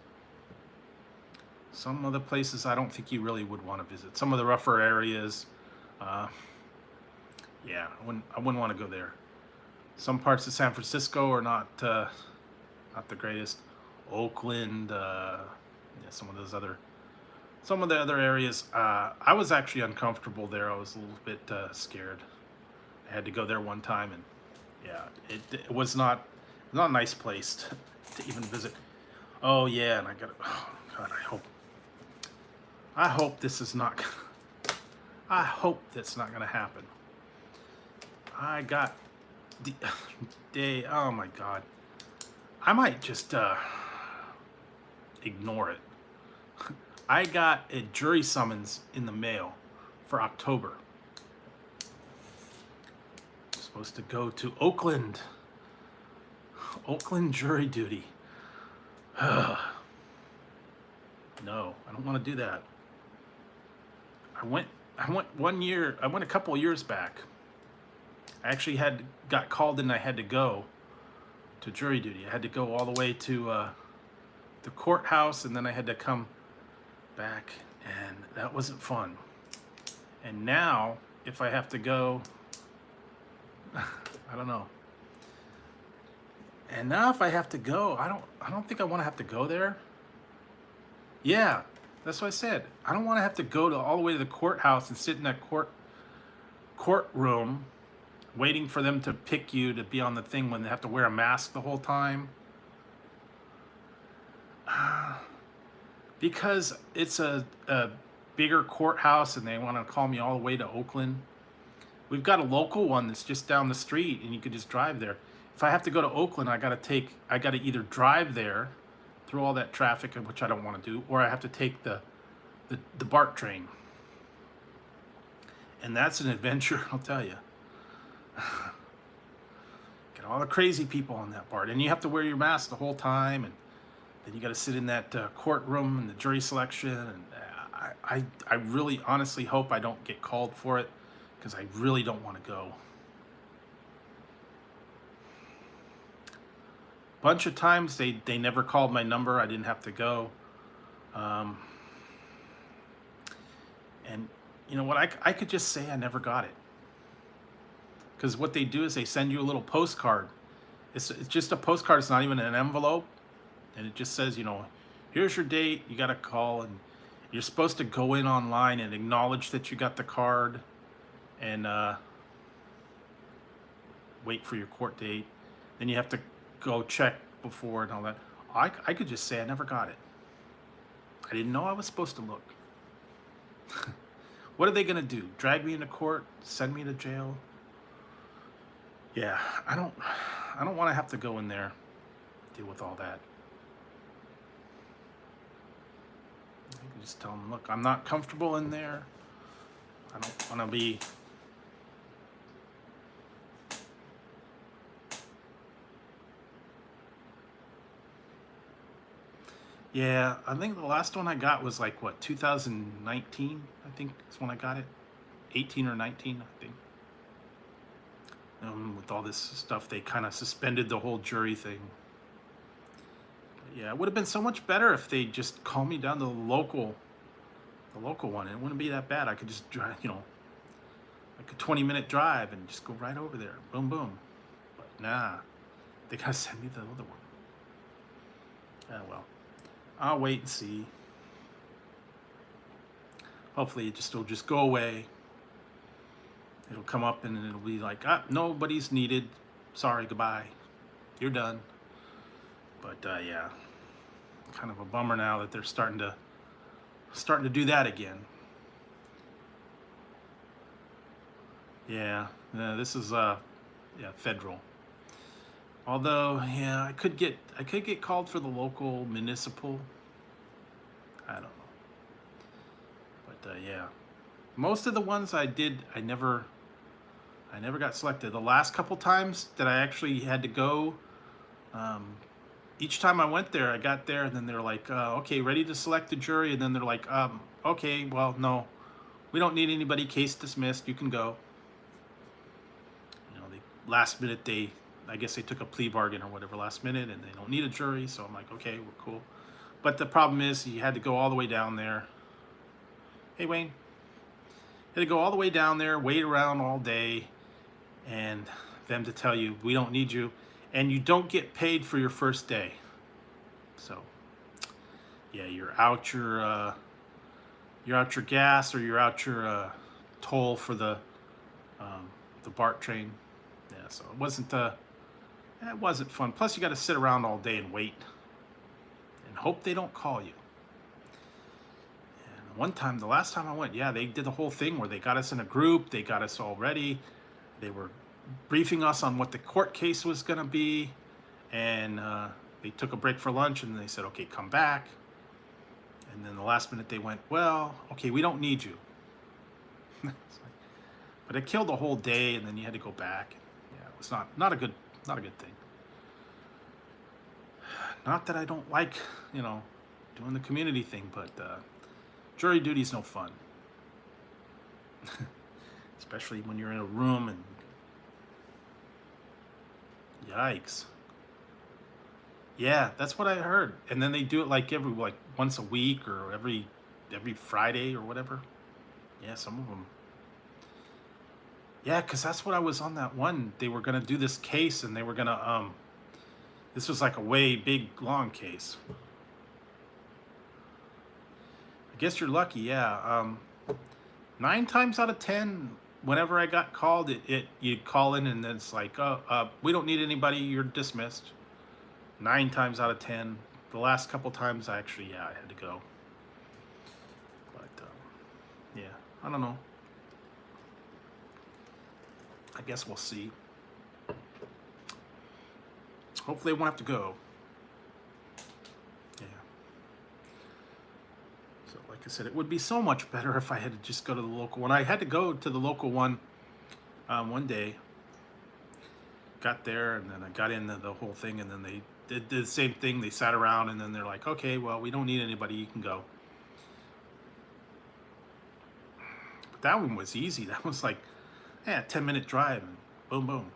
Some other places I don't think you really would want to visit. Some of the rougher areas. Yeah, I wouldn't want to go there. Some parts of San Francisco are not the greatest. Oakland, yeah, some of the other areas. I was actually uncomfortable there. I was a little bit scared. I had to go there one time, and yeah, it was not a nice place to even visit. Oh yeah, and oh God, I hope this is not. I hope that's not gonna happen. I got the day. Oh my God, I might just ignore it. I got a jury summons in the mail for October. I'm supposed to go to Oakland jury duty. No, I don't want to do that. I went a couple of years back. I actually got called in, and I had to go to jury duty. I had to go all the way to the courthouse, and then I had to come back, and that wasn't fun. And now, if I have to go, I don't know. And now if I have to go, I don't think I want to have to go there. Yeah, that's what I said. I don't want to have to go all the way to the courthouse and sit in that courtroom waiting for them to pick you to be on the thing when they have to wear a mask the whole time. Because it's a bigger courthouse and they want to call me all the way to Oakland. We've got a local one that's just down the street and you could just drive there. If I have to go to Oakland, I gotta either drive there through all that traffic, which I don't want to do, or I have to take the BART train. And that's an adventure, I'll tell you. Get all the crazy people on that BART, and you have to wear your mask the whole time, and then you got to sit in that courtroom and the jury selection. And I really honestly hope I don't get called for it, because I really don't want to go. Bunch of times they never called my number. I didn't have to go. And you know what? I could just say I never got it. Because what they do is they send you a little postcard. It's just a postcard. It's not even an envelope. And it just says, you know, here's your date. You got to call. And you're supposed to go in online and acknowledge that you got the card. And wait for your court date. Then you have to go check before and all that. I could just say I never got it. I didn't know I was supposed to look. What are they gonna do? Drag me into court? Send me to jail? Yeah, I don't want to have to go in there, deal with all that. I can just tell them, look, I'm not comfortable in there. I don't want to be. Yeah, I think the last one I got was like, what, 2019, I think is when I got it. 18 or 19, I think. With all this stuff, they kind of suspended the whole jury thing. But yeah, it would have been so much better if they just called me down to the local one. It wouldn't be that bad. I could just drive, you know, like a 20-minute drive and just go right over there. Boom, boom. But nah, they gotta send me the other one. Yeah, well. I'll wait and see. Hopefully it'll just go away. It'll come up and it'll be like, nobody's needed. Sorry, goodbye. You're done. But yeah, kind of a bummer now that they're starting to do that again. Yeah, this is federal. Although, yeah, I could get called for the local municipal. I don't know. But yeah, most of the ones I did, I never got selected. The last couple times that I actually had to go, each time I went there, I got there, and then they're like, okay, ready to select the jury, and then they're like, okay, well, no, we don't need anybody. Case dismissed. You can go. You know, last minute I guess they took a plea bargain or whatever last minute, and they don't need a jury, so I'm like, okay, we're cool. But the problem is you had to go all the way down there. Hey, Wayne. You had to go all the way down there, wait around all day, and them to tell you, we don't need you, and you don't get paid for your first day. So, yeah, you're out your gas, or you're out your toll for the BART train. Yeah, so it wasn't fun. Plus, you got to sit around all day and wait and hope they don't call you. And one time, the last time I went, yeah, they did the whole thing where they got us in a group. They got us all ready. They were briefing us on what the court case was going to be. And they took a break for lunch, and they said, okay, come back. And then the last minute they went, well, okay, we don't need you. But it killed the whole day, and then you had to go back. Yeah, it was not a good thing. Not that I don't like, doing the community thing, but jury duty's no fun. Especially when you're in a room and yikes. Yeah, that's what I heard. And then they do it like once a week or every Friday or whatever. Yeah, some of them. Yeah, because that's what I was on that one. They were going to do this case, and they were going to, this was like a way big, long case. I guess you're lucky, yeah. 9 times out of 10, whenever I got called, you'd call in, and it's like, we don't need anybody, you're dismissed. 9 times out of 10. The last couple times, I had to go. But, yeah, I don't know. I guess we'll see. Hopefully I won't have to go. Yeah. So like I said, it would be so much better if I had to just go to the local one. I had to go to the local one one day. Got there, and then I got in the whole thing, and then they did the same thing. They sat around, and then they're like, okay, well, we don't need anybody. You can go. But that one was easy. That was like Yeah, 10-minute drive, and boom, boom.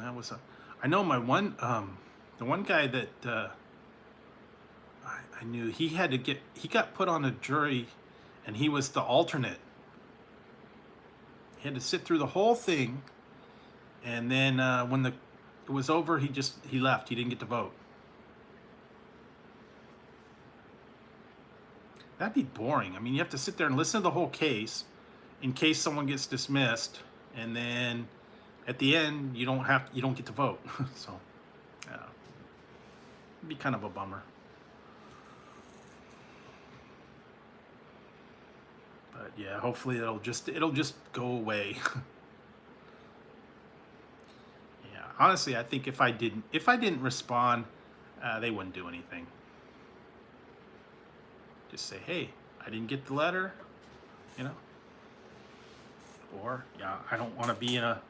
That was a. I know my one, the one guy that I knew, he got put on a jury, and he was the alternate. He had to sit through the whole thing, and then when it was over, he left. He didn't get to vote. That'd be boring. I mean, you have to sit there and listen to the whole case in case someone gets dismissed, and then at the end you don't get to vote. So it'd be kind of a bummer. But yeah, hopefully it'll just go away. Yeah, honestly, I think if I didn't respond, they wouldn't do anything. Just say, hey, I didn't get the letter, you know. Or yeah, I don't want to be in a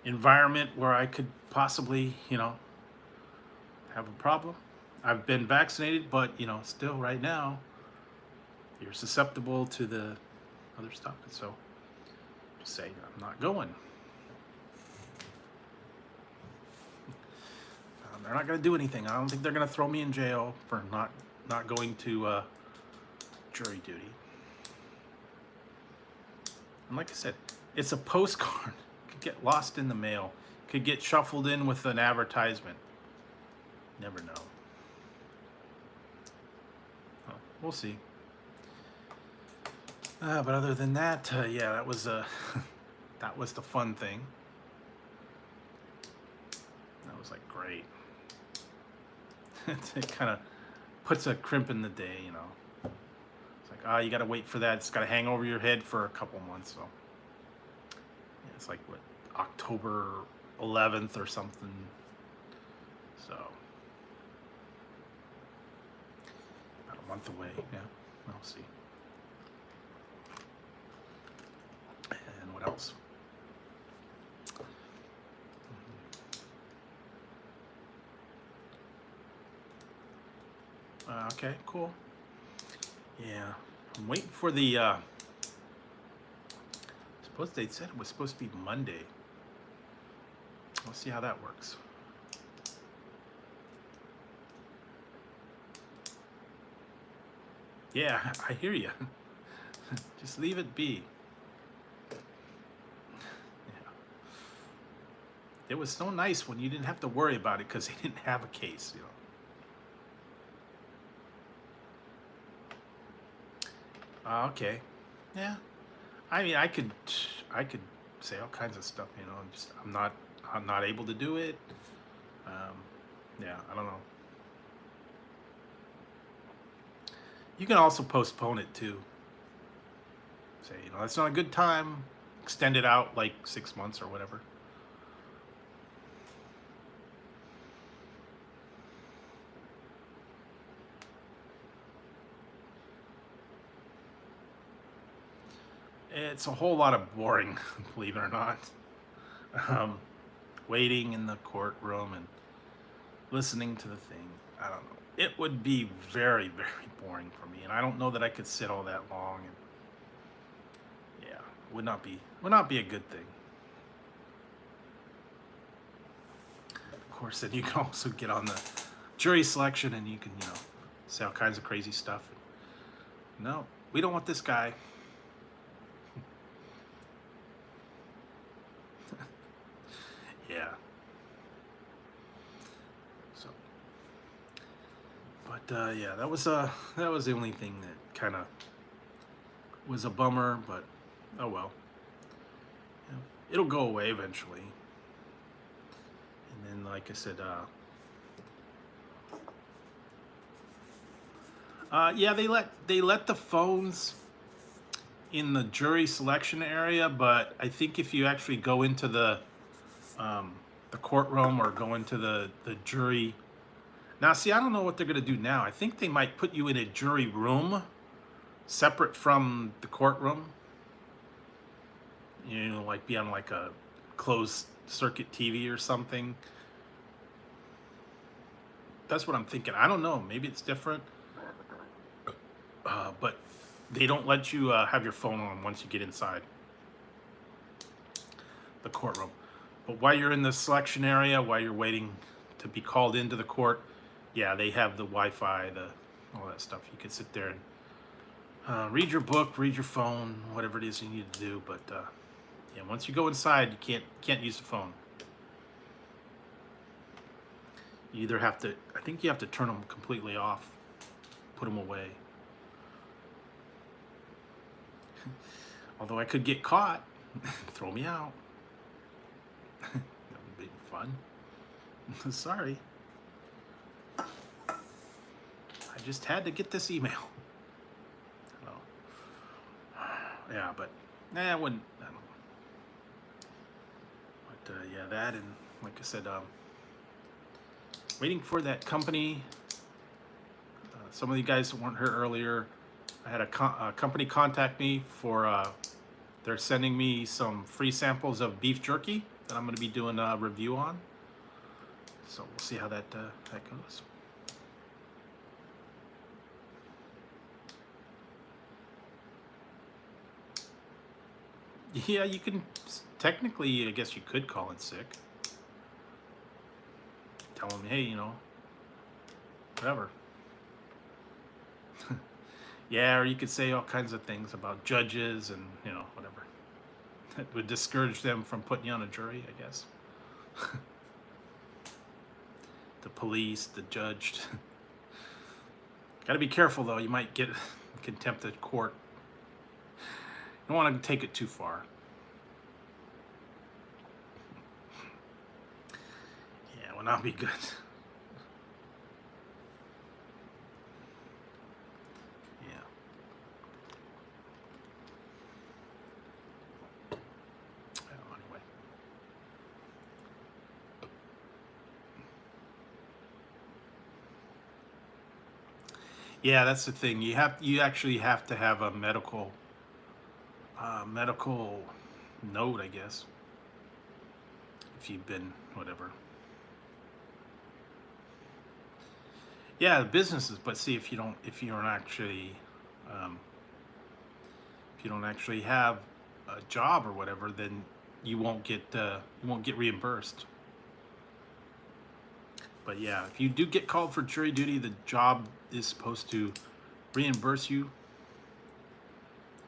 environment where I could possibly, have a problem. I've been vaccinated, but still right now you're susceptible to the other stuff. And so just say I'm not going. They're not going to do anything. I don't think they're going to throw me in jail for not going to jury duty. And like I said, it's a postcard. It could get lost in the mail. Could get shuffled in with an advertisement. Never know. Well, we'll see. But other than that, yeah, that was that was the fun thing. That was like great. It kind of puts a crimp in the day, It's like, you got to wait for that. It's got to hang over your head for a couple months. So yeah, it's like what, October 11th or something. So about a month away. Yeah, we'll see. And what else? Okay, cool. Yeah, I'm waiting for the. Suppose they said it was supposed to be Monday. We'll see how that works. Yeah, I hear you. Just leave it be. Yeah. It was so nice when you didn't have to worry about it because they didn't have a case, Okay. Yeah. I mean, I could say all kinds of stuff, just I'm not able to do it. Yeah, I don't know. You can also postpone it too. Say, that's not a good time. Extend it out like 6 months or whatever. It's a whole lot of boring, believe it or not. Waiting in the courtroom and listening to the thing. I don't know. It would be very, very boring for me, and I don't know that I could sit all that long. And yeah, would not be a good thing. Of course, then you can also get on the jury selection, and you can say all kinds of crazy stuff. No, we don't want this guy. Yeah. So, but yeah, that was the only thing that kind of was a bummer. But oh well, it'll go away eventually. And then, like I said, yeah, they let the phones in the jury selection area, but I think if you actually go into the courtroom or go into the jury. Now, see, I don't know what they're going to do now. I think they might put you in a jury room separate from the courtroom. Like be on like a closed circuit TV or something. That's what I'm thinking. I don't know. Maybe it's different, but they don't let you have your phone on once you get inside the courtroom. But while you're in the selection area, while you're waiting to be called into the court, yeah, they have the Wi-Fi, all that stuff. You can sit there and read your book, read your phone, whatever it is you need to do. But yeah, once you go inside, you can't use the phone. You either have to, I think you have to turn them completely off, put them away. Although I could get caught, throw me out. That would be fun. Sorry. I just had to get this email. Oh. Yeah, but I wouldn't. I don't know. But yeah, that, and like I said, waiting for that company. Some of you guys weren't here earlier. I had a company contact me for. They're sending me some free samples of beef jerky that I'm going to be doing a review on. So we'll see how that goes. Yeah, you can technically, I guess you could call in sick. Tell them, hey, whatever. Yeah, or you could say all kinds of things about judges and, whatever. That would discourage them from putting you on a jury, I guess. The police, the judge. Got to be careful, though. You might get contempt of court. You don't want to take it too far. Yeah, it would not be good. Yeah, that's the thing. You actually have to have a medical note, I guess, if you've been whatever. Yeah, the businesses, but see, if you don't actually have a job or whatever, then you won't get reimbursed. But yeah, if you do get called for jury duty, the job is supposed to reimburse you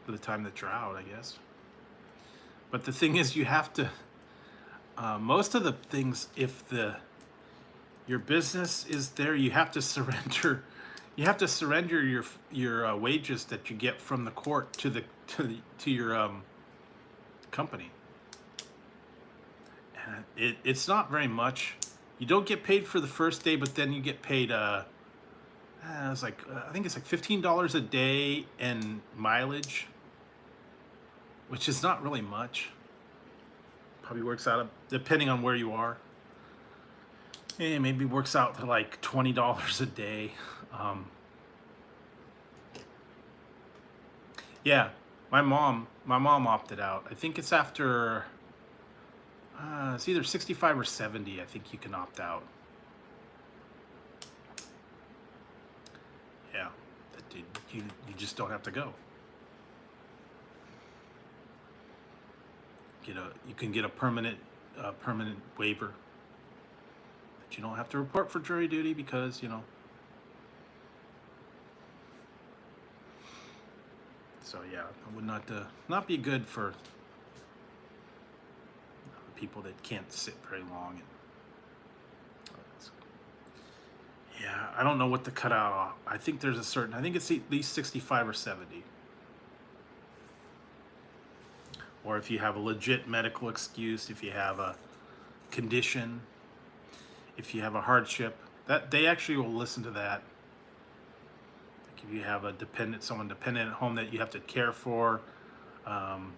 for the time that you're out, I guess. But the thing is, you have to, most of the things, if your business is there, you have to surrender your wages that you get from the court to your company. And it's not very much. You don't get paid for the first day, but then you get paid. It's like I think it's like $15 a day and mileage, which is not really much. Probably works out, depending on where you are. Maybe works out to like $20 a day. Yeah, my mom opted out. I think it's after. It's either 65 or 70. I think you can opt out. Yeah, you just don't have to go. You can get a permanent waiver that you don't have to report for jury duty because So yeah, it would not be good for people that can't sit very long. Yeah, I don't know what the cutout. I think there's I think it's at least 65 or 70. Or if you have a legit medical excuse, if you have a condition, if you have a hardship, that they actually will listen to that. Like if you have someone dependent at home that you have to care for,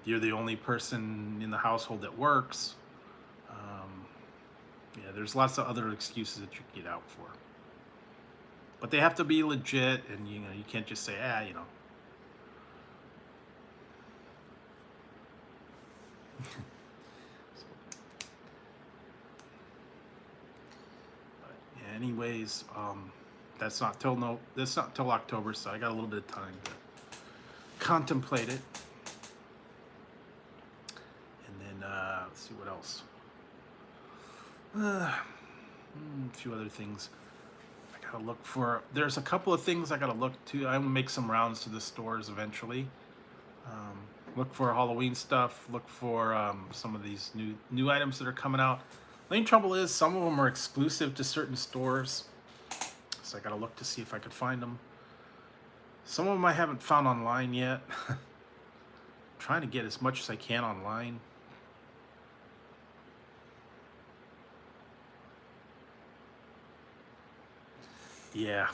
you're the only person in the household that works. Yeah, there's lots of other excuses that you can get out for. But they have to be legit, and you can't just say, anyways, that's not till October, so I got a little bit of time to contemplate it. And then let's see what else. A few other things I gotta look for. There's a couple of things I gotta look to. I'm gonna make some rounds to the stores eventually. Look for Halloween stuff. Look for some of these new items that are coming out. The only trouble is some of them are exclusive to certain stores, so I gotta look to see if I could find them. Some of them I haven't found online yet. Trying to get as much as I can online. Yeah.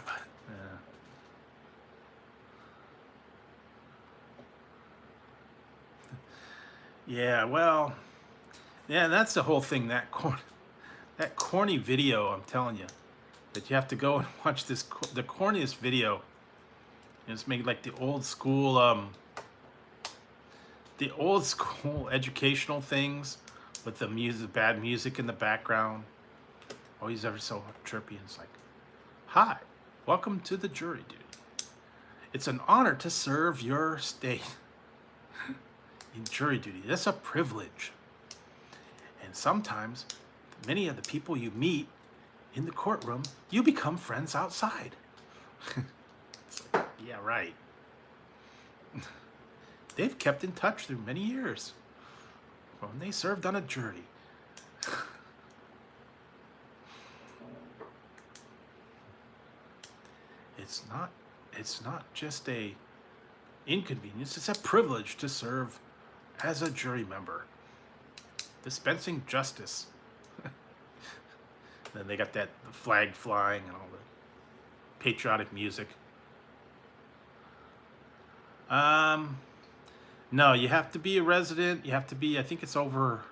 Yeah, well, yeah, that's the whole thing. That corny video, I'm telling you, that you have to go and watch the corniest video. And it's made like the old school educational things with the music, bad music in the background. Always ever so chirpy, and it's like, "Hi, welcome to the jury duty. It's an honor to serve your state in jury duty. That's a privilege. And sometimes, many of the people you meet in the courtroom, you become friends outside." Like, yeah, right. They've kept in touch through many years when they served on a jury. It's not just a inconvenience, it's a privilege to serve as a jury member, dispensing justice. Then they got the flag flying and all the patriotic music. No, you have to be a resident. You have to be, I think it's over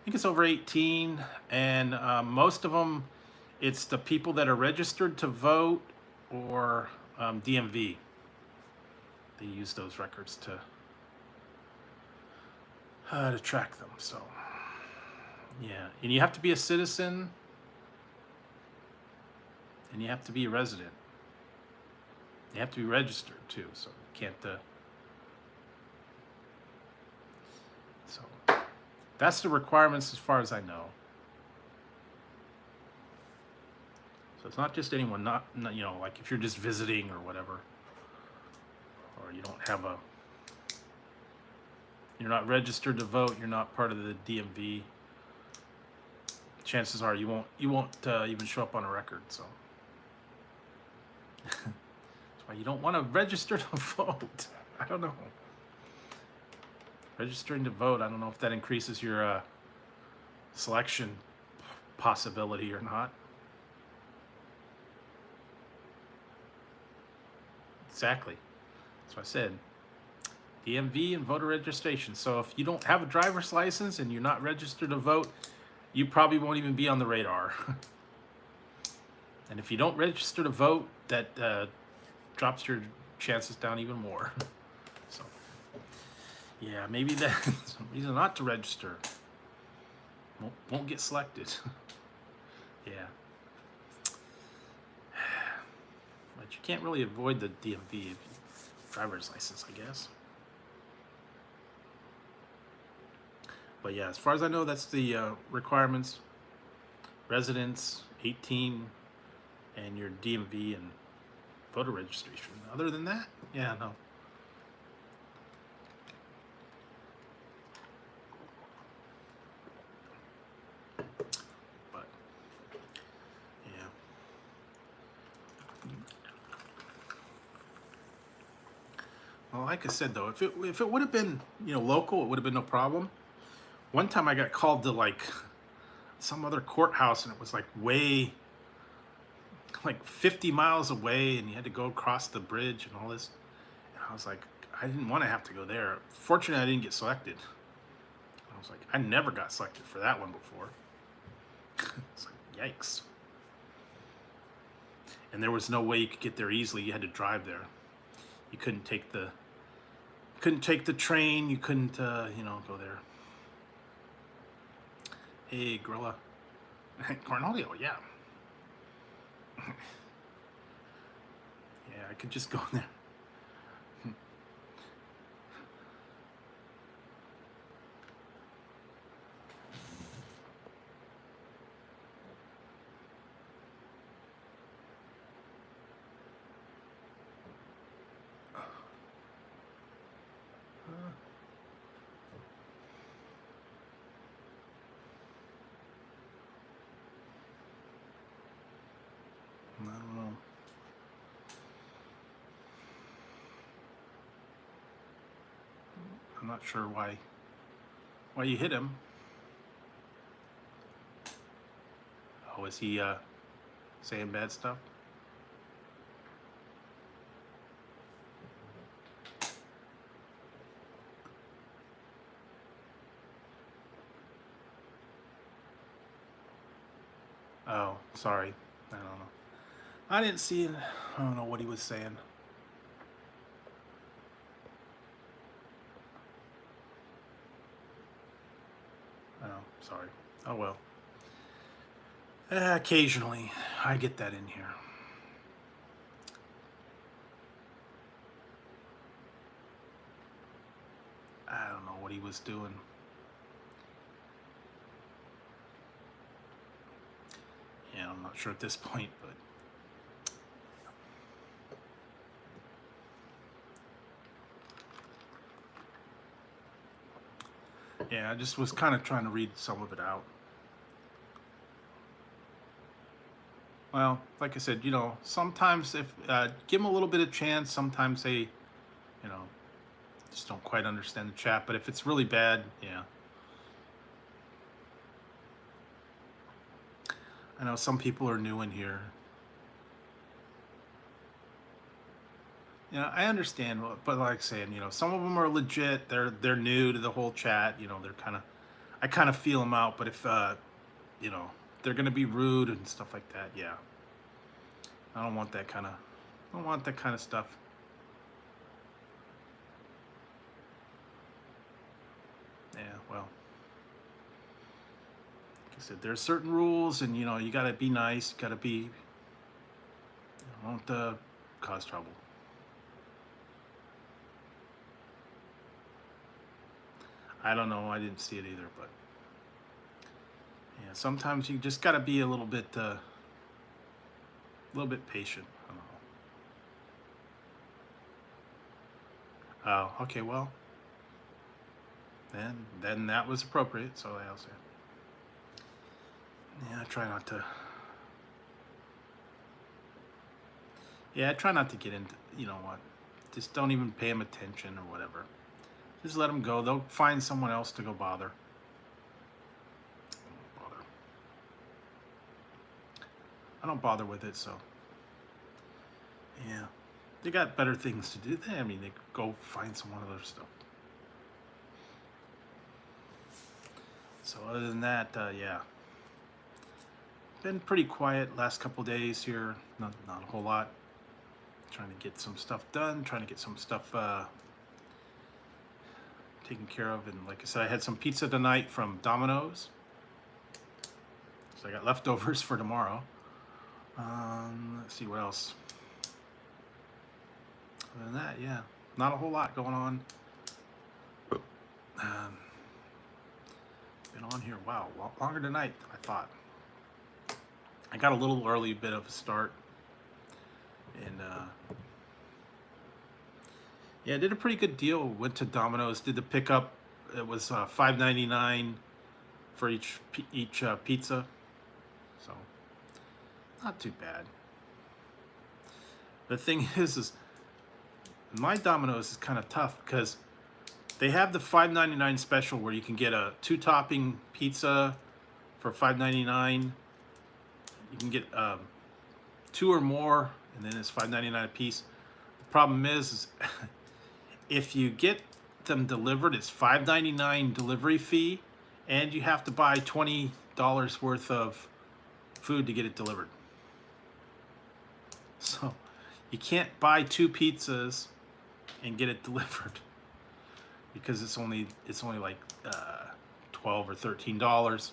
18, and most of them, it's the people that are registered to vote or DMV. They use those records to track them. So, yeah, and you have to be a citizen, and you have to be a resident. You have to be registered too, so you can't. So that's the requirements as far as I know. So it's not just anyone, not you know, like if you're just visiting or whatever, or you don't have you're not registered to vote, you're not part of the DMV. Chances are you won't even show up on a record. So that's why you don't want to register to vote. I don't know. Registering to vote, I don't know if that increases your selection possibility or not. Exactly. That's what I said. DMV and voter registration. So if you don't have a driver's license and you're not registered to vote, you probably won't even be on the radar. And if you don't register to vote, that drops your chances down even more. So, yeah, maybe that's some reason not to register. Won't get selected. Yeah. But you can't really avoid the DMV driver's license, I guess. But yeah, as far as I know, that's the requirements. Residents, 18, and your DMV and voter registration. Other than that, yeah, no. But, yeah. Well, like I said, though, if it would have been, you know, local, it would have been no problem. One time I got called to like some other courthouse, and it was like way, like 50 miles away, and you had to go across the bridge and all this. And I was like, I didn't want to have to go there. Fortunately, I didn't get selected. I was like, I never got selected for that one before. It's like, yikes. And there was no way you could get there easily. You had to drive there. You couldn't take the train. You couldn't, you know, go there. Hey, Gorilla. Cornelio, yeah. Yeah, I could just go in there. I don't know. I'm not sure why you hit him. Oh, is he saying bad stuff? Oh, sorry. I don't know. I didn't see it. I don't know what he was saying. Oh, sorry. Oh well. Occasionally, I get that in here. I don't know what he was doing. Yeah, I'm not sure at this point, but yeah, I just was kind of trying to read some of it out. Well, like I said, sometimes if give them a little bit of chance. Sometimes they, just don't quite understand the chat. But if it's really bad, yeah. I know some people are new in here. I understand, but like saying, some of them are legit. They're new to the whole chat. They're I kind of feel them out. But if they're gonna be rude and stuff like that, yeah. I don't want that kind of stuff. Yeah, well, like I said, there's certain rules, and you gotta be nice. You gotta be. Don't cause trouble. I don't know. I didn't see it either, but yeah, sometimes you just gotta be a little bit patient. I don't know. Oh, okay. Well, then that was appropriate. So I'll say. Yeah, I try not to. Yeah, I try not to get into. You know what? Just don't even pay them attention or whatever. Just let them go. They'll find someone else to go bother. I don't bother with it, so yeah, they got better things to do. I mean, they could go find some other stuff. So other than that, yeah, been pretty quiet last couple days here. Not a whole lot. Trying to get some stuff done. Trying to get some stuff taken care of. And like I said, I had some pizza tonight from Domino's, so I got leftovers for tomorrow. Let's see what else. Other than that, yeah, not a whole lot going on. Been on here, wow, longer tonight than I thought. I got a little early bit of a start, and yeah, I did a pretty good deal. Went to Domino's, did the pickup. It was $5.99 for each pizza, so not too bad. The thing is my Domino's is kind of tough because they have the $5.99 special where you can get a 2-topping pizza for $5.99. You can get 2 or more, and then it's $5.99 a piece. The problem is if you get them delivered, it's $5.99 delivery fee, and you have to buy $20 worth of food to get it delivered. So you can't buy 2 pizzas and get it delivered because it's only like $12 or $13,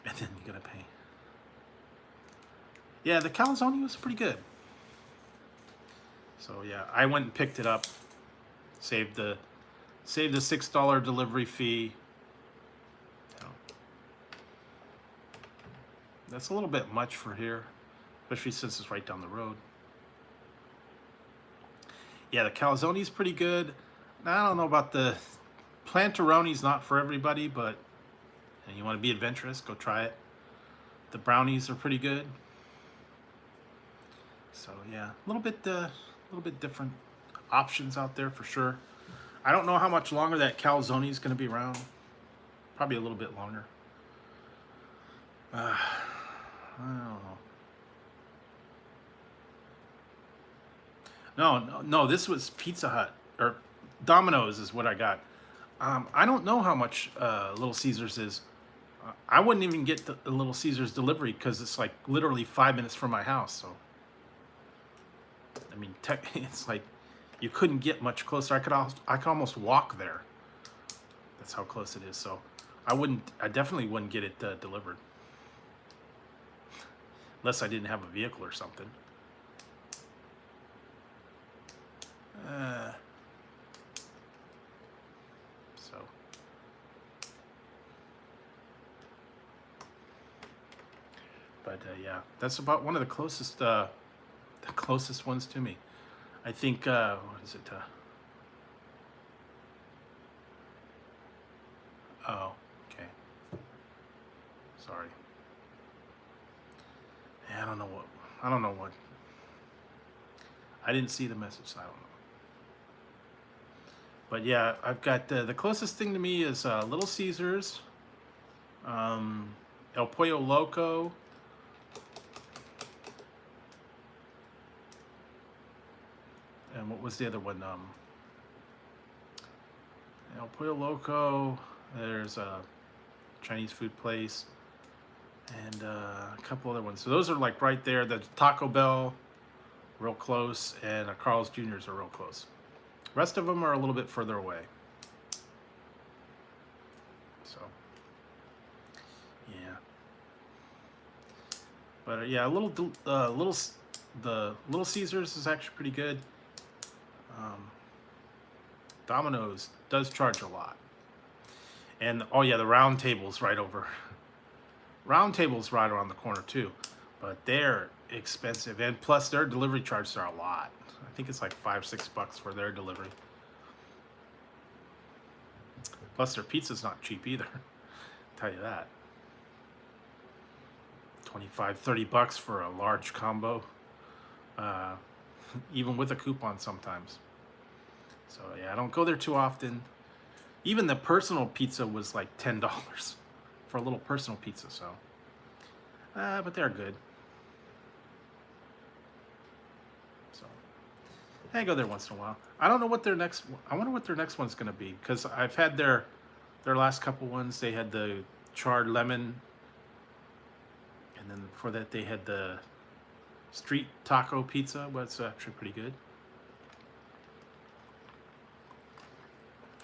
and then you're gonna pay. Yeah, the calzone was pretty good. So yeah, I went and picked it up, saved the $6 delivery fee. You know, that's a little bit much for here, especially since it's right down the road. Yeah, the calzone's pretty good. Now, I don't know about the plantaroni's, not for everybody, but you want to be adventurous, go try it. The brownies are pretty good. So yeah, a little bit different options out there for sure. I don't know how much longer that calzone is going to be around. Probably a little bit longer. I don't know. No, this was Pizza Hut, or Domino's is what I got. I don't know how much Little Caesars is. I wouldn't even get the Little Caesars delivery because it's like literally 5 minutes from my house. So, I mean, it's like you couldn't get much closer. I could almost walk there. That's how close it is. So, I definitely wouldn't get it delivered unless I didn't have a vehicle or something. So, but yeah, that's about one of the closest ones to me. I think what is it? Oh, okay. Sorry. Yeah, I don't know what. I didn't see the message, so I don't know. But yeah, I've got the closest thing to me is Little Caesars, El Pollo Loco, and what was the other one? El Pollo Loco. There's a Chinese food place, and a couple other ones. So those are like right there. The Taco Bell, real close, and Carl's Jr.'s are real close. Rest of them are a little bit further away. So, yeah. But yeah, the Little Caesars is actually pretty good. Domino's does charge a lot. And oh yeah, the Round Table's right over. Round Table's right around the corner too, but they're expensive, and plus their delivery charges are a lot. I think it's like $5-6 for their delivery. Plus their pizza's not cheap either. I'll tell you that. $25-30 for a large combo, even with a coupon sometimes. So yeah, I don't go there too often. Even the personal pizza was like $10 for a little personal pizza. So, but they're good. So, I go there once in a while. I don't know what their next. I wonder what their next one's gonna be, because I've had their last couple ones. They had the charred lemon, and then before that they had the street taco pizza. But it's actually pretty good.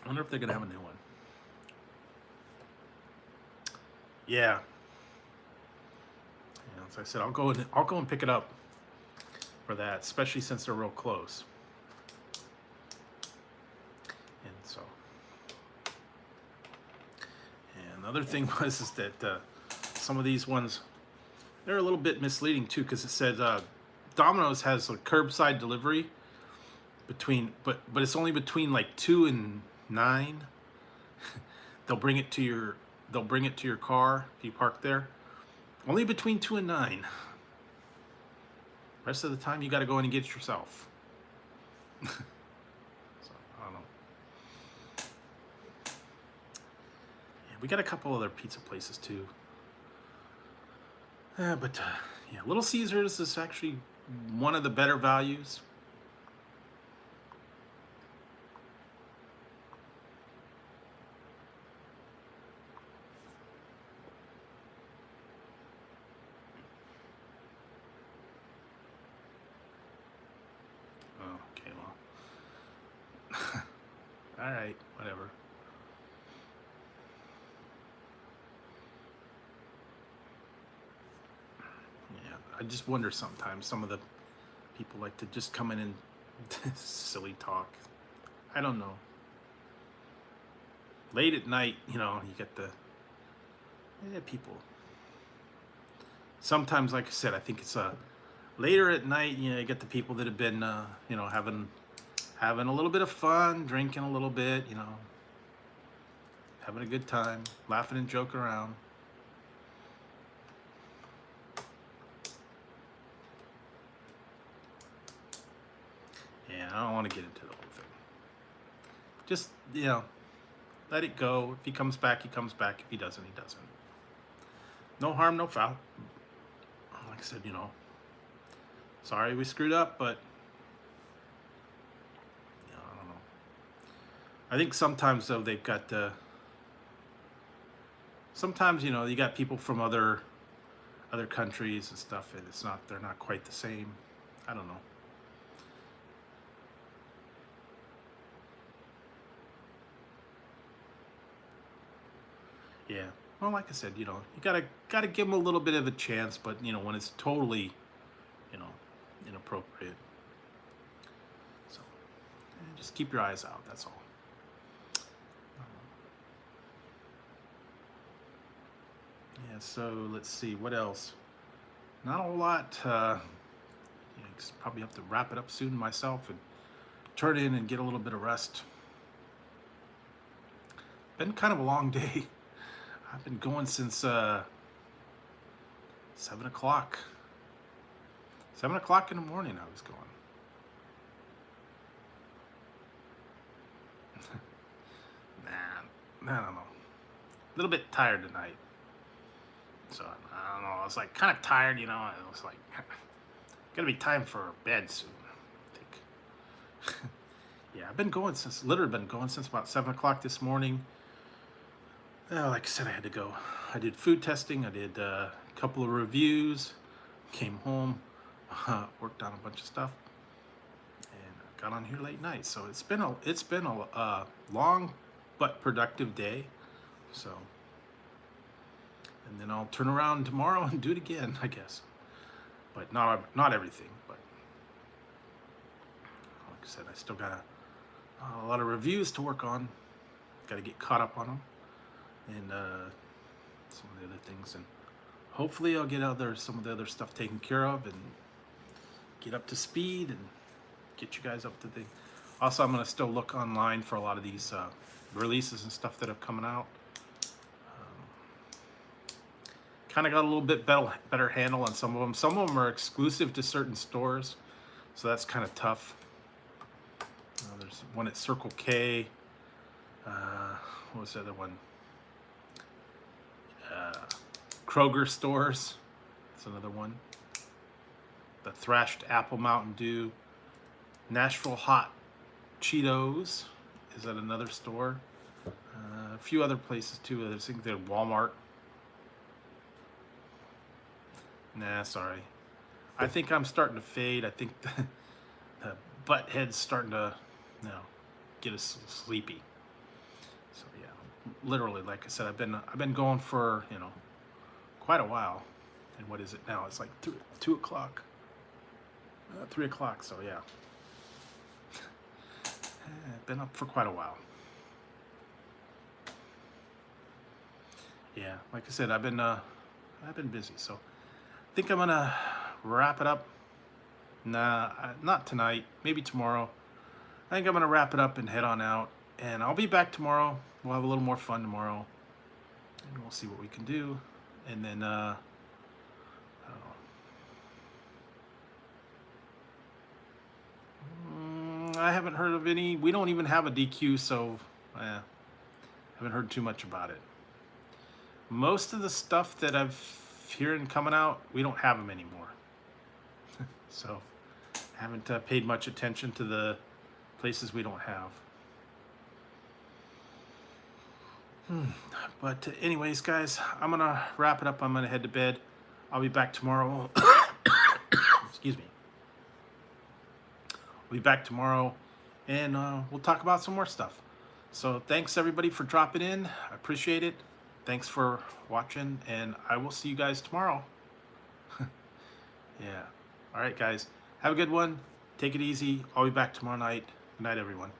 I wonder if they're gonna have a new one. Yeah. As I said, I'll go and pick it up for that, especially since they're real close. And so, and the other thing was is that some of these ones, they're a little bit misleading too, because it said Domino's has a curbside delivery but it's only between like 2 and 9. They'll bring it to your car if you park there. Only between 2 and 9. Rest of the time you got to go in and get it yourself. So, I don't know. Yeah, we got a couple other pizza places too. But yeah, Little Caesars is actually one of the better values. Okay, well. All right, whatever. Yeah, I just wonder sometimes some of the people like to just come in and silly talk. I don't know. Late at night, you get the people. Sometimes, like I said, I think it's later at night. You get the people that have been, having a little bit of fun, drinking a little bit, having a good time, laughing and joking around. Yeah, I don't want to get into the whole thing. Just, let it go. If he comes back, he comes back. If he doesn't, he doesn't. No harm, no foul. Like I said, sorry we screwed up, but I don't know. I think sometimes though they've got sometimes you got people from other countries and stuff, and they're not quite the same. I don't know. Yeah. Well, like I said, you gotta give them a little bit of a chance, but when it's totally, inappropriate. So, just keep your eyes out. That's all. Yeah. So let's see what else. Not a whole lot. Probably have to wrap it up soon myself and turn in and get a little bit of rest. Been kind of a long day. I've been going since 7 o'clock. 7 o'clock in the morning I was going. Man, I don't know. A little bit tired tonight. So, I don't know. I was like kind of tired, It was like, gonna be time for bed soon, I think. Yeah, I've been going since about 7 o'clock this morning. Like I said, I had to go. I did food testing. I did a couple of reviews. Came home, worked on a bunch of stuff, and got on here late night. So it's been a long but productive day. So, and then I'll turn around tomorrow and do it again, I guess. But not everything. But like I said, I still got a lot of reviews to work on. Got to get caught up on them. And some of the other things, and hopefully I'll get some of the other stuff taken care of and get up to speed and get you guys up to the. Also, I'm going to still look online for a lot of these releases and stuff that are coming out. Kind of got a little bit better handle on some of them. Some of them are exclusive to certain stores, so that's kind of tough. There's one at Circle K. What was the other one? Kroger stores. That's another one. The Thrashed Apple Mountain Dew. Nashville Hot Cheetos is at another store. A few other places too. I think they're Walmart. Nah, sorry. I think I'm starting to fade. I think the butt head's starting to, get us sleepy. So yeah, literally, like I said, I've been going for quite a while. And what is it now? It's like 2 o'clock. 3 o'clock. So yeah, I've been up for quite a while. Yeah, like I said, I've been busy. So I think I'm gonna wrap it up. Nah, not tonight. Maybe tomorrow. I think I'm gonna wrap it up and head on out. And I'll be back tomorrow. We'll have a little more fun tomorrow, and we'll see what we can do. And then I don't know. I haven't heard of any. We don't even have a DQ, so haven't heard too much about it. Most of the stuff that I've hearing coming out, we don't have them anymore. So I haven't paid much attention to the places we don't have. But anyways, guys, I'm gonna wrap it up. I'm gonna head to bed. I'll be back tomorrow. Excuse me. I'll be back tomorrow, and we'll talk about some more stuff. So thanks everybody for dropping in. I appreciate it. Thanks for watching, and I will see you guys tomorrow. Yeah. All right, guys. Have a good one. Take it easy. I'll be back tomorrow night. Good night, everyone.